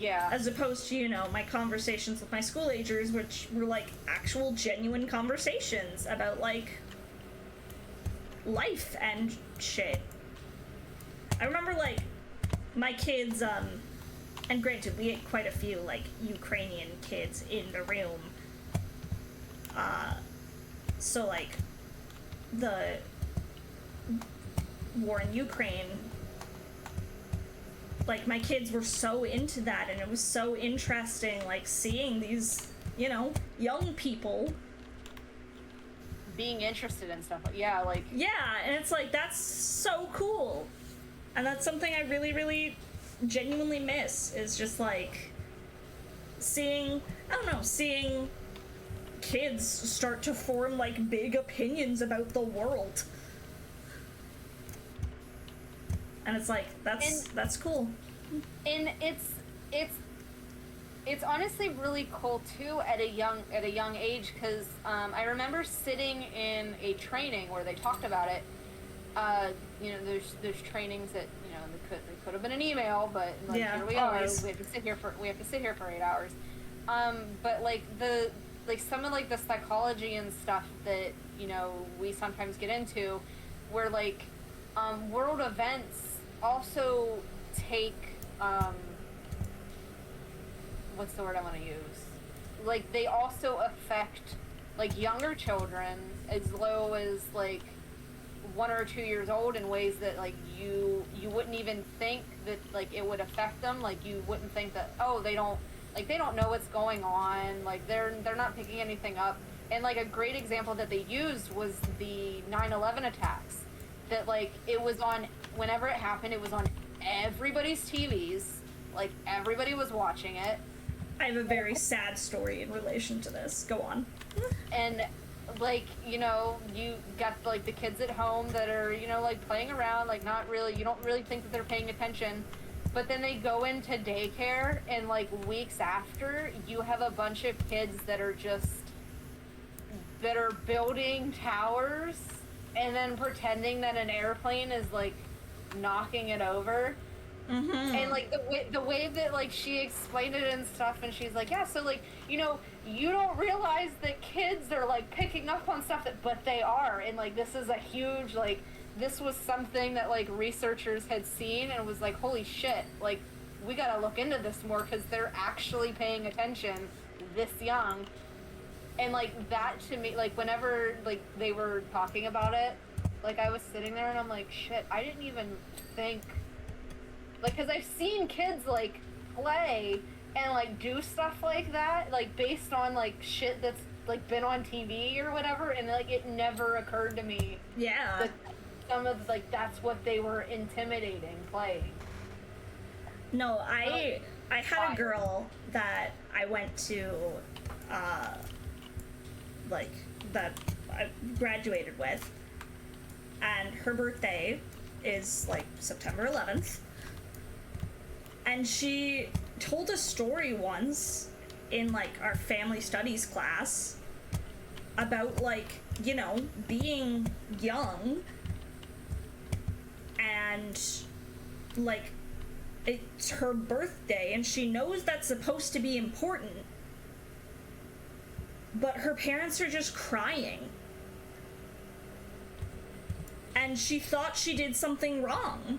Yeah. As opposed to, you know, my conversations with my school agers, which were like actual genuine conversations about like life and shit. I remember like my kids, and granted we had quite a few like Ukrainian kids in the room. So like the war in Ukraine, like my kids were so into that, and it was so interesting like seeing these, you know, young people being interested in stuff. Yeah, like yeah, and it's like that's so cool. And that's something I really, really genuinely miss, is just like seeing, I don't know, seeing kids start to form like big opinions about the world. And it's like that's cool. And it's honestly really cool too at a young age, because I remember sitting in a training where they talked about it. You know, there's trainings that, you know, they could have been an email, but like yeah, here we always. are. We have to sit here for 8 hours. But like some of like the psychology and stuff that, you know, we sometimes get into, where like world events also take what's the word I want to use? Like they also affect like younger children as low as like 1 or 2 years old in ways that like you wouldn't even think that like it would affect them. Like you wouldn't think that, oh, they don't know what's going on, like they're not picking anything up. And like a great example that they used was the 9/11 attacks, that like it was on, whenever it happened, it was on everybody's TVs, like everybody was watching it. I have a very sad story in relation to this. Go on. And like, you know, you got like the kids at home that are, you know, like playing around, like not really, you don't really think that they're paying attention, but then they go into daycare, and like weeks after, you have a bunch of kids that are building towers and then pretending that an airplane is like knocking it over. Mm-hmm. And like the way that like she explained it and stuff, and she's like, yeah, so like, you know, you don't realize that kids are like picking up on stuff, but they are. And like this is a huge, like, this was something that like researchers had seen and was like, holy shit, like we gotta look into this more, because they're actually paying attention this young. And like that to me, like whenever like they were talking about it, like I was sitting there and I'm like, shit, I didn't even think, like, because I've seen kids like play and like do stuff like that, like based on like shit that's like been on TV or whatever, and like it never occurred to me Yeah. that some of like that's what they were intimidating playing. No, I had a girl that I went to, like, that I graduated with, and her birthday is like September 11th. And she told a story once in like our family studies class about like, you know, being young and like it's her birthday and she knows that's supposed to be important, but her parents are just crying. And she thought she did something wrong.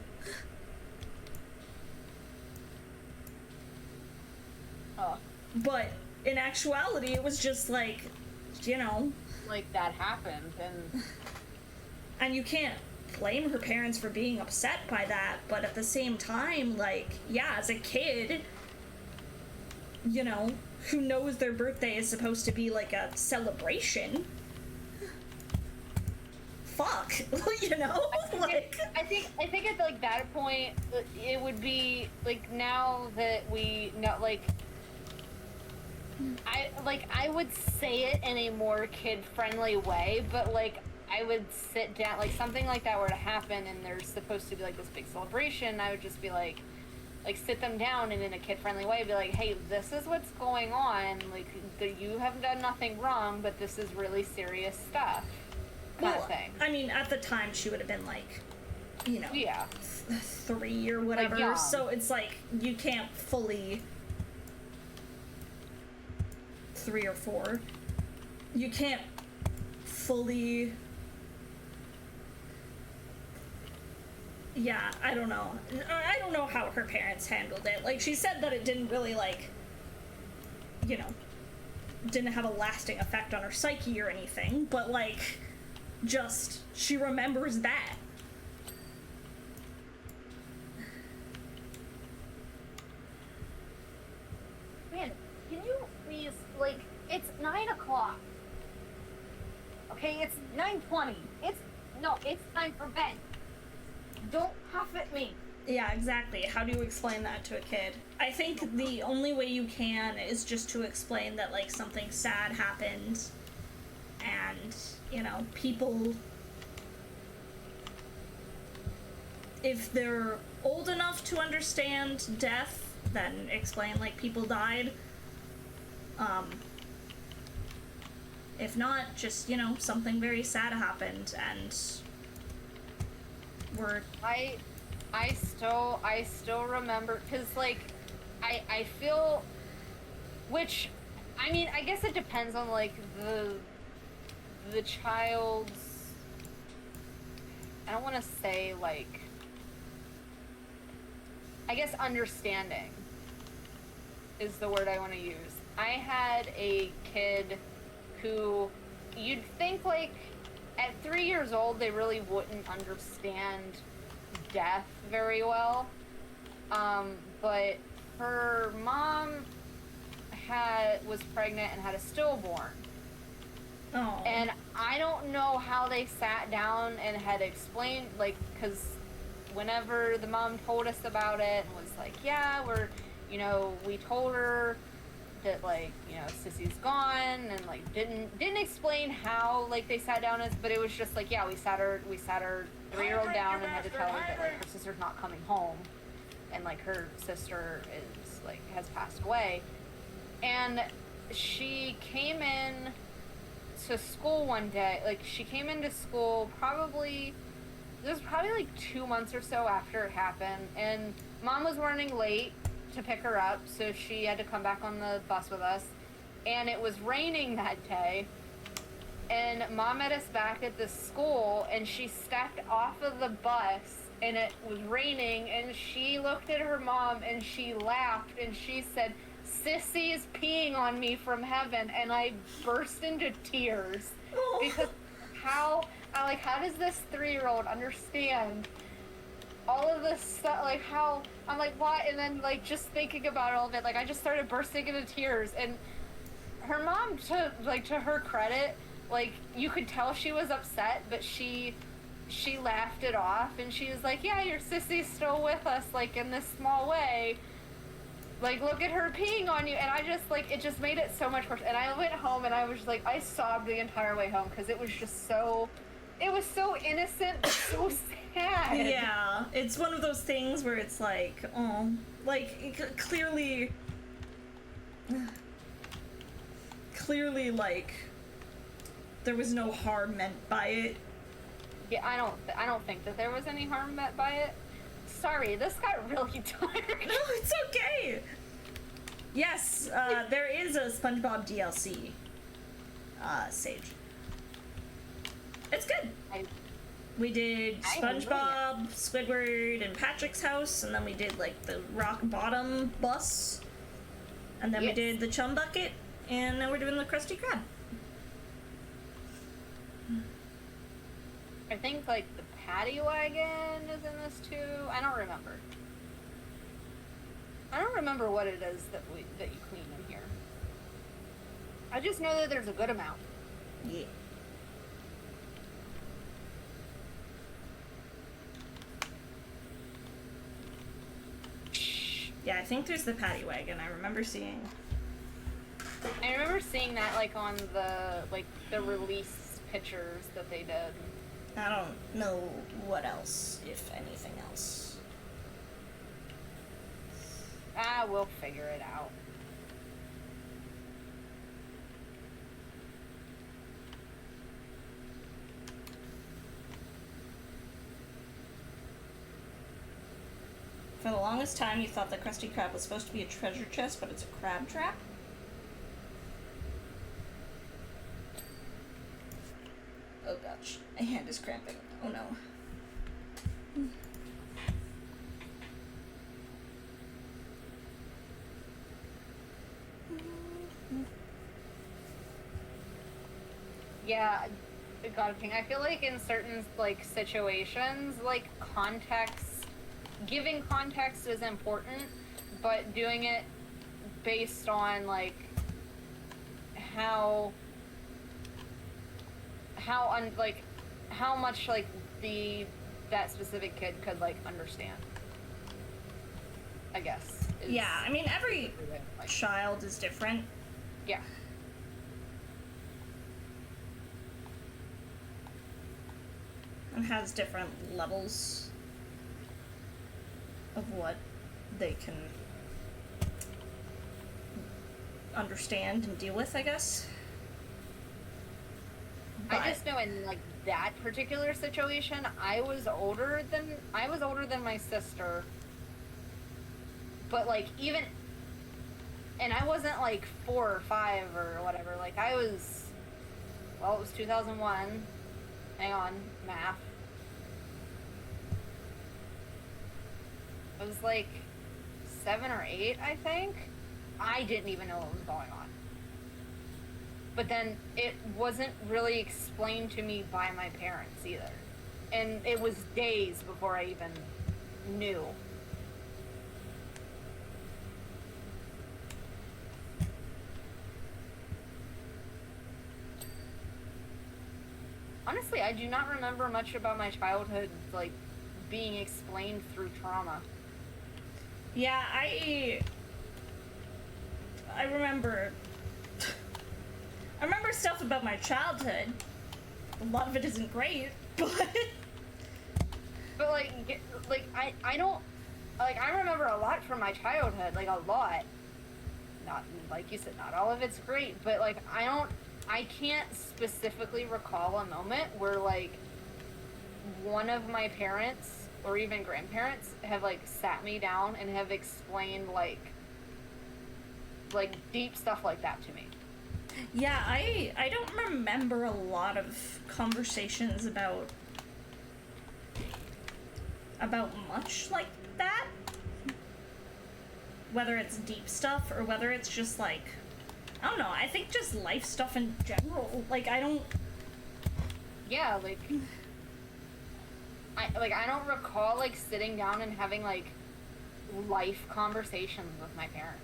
Oh. But in actuality, it was just like, you know, Like that happened, and you can't blame her parents for being upset by that, but at the same time, like, yeah, as a kid, you know, who knows their birthday is supposed to be like a celebration? Fuck, you know? I think at like that point, it would be like, now that we know, like I would say it in a more kid-friendly way, but like I would sit down, like something like that were to happen and there's supposed to be like this big celebration, I would just be like sit them down and in a kid-friendly way be like, hey, this is what's going on, like you have done nothing wrong, but this is really serious stuff, kind of thing. I mean, at the time she would have been like, you know, Yeah. 3 or whatever, Like young. so it's like you can't fully 3 or 4, you can't fully... Yeah, I don't know. I don't know how her parents handled it. Like, she said that it didn't really, like, you know, didn't have a lasting effect on her psyche or anything, but, like, just, she remembers that. Man, can you please, like, it's 9 o'clock. Okay, it's 9:20. It's time for bed. Don't huff at me. Yeah, exactly. How do you explain that to a kid? I think the only way you can is just to explain that, like, something sad happened, and, you know, people, if they're old enough to understand death, then explain, like, people died. If not, just, you know, something very sad happened, and we're... I still remember, because, like, I feel, which, I mean, I guess it depends on, like, the child's, I don't want to say, like, I guess understanding is the word I want to use. I had a kid who, you'd think, like, at 3 years old, they really wouldn't understand death very well, but her mom was pregnant and had a stillborn. Oh. And I don't know how they sat down and had explained, like, because whenever the mom told us about it and was like, yeah, you know, we told her that, like, you know, Sissy's gone, and, like, didn't explain how, like, they sat down, but it was just like, yeah, we sat her 3-year-old down and had to tell her that, like, her sister's not coming home, and, like, her sister is, like, has passed away. And she came in to school one day, like, she came into school it was probably like 2 months or so after it happened, and Mom was running late to pick her up, so she had to come back on the bus with us, and it was raining that day, and Mom met us back at the school, and she stepped off of the bus, and it was raining, and she looked at her mom, and she laughed, and she said, "Sissy is peeing on me from heaven," and I burst into tears, because how does this 3-year-old understand all of this stuff, like, how, I'm like, what? And then, like, just thinking about all of it, like, I just started bursting into tears, and her mom, to her credit, like, you could tell she was upset, but she laughed it off, and she was like, yeah, your sissy's still with us, like, in this small way, like, look at her peeing on you, and I just, like, it just made it so much worse, and I went home, and I was, like, I sobbed the entire way home, because it was just so, it was so innocent, but so sad. Yeah, it's one of those things where it's like, oh, like, clearly, like, there was no harm meant by it. Yeah, I don't think that there was any harm meant by it. Sorry, this got really dark. No, it's okay. Yes, there is a Spongebob DLC, Sage. It's good. We did SpongeBob, Squidward, and Patrick's house, and then we did, like, the Rock Bottom bus, and then we did the Chum Bucket, and now we're doing the Krusty Krab. I think, like, the Paddy Wagon is in this too. I don't remember. I don't remember what it is that you clean in here. I just know that there's a good amount. Yeah. Yeah, I think there's the Paddy Wagon. I remember seeing that, like, on the release pictures that they did. I don't know what else, if anything else. We'll figure it out. For the longest time, you thought the Krusty Krab was supposed to be a treasure chest, but it's a crab trap? My hand is cramping. Oh no. Yeah, God, King. I feel like in certain like situations, like context, giving context is important, but doing it based on like how much like that specific kid could like understand. I guess. Yeah, I mean every child is different. Yeah. And has different levels of what they can understand and deal with, I guess. But I just know in like that particular situation, I was older than my sister. But like even, and I wasn't like 4 or 5 or whatever. Like I was, well, it was 2001. Hang on, math. It was like 7 or 8, I think. I didn't even know what was going on. But then it wasn't really explained to me by my parents either. And it was days before I even knew. Honestly, I do not remember much about my childhood, like, being explained through trauma. yeah, I remember stuff about my childhood. A lot of it isn't great, but I don't, like, I remember a lot from my childhood, like, a lot. Not, like you said, not all of it's great, but, like, I can't specifically recall a moment where, like, one of my parents, or even grandparents, have, like, sat me down and have explained, like, deep stuff like that to me. yeah, I don't remember a lot of conversations about much like that. Whether it's deep stuff or whether it's just like, I don't know, I think just life stuff in general. Like, I don't... Yeah, like, I don't recall, like, sitting down and having, like, life conversations with my parents.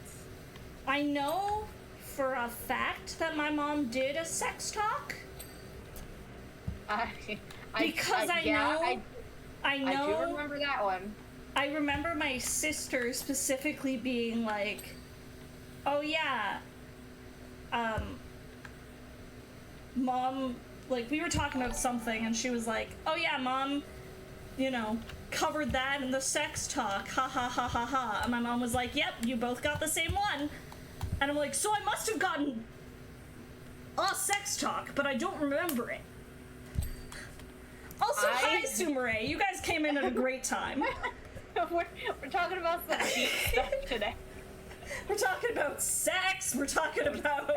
I know for a fact that my mom did a sex talk. Because I know... I do remember that one. I remember my sister specifically being like, oh yeah, Mom, like, we were talking about something and she was like, oh yeah, Mom, you know, covered that in the sex talk, ha ha ha ha ha. And my mom was like, yep, you both got the same one. And I'm like, so I must have gotten a sex talk, but I don't remember it. Also, hi, Sumere. You guys came in at a great time. we're talking about some deep stuff today. We're talking about sex. We're talking about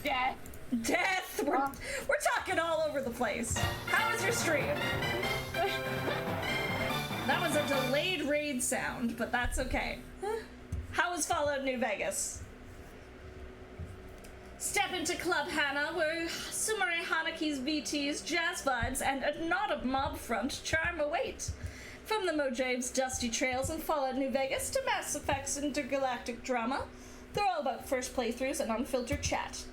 death. We're talking all over the place. How was your stream? That was a delayed raid sound, but that's okay. How was Fallout New Vegas? Step into Club Hannah, where Sumere Haneke's VTs, jazz vibes, and a not a mob front charm await. From the Mojave's dusty trails in Fallout New Vegas to Mass Effect's intergalactic drama, they're all about first playthroughs and unfiltered chat.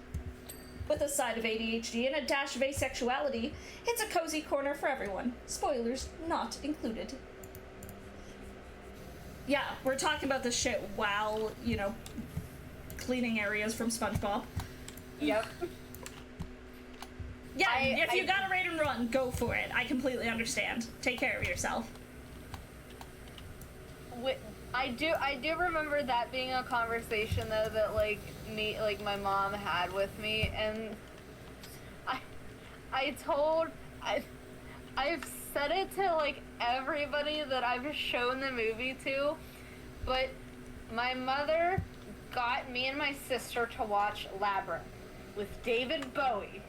With a side of ADHD and a dash of asexuality, it's a cozy corner for everyone. Spoilers not included. Yeah, we're talking about this shit while, you know, cleaning areas from Spongebob. Yep. Yeah, if you gotta raid and run, go for it. I completely understand. Take care of yourself. I do remember that being a conversation though that my mom had with me, and I've said it to like everybody that I've shown the movie to, but my mother got me and my sister to watch Labyrinth with David Bowie.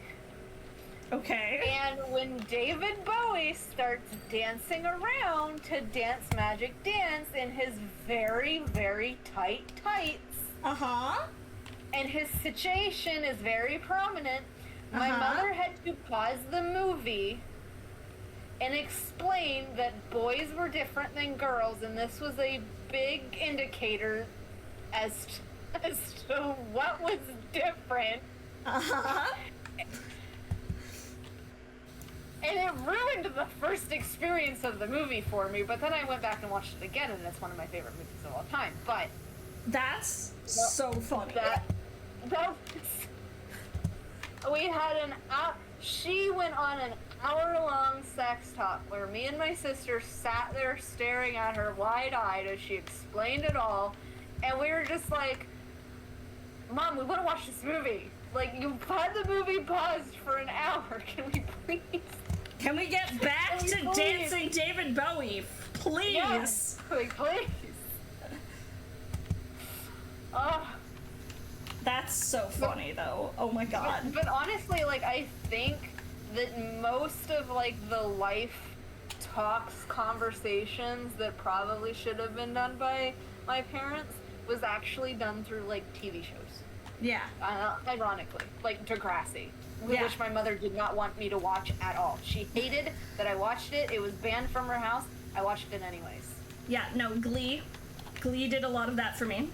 Okay. And when David Bowie starts dancing around to Dance Magic Dance in his very, very tight tights, Uh-huh. and his situation is very prominent, my mother had to pause the movie and explain that boys were different than girls, and this was a big indicator as to what was different. Uh-huh. And it ruined the first experience of the movie for me, but then I went back and watched it again, and it's one of my favorite movies of all time. But That's so funny. that was, we had she went on an hour-long sex talk where me and my sister sat there staring at her wide-eyed as she explained it all, and we were just like, Mom, we want to watch this movie. Like, you had the movie paused for an hour. Can we please? Can we get back to Please. dancing David Bowie, please? Yes, like, please. Oh. That's so funny, though. Oh my god. But honestly, like, I think that most of, like, the life talks, conversations that probably should have been done by my parents was actually done through, like, TV shows. Yeah. Ironically. Like, Degrassi. Yeah. Which my mother did not want me to watch at all. She hated that I watched it. It was banned from her house. I watched it anyways. Yeah, no, Glee. Glee did a lot of that for me.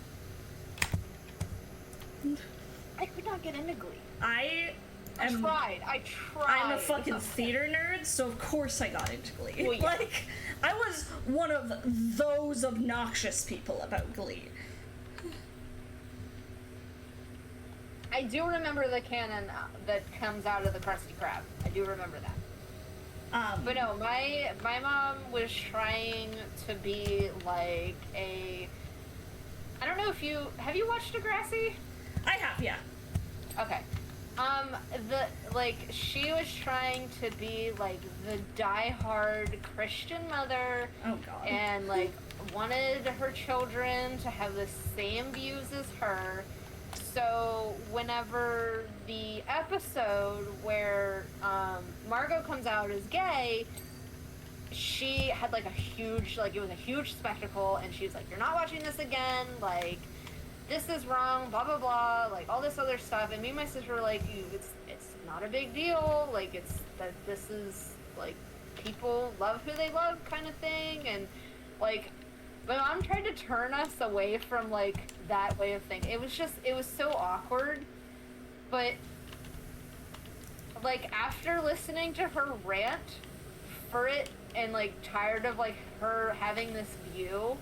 I could not get into Glee. I I tried. I'm a fucking theater nerd, so of course I got into Glee. Well, yeah. Like, I was one of those obnoxious people about Glee. I do remember the canon that comes out of the Krusty Krab. I do remember that. But no, my mom was trying to be like a... I don't know if you... Have you watched Degrassi? I have, yeah. Okay. She was trying to be like the die-hard Christian mother. Oh god. And like wanted her children to have the same views as her. So whenever the episode where Margot comes out as gay, she had like a huge, like it was a huge spectacle, and she's like, "You're not watching this again, like this is wrong, blah blah blah," like all this other stuff. And me and my sister were like, it's not a big deal, like it's that this is like people love who they love kind of thing. And like my mom tried to turn us away from like that way of thinking. It was so awkward. But like after listening to her rant for it and like tired of like her having this view,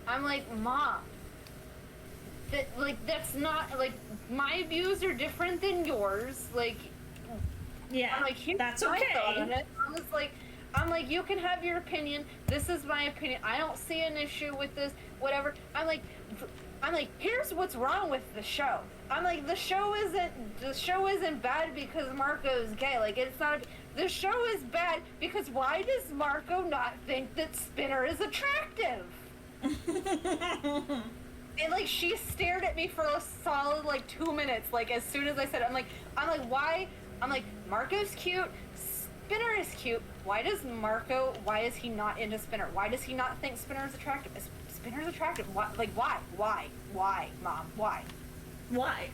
I'm like, Mom, that's not like my views are different than yours. Like, Yeah, I'm like, here's that's my okay. thought on it. I'm like, you can have your opinion. This is my opinion. I don't see an issue with this. Whatever. I'm like, here's what's wrong with the show. I'm like, the show isn't bad because Marco's gay. Like, it's not. The show is bad because why does Marco not think that Spinner is attractive? And like she stared at me for a solid like 2 minutes. Like as soon as I said it, I'm like, why? I'm like, Marco's cute. Spinner is cute. Why is he not into Spinner? Why does he not think Spinner is attractive? Spinner's attractive. Why? Like why? Why, Mom? Why? Why?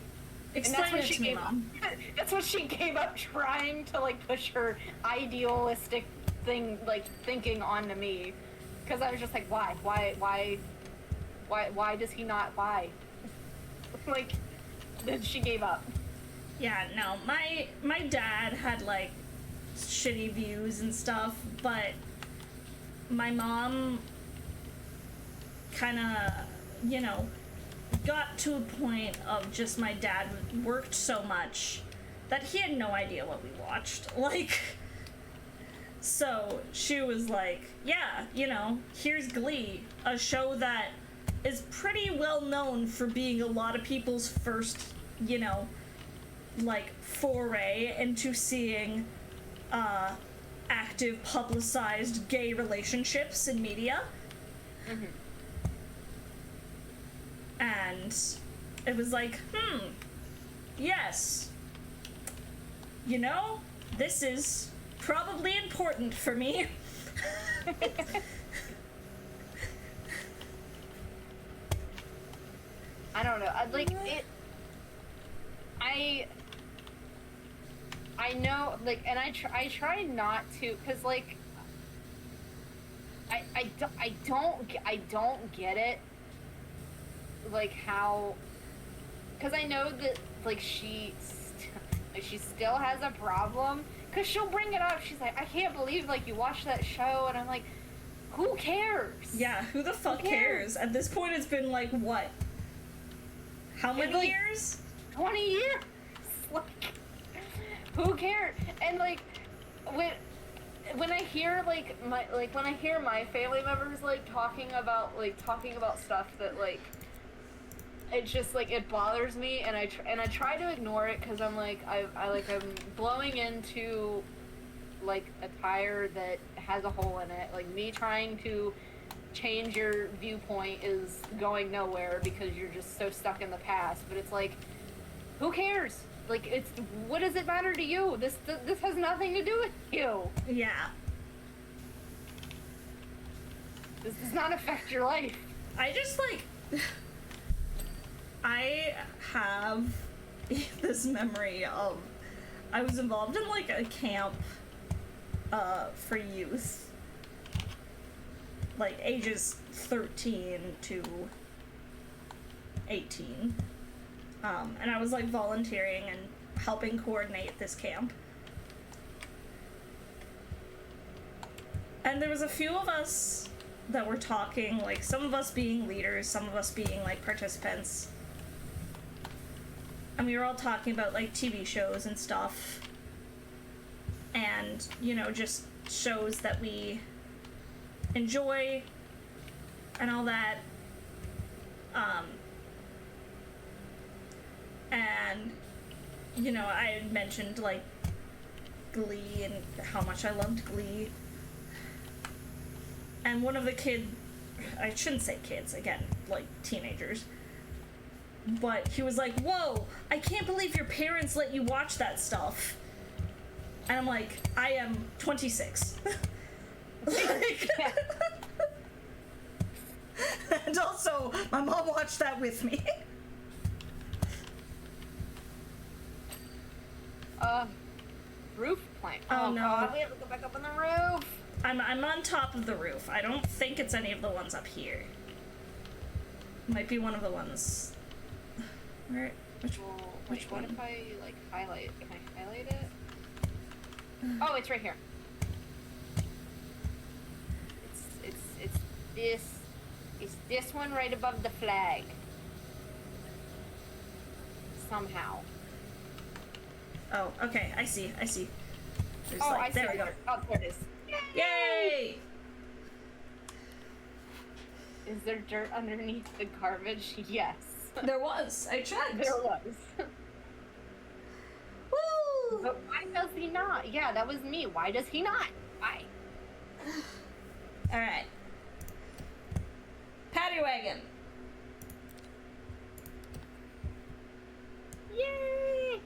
And Explain it to me, Mom. That's what she gave up trying to like push her idealistic thing, like thinking onto me, because I was just like, why does he not? Why? Like, then she gave up. Yeah, no, my dad had like shitty views and stuff, but my mom kind of, got to a point of just my dad worked so much that he had no idea what we watched. Like, so she was like, yeah, here's Glee, a show that is pretty well known for being a lot of people's first, like, foray into seeing active, publicized gay relationships in media. Mm-hmm. And it was like, yes. this is probably important for me. I don't know. I know, like, and I try not to, cause like, I don't get it, like how, cause I know that like she still has a problem, cause she'll bring it up. She's like, I can't believe like you watched that show, and I'm like, who cares? Yeah, who the fuck cares? At this point, it's been like what? How many like, years? 20 years. Like, who cares? And like, when I hear when I hear my family members like talking about stuff that like, it just like it bothers me, and I try to ignore it because I'm like I'm blowing into like a tire that has a hole in it. Like, me trying to change your viewpoint is going nowhere because you're just so stuck in the past. But it's like, who cares? Like, it's, what does it matter to you? This has nothing to do with you. Yeah. This does not affect your life. I just like, I have this memory of, I was involved in like a camp for youth, like ages 13 to 18. And I was like volunteering and helping coordinate this camp. And there was a few of us that were talking, like some of us being leaders, some of us being like participants. And we were all talking about like TV shows and stuff. And, you know, just shows that we enjoy and all that. And, you know, I had mentioned like Glee and how much I loved Glee. And one of the I shouldn't say kids, again, like teenagers, but he was like, whoa, I can't believe your parents let you watch that stuff. And I'm like, I am 26. Like, and also, my mom watched that with me. Roof plank. Oh, no. God, we have to go back up on the roof. I'm on top of the roof. I don't think it's any of the ones up here. Might be one of the ones. Where? Which What one? if I like highlight? Can I highlight it? Oh, it's right here. It's this one right above the flag. Somehow. Oh, okay. I see. There's Oh, like, I see. there we go. Oh, there it is. Yay! Is there dirt underneath the garbage? Yes. There was. I checked. There was. Woo! But why does he not? Yeah, that was me. Why does he not? Why? All right. Paddy wagon. Yay!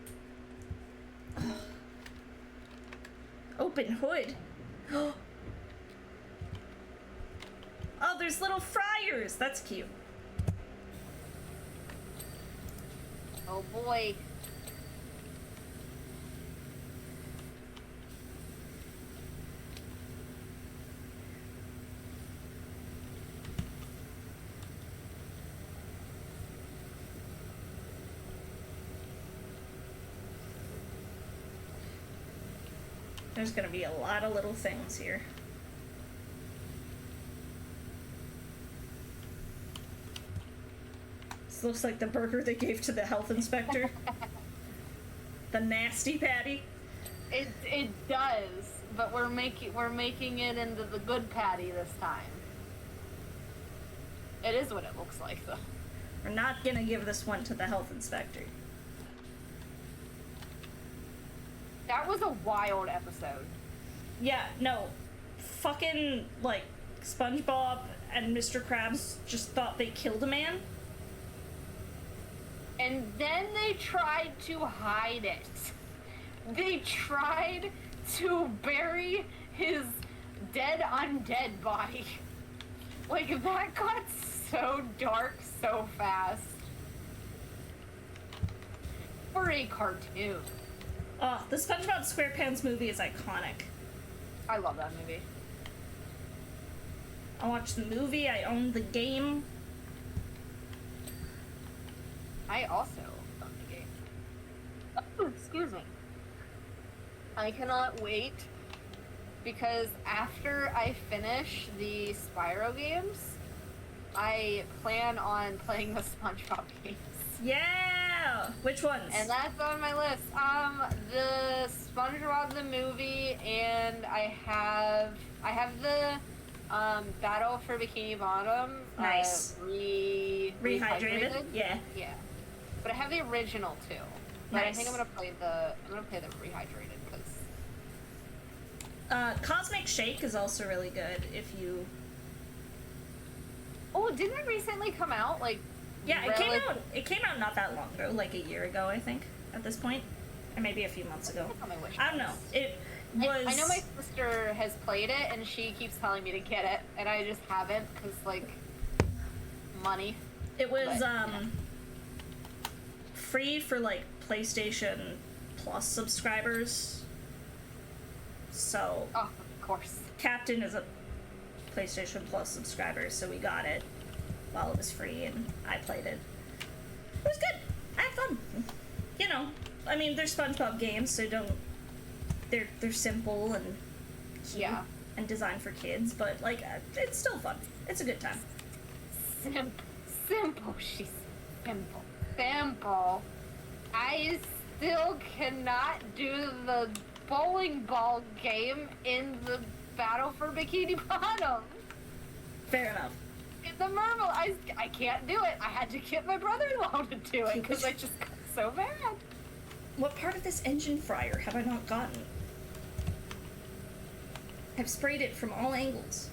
Open hood. Oh, there's little fryers. That's cute. Oh boy. There's gonna be a lot of little things here. This looks like the burger they gave to the health inspector. The nasty patty. It does, but we're making it into the good patty this time. It is what it looks like, though. We're not gonna give this one to the health inspector. That was a wild episode. Yeah, no. Fucking, like, SpongeBob and Mr. Krabs just thought they killed a man. And then they tried to hide it. they tried to bury his dead undead body. Like, that got so dark so fast. For a cartoon. Oh, the SpongeBob SquarePants movie is iconic. I love that movie. I watched the movie, I owned the game. I also love the game. Oh, excuse me. I cannot wait because after I finish the Spyro games, I plan on playing the SpongeBob games. Yeah! Which ones? And that's on my list. The SpongeBob the movie, and I have the Battle for Bikini Bottom. Nice. Rehydrated? Yeah. Yeah. But I have the original too. But Nice. I think I'm gonna play the rehydrated because. Cosmic Shake is also really good if you... Oh, didn't it recently come out? Like. Yeah, it came out not that long ago, like a year ago, I think, at this point. Or maybe a few months ago. It's on my wish I don't know. list. It was... I know my sister has played it, and she keeps telling me to get it, and I just haven't, because, like, money. It was, But, yeah. free for, like, PlayStation Plus subscribers. So, Oh, of course. Captain is a PlayStation Plus subscriber, so we got it while it was free, and I played it. It was good. I had fun. You know, I mean, they're SpongeBob games, so they're simple and cute Yeah. and designed for kids, but, like, it's still fun. It's a good time. Simple, she's simple. Simple. I still cannot do the bowling ball game in the Battle for Bikini Bottom. Fair enough. In the Mermal, I can't do it. I had to get my brother-in-law to do it because I just got so bad. What part of this engine fryer have I not gotten? I've sprayed it from all angles.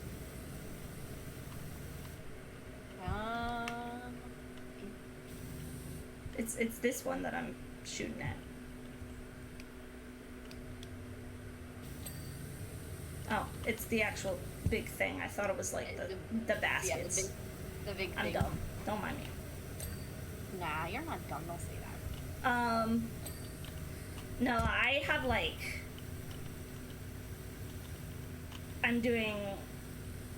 It's this one that I'm shooting at. Oh, it's the actual big thing. I thought it was like the baskets. Yeah, the big I'm thing. dumb. Don't mind me. Nah, you're not dumb. Don't say that. No, I have like...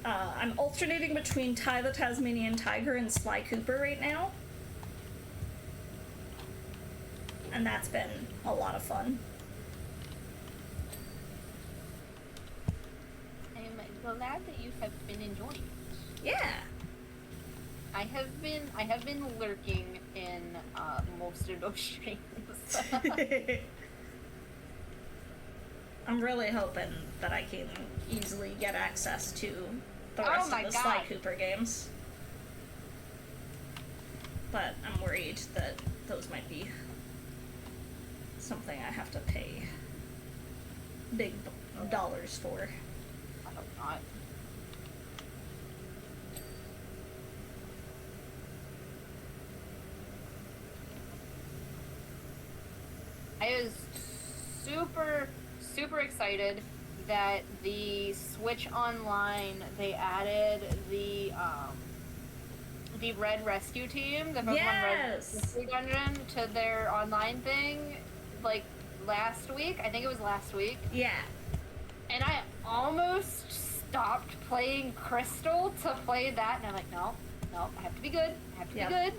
I'm alternating between Ty the Tasmanian Tiger and Sly Cooper right now. And that's been a lot of fun. I'm glad that you have been enjoying it. Yeah. I have been lurking in most of those streams. I'm really hoping that I can easily get access to the rest of the Sly Cooper games. But I'm worried that those might be something I have to pay big dollars for. I hope not. I was super excited that the Switch Online, they added the Red Rescue Team, the Pokemon Red Rescue Dungeon, to their online thing, like, last week. I think it was last week. Yeah. And I almost stopped playing Crystal to play that, and I'm like, no, I have to be good. I have to be good.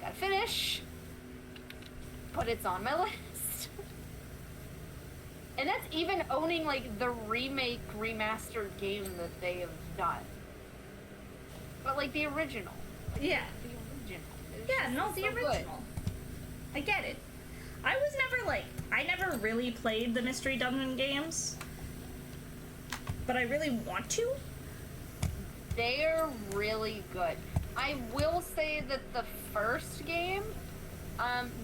Gotta finish. But it's on my list. And that's even owning, like, the remastered game that they have done. But, like, the original. Like, yeah. The original. Yeah, no, the so original. Good. I get it. I was never, like, I never really played the Mystery Dungeon games. But I really want to. They're really good. I will say that the first game,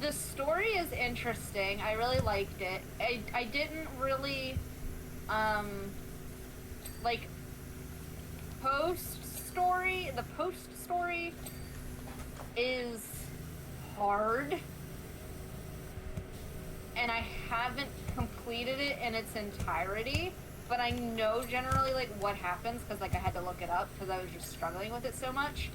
the story is interesting. I really liked it. I didn't really, like, post-story. The post-story is hard. and I haven't completed it in its entirety, but I know generally, like, what happens, because, like, I had to look it up, because I was just struggling with it so much.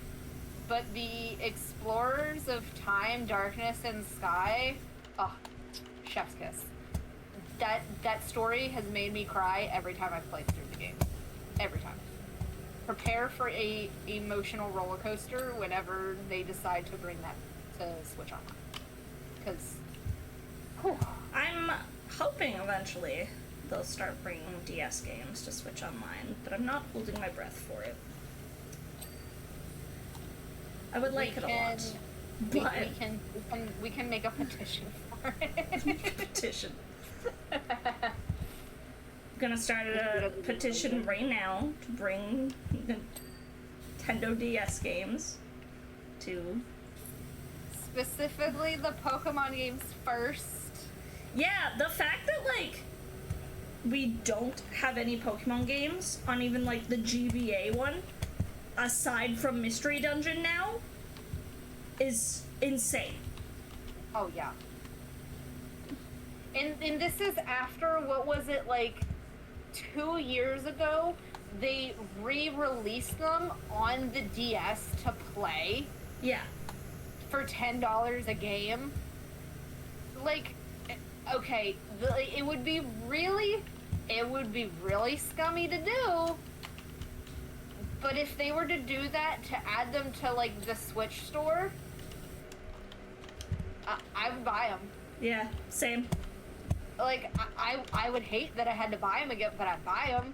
But the Explorers of Time, Darkness, and Sky, oh, chef's kiss. That story has made me cry every time I've played through the game. Every time. Prepare for a emotional roller coaster whenever they decide to bring that to Switch Online. Because, I'm hoping eventually they'll start bringing DS games to Switch Online, but I'm not holding my breath for it. I would like it a lot, but we can make a petition for it. petition. Gonna start a petition right now to bring Nintendo DS games to. Specifically the Pokemon games first. Yeah, the fact that, like, we don't have any Pokemon games on even, like, the GBA one, aside from Mystery Dungeon now, is insane. Oh, yeah. And this is after, what was it, like, 2 years ago, they re-released them on the DS to play. Yeah. For $10 a game. Like, okay, it would be really scummy to do. But if they were to do that to add them to, like, the Switch store, I would buy them. Yeah, same. Like, I would hate that I had to buy them again, but I'd buy them.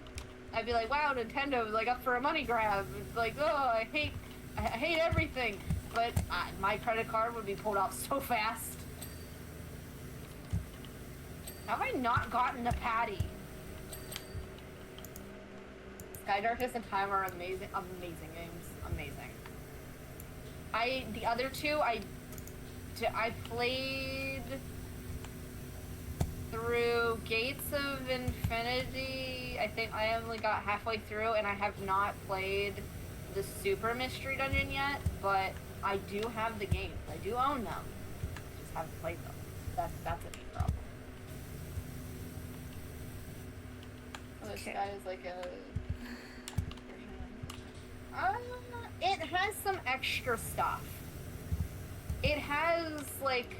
I'd be like, wow, Nintendo's, like, up for a money grab. It's like, oh, I hate everything. But my credit card would be pulled out so fast. Have I not gotten a patty? Sky Darkness and Time are amazing games. Amazing. The other two, I played through Gates of Infinity. I think I only got halfway through, and I have not played the Super Mystery Dungeon yet, but I do have the games. I do own them. Just haven't played them. That's a big problem. Oh, this guy is like a... it has some extra stuff. It has, like...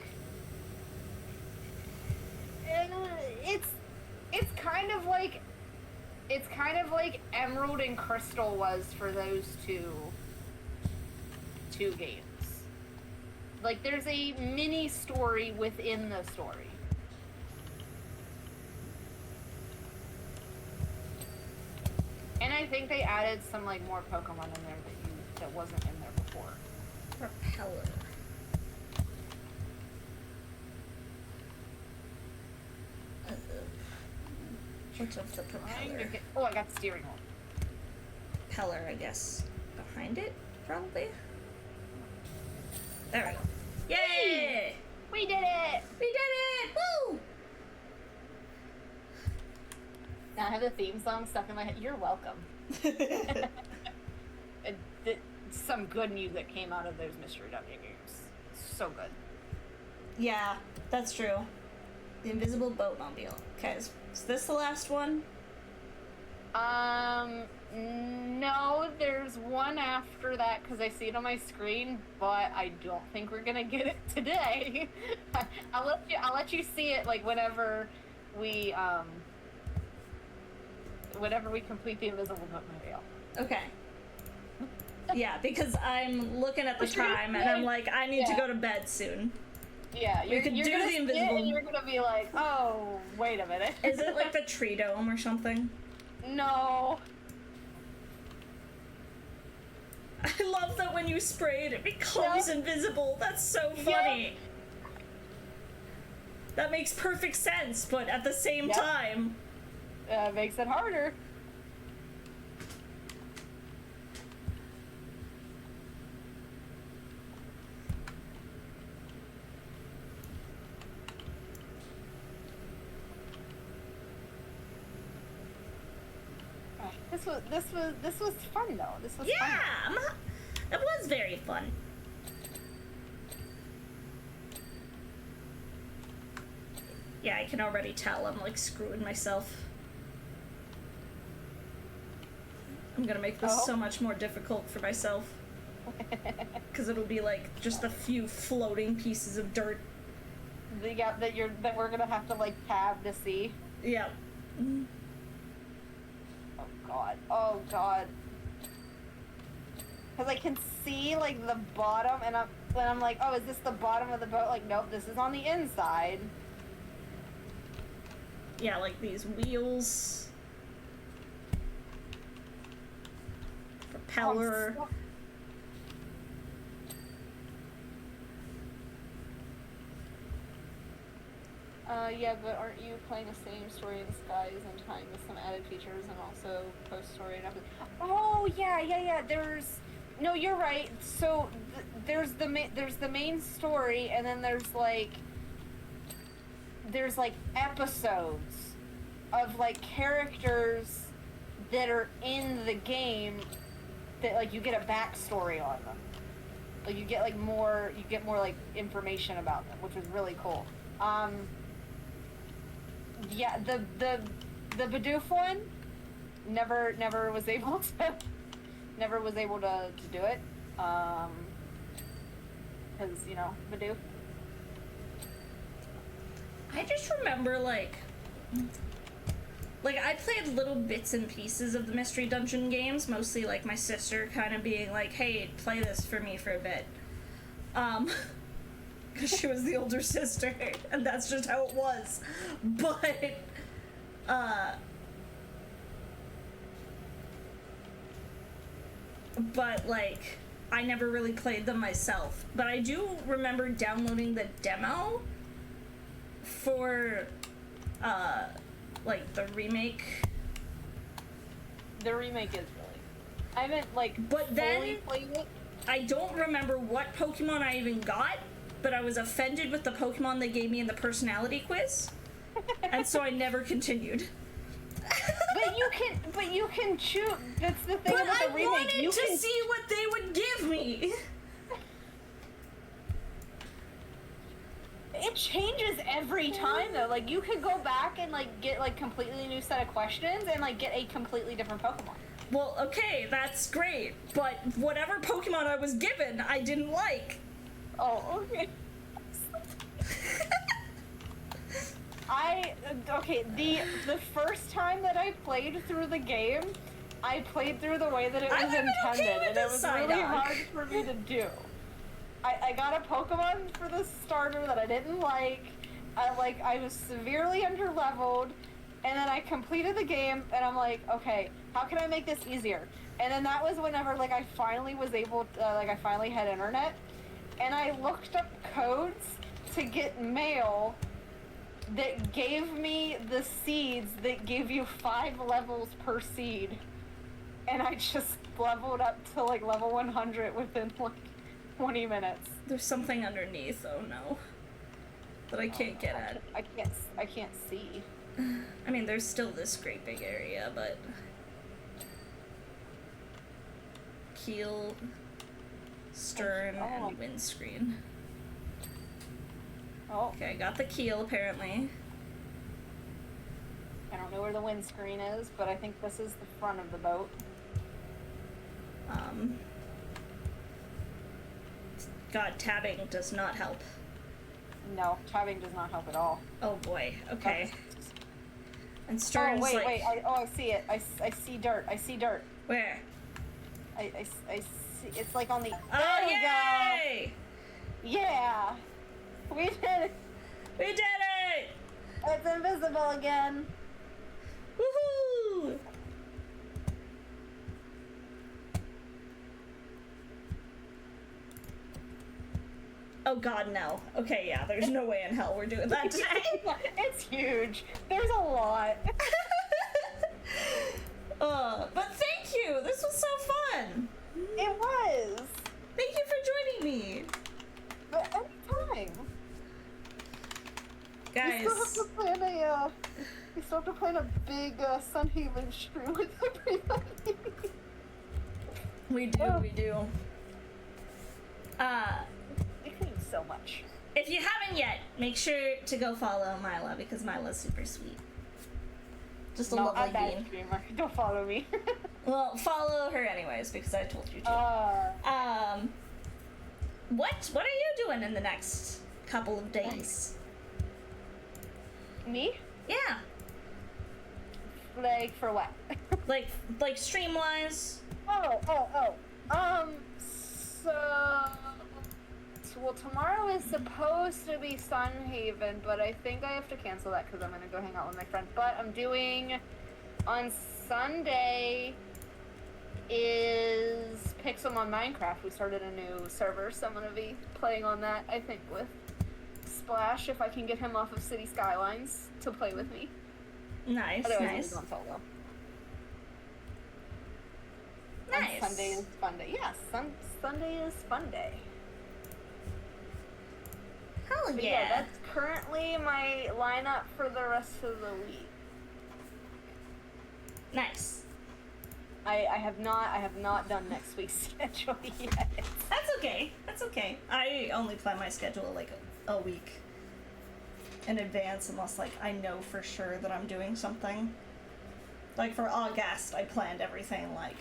It's kind of like... It's kind of like Emerald and Crystal was for those two games. Like, there's a mini story within the story. And I think they added some, like, more Pokemon in there that wasn't in there before. Propeller. What's of the propeller? Oh, I got the steering wheel. Propeller, I guess. Behind it, probably? There we go. Yay! We did it! We did it! Woo! Now I have the theme song stuck in my head. You're welcome. Some good music came out of those Mystery Dungeon games. So good. Yeah, that's true. The Invisible Boatmobile. Okay, is this the last one? No, there's one after that because I see it on my screen, but I don't think we're gonna get it today. I'll let you see it, like, whenever we complete the Invisible Boatmobile. Okay. Yeah, because I'm looking at the time and I'm like, I need to go to bed soon. Yeah, you could do the Invisible. And you're gonna be like, oh, wait a minute. Is it like the tree dome or something? No. I love that when you spray it becomes invisible. That's so funny. Yeah. That makes perfect sense, but at the same time... makes it harder. This was fun though. This was fun. It was very fun. Yeah, I can already tell I'm, like, screwing myself. I'm gonna make this so much more difficult for myself. Because it'll be, like, just a few floating pieces of dirt. Yeah, that we're gonna have to, like, tab to see. Yeah. Oh god. Oh god. Because I can see, like, the bottom, and I'm like, oh, is this the bottom of the boat? Like, nope, this is on the inside. Yeah, like these wheels. Propeller. Oh, yeah, but aren't you playing the same story in Skies and Time with some added features and also post-story and everything? Oh, yeah, no, you're right. So, there's the main story, and then there's episodes of, like, characters that are in the game that, like, you get a backstory on them. Like, you get more, like, information about them, which is really cool. Yeah, the Bidoof one, never was able to do it, because, you know, Bidoof. I just remember, like, I played little bits and pieces of the Mystery Dungeon games, mostly, like, my sister kind of being like, hey, play this for me for a bit. Because she was the older sister, and that's just how it was. But, like, I never really played them myself. But I do remember downloading the demo for, like, the remake. The remake is really... I haven't, like, but then fully played it. I don't remember what Pokemon I even got, but I was offended with the Pokemon they gave me in the personality quiz, and so I never continued. But you can choose. That's the thing about the remake. I wanted to see what they would give me. It changes every time, though. Like, you could go back and, like, get, like, completely new set of questions and, like, get a completely different Pokemon. Well, okay, that's great, but whatever Pokemon I was given, I didn't like. Oh, okay. The first time that I played through the game, I played through the way that it was intended, and it was really hard for me to do. I got a Pokemon for the starter that I didn't like. I was severely underleveled, and then I completed the game, and I'm like, okay, how can I make this easier? And then that was whenever, like, I finally was able to, I finally had internet, and I looked up codes to get mail that gave me the seeds that give you 5 levels per seed. And I just leveled up to, like, level 100 within, like, 20 minutes. There's something underneath, oh no, that I can't get at. I can't see. I mean, there's still this great big area, but... Keel, stern, and windscreen. Oh. Okay, I got the keel, apparently. I don't know where the windscreen is, but I think this is the front of the boat. God, tabbing does not help. No, tabbing does not help at all. Oh boy, okay. And stern's wait, like... I see it. I see dirt. I see dirt. Where? I see, it's like on the... Oh, there yay! we go! Yeah! We did it! We did it! It's invisible again! Woohoo! Oh god, no. Okay, yeah, there's no way in hell we're doing that today. It's huge. There's a lot. But thank you! This was so fun! It was! Thank you for joining me! But anytime. Guys. We still have to plan a big Sunhaven stream with everybody. We do, we do. We clean so much. if you haven't yet, make sure to go follow Myllaa because Myllaa's super sweet. Just a No, lovely I'm bad bean. streamer. Don't follow me. Well, follow her anyways because I told you to. What are you doing in the next couple of days? Me? Yeah, Like, for what? like stream wise. Well, tomorrow is supposed to be Sunhaven, but I think I have to cancel that because I'm gonna go hang out with my friends. But I'm doing, on Sunday, is Pixelmon Minecraft. We started a new server, so I'm gonna be playing on that, I think, with Splash, if I can get him off of City Skylines to play with me. Nice, Otherwise, nice, I'm going solo. nice. And Sunday is fun day. Yeah, Sunday is fun day. Hell But yeah. that's currently my lineup for the rest of the week. Nice. I have not done next week's schedule yet. That's okay. That's okay. I only plan my schedule like a week in advance unless like I know for sure that I'm doing something. Like for August, I planned everything like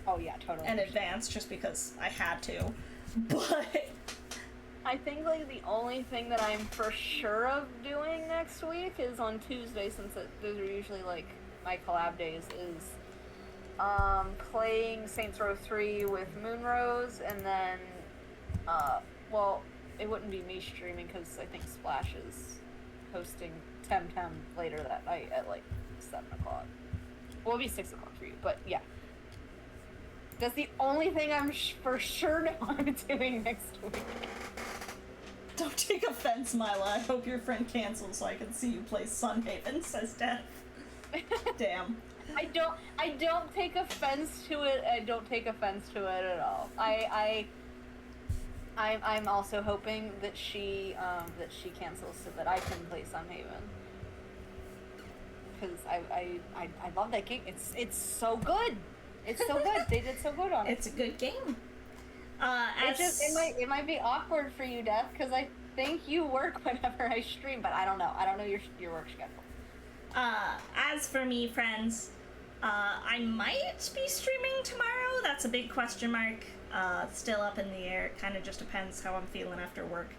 Oh yeah, totally. in advance just because I had to. But I think like the only thing that I'm for sure of doing next week is on Tuesday, since those are usually like my collab days, is playing Saints Row 3 with Moonrose, and then well, it wouldn't be me streaming because I think Splash is hosting Temtem later that night at like 7 o'clock. Well, it'll be 6 o'clock for you, but yeah. That's the only thing I'm for sure know I'm doing next week. don't take offense, Myllaa. I hope your friend cancels so I can see you play Sunhaven, says Death. Damn. I don't take offense to it. I don't take offense to it at all. I'm also hoping that she cancels so that I can play Sunhaven. Because I love that game. It's so good. It's so good. They did so good on it. It's a good game. It might be awkward for you, Death, because I think you work whenever I stream, but I don't know. I don't know your work schedule. As for me, friends, I might be streaming tomorrow. That's a big question mark. Still up in the air. Kind of just depends how I'm feeling after work.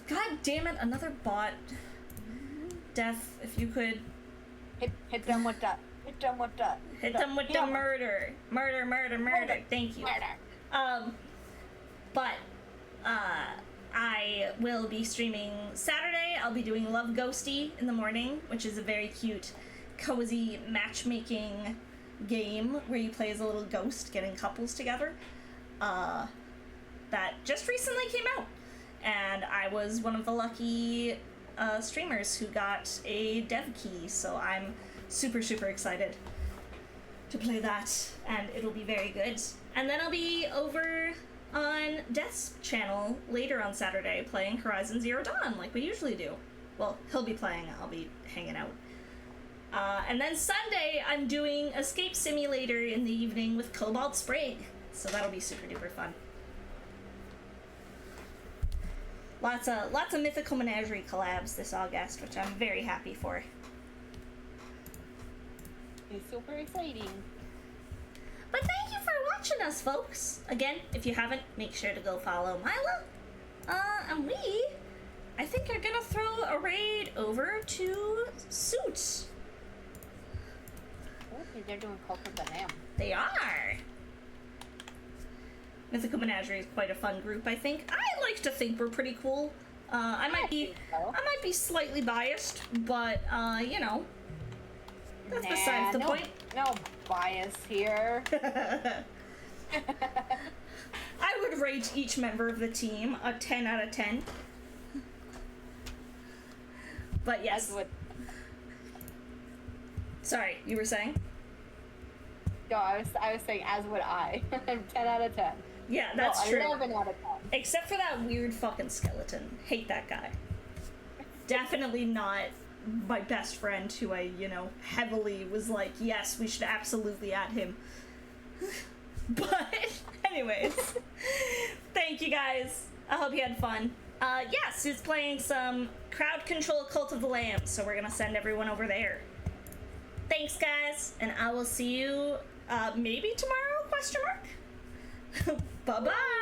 God damn it, another bot. Death, if you could Hit them with that. Hit them with that. hit them with the murder. Murder. Thank you. Murder. But I will be streaming Saturday. I'll be doing Love Ghosty in the morning, which is a very cute, cozy matchmaking game where you play as a little ghost getting couples together. That just recently came out. And I was one of the lucky streamers who got a dev key, so I'm super, super excited to play that, and it'll be very good. And then I'll be over on Death's channel later on Saturday playing Horizon Zero Dawn like we usually do. Well, he'll be playing, I'll be hanging out. And then Sunday, I'm doing Escape Simulator in the evening with Cobalt Sprig, so that'll be super duper fun. Lots of Mythical Menagerie collabs this August, which I'm very happy for. It's super exciting. But thank you for watching us, folks. Again, if you haven't, make sure to go follow Myllaa. And we, I think, are gonna throw a raid over to Suits. Oh, they're doing Cult of the Lamb. They are. Mythical Menagerie is quite a fun group, I think. I like to think we're pretty cool. I might be slightly biased, but you know, that's besides the point. No bias here. I would rate each member of the team a 10 out of 10. But yes. Sorry, you were saying? No, I was saying as would I. 10 out of 10. Yeah, that's true. 11 out of 10. Except for that weird fucking skeleton. Hate that guy. Definitely not my best friend who I, heavily was like, yes, we should absolutely add him. But, anyways, thank you guys. I hope you had fun. Yes, he's playing some crowd control Cult of the Lamb, so we're gonna send everyone over there. Thanks, guys, and I will see you maybe tomorrow? Question mark. Bye bye.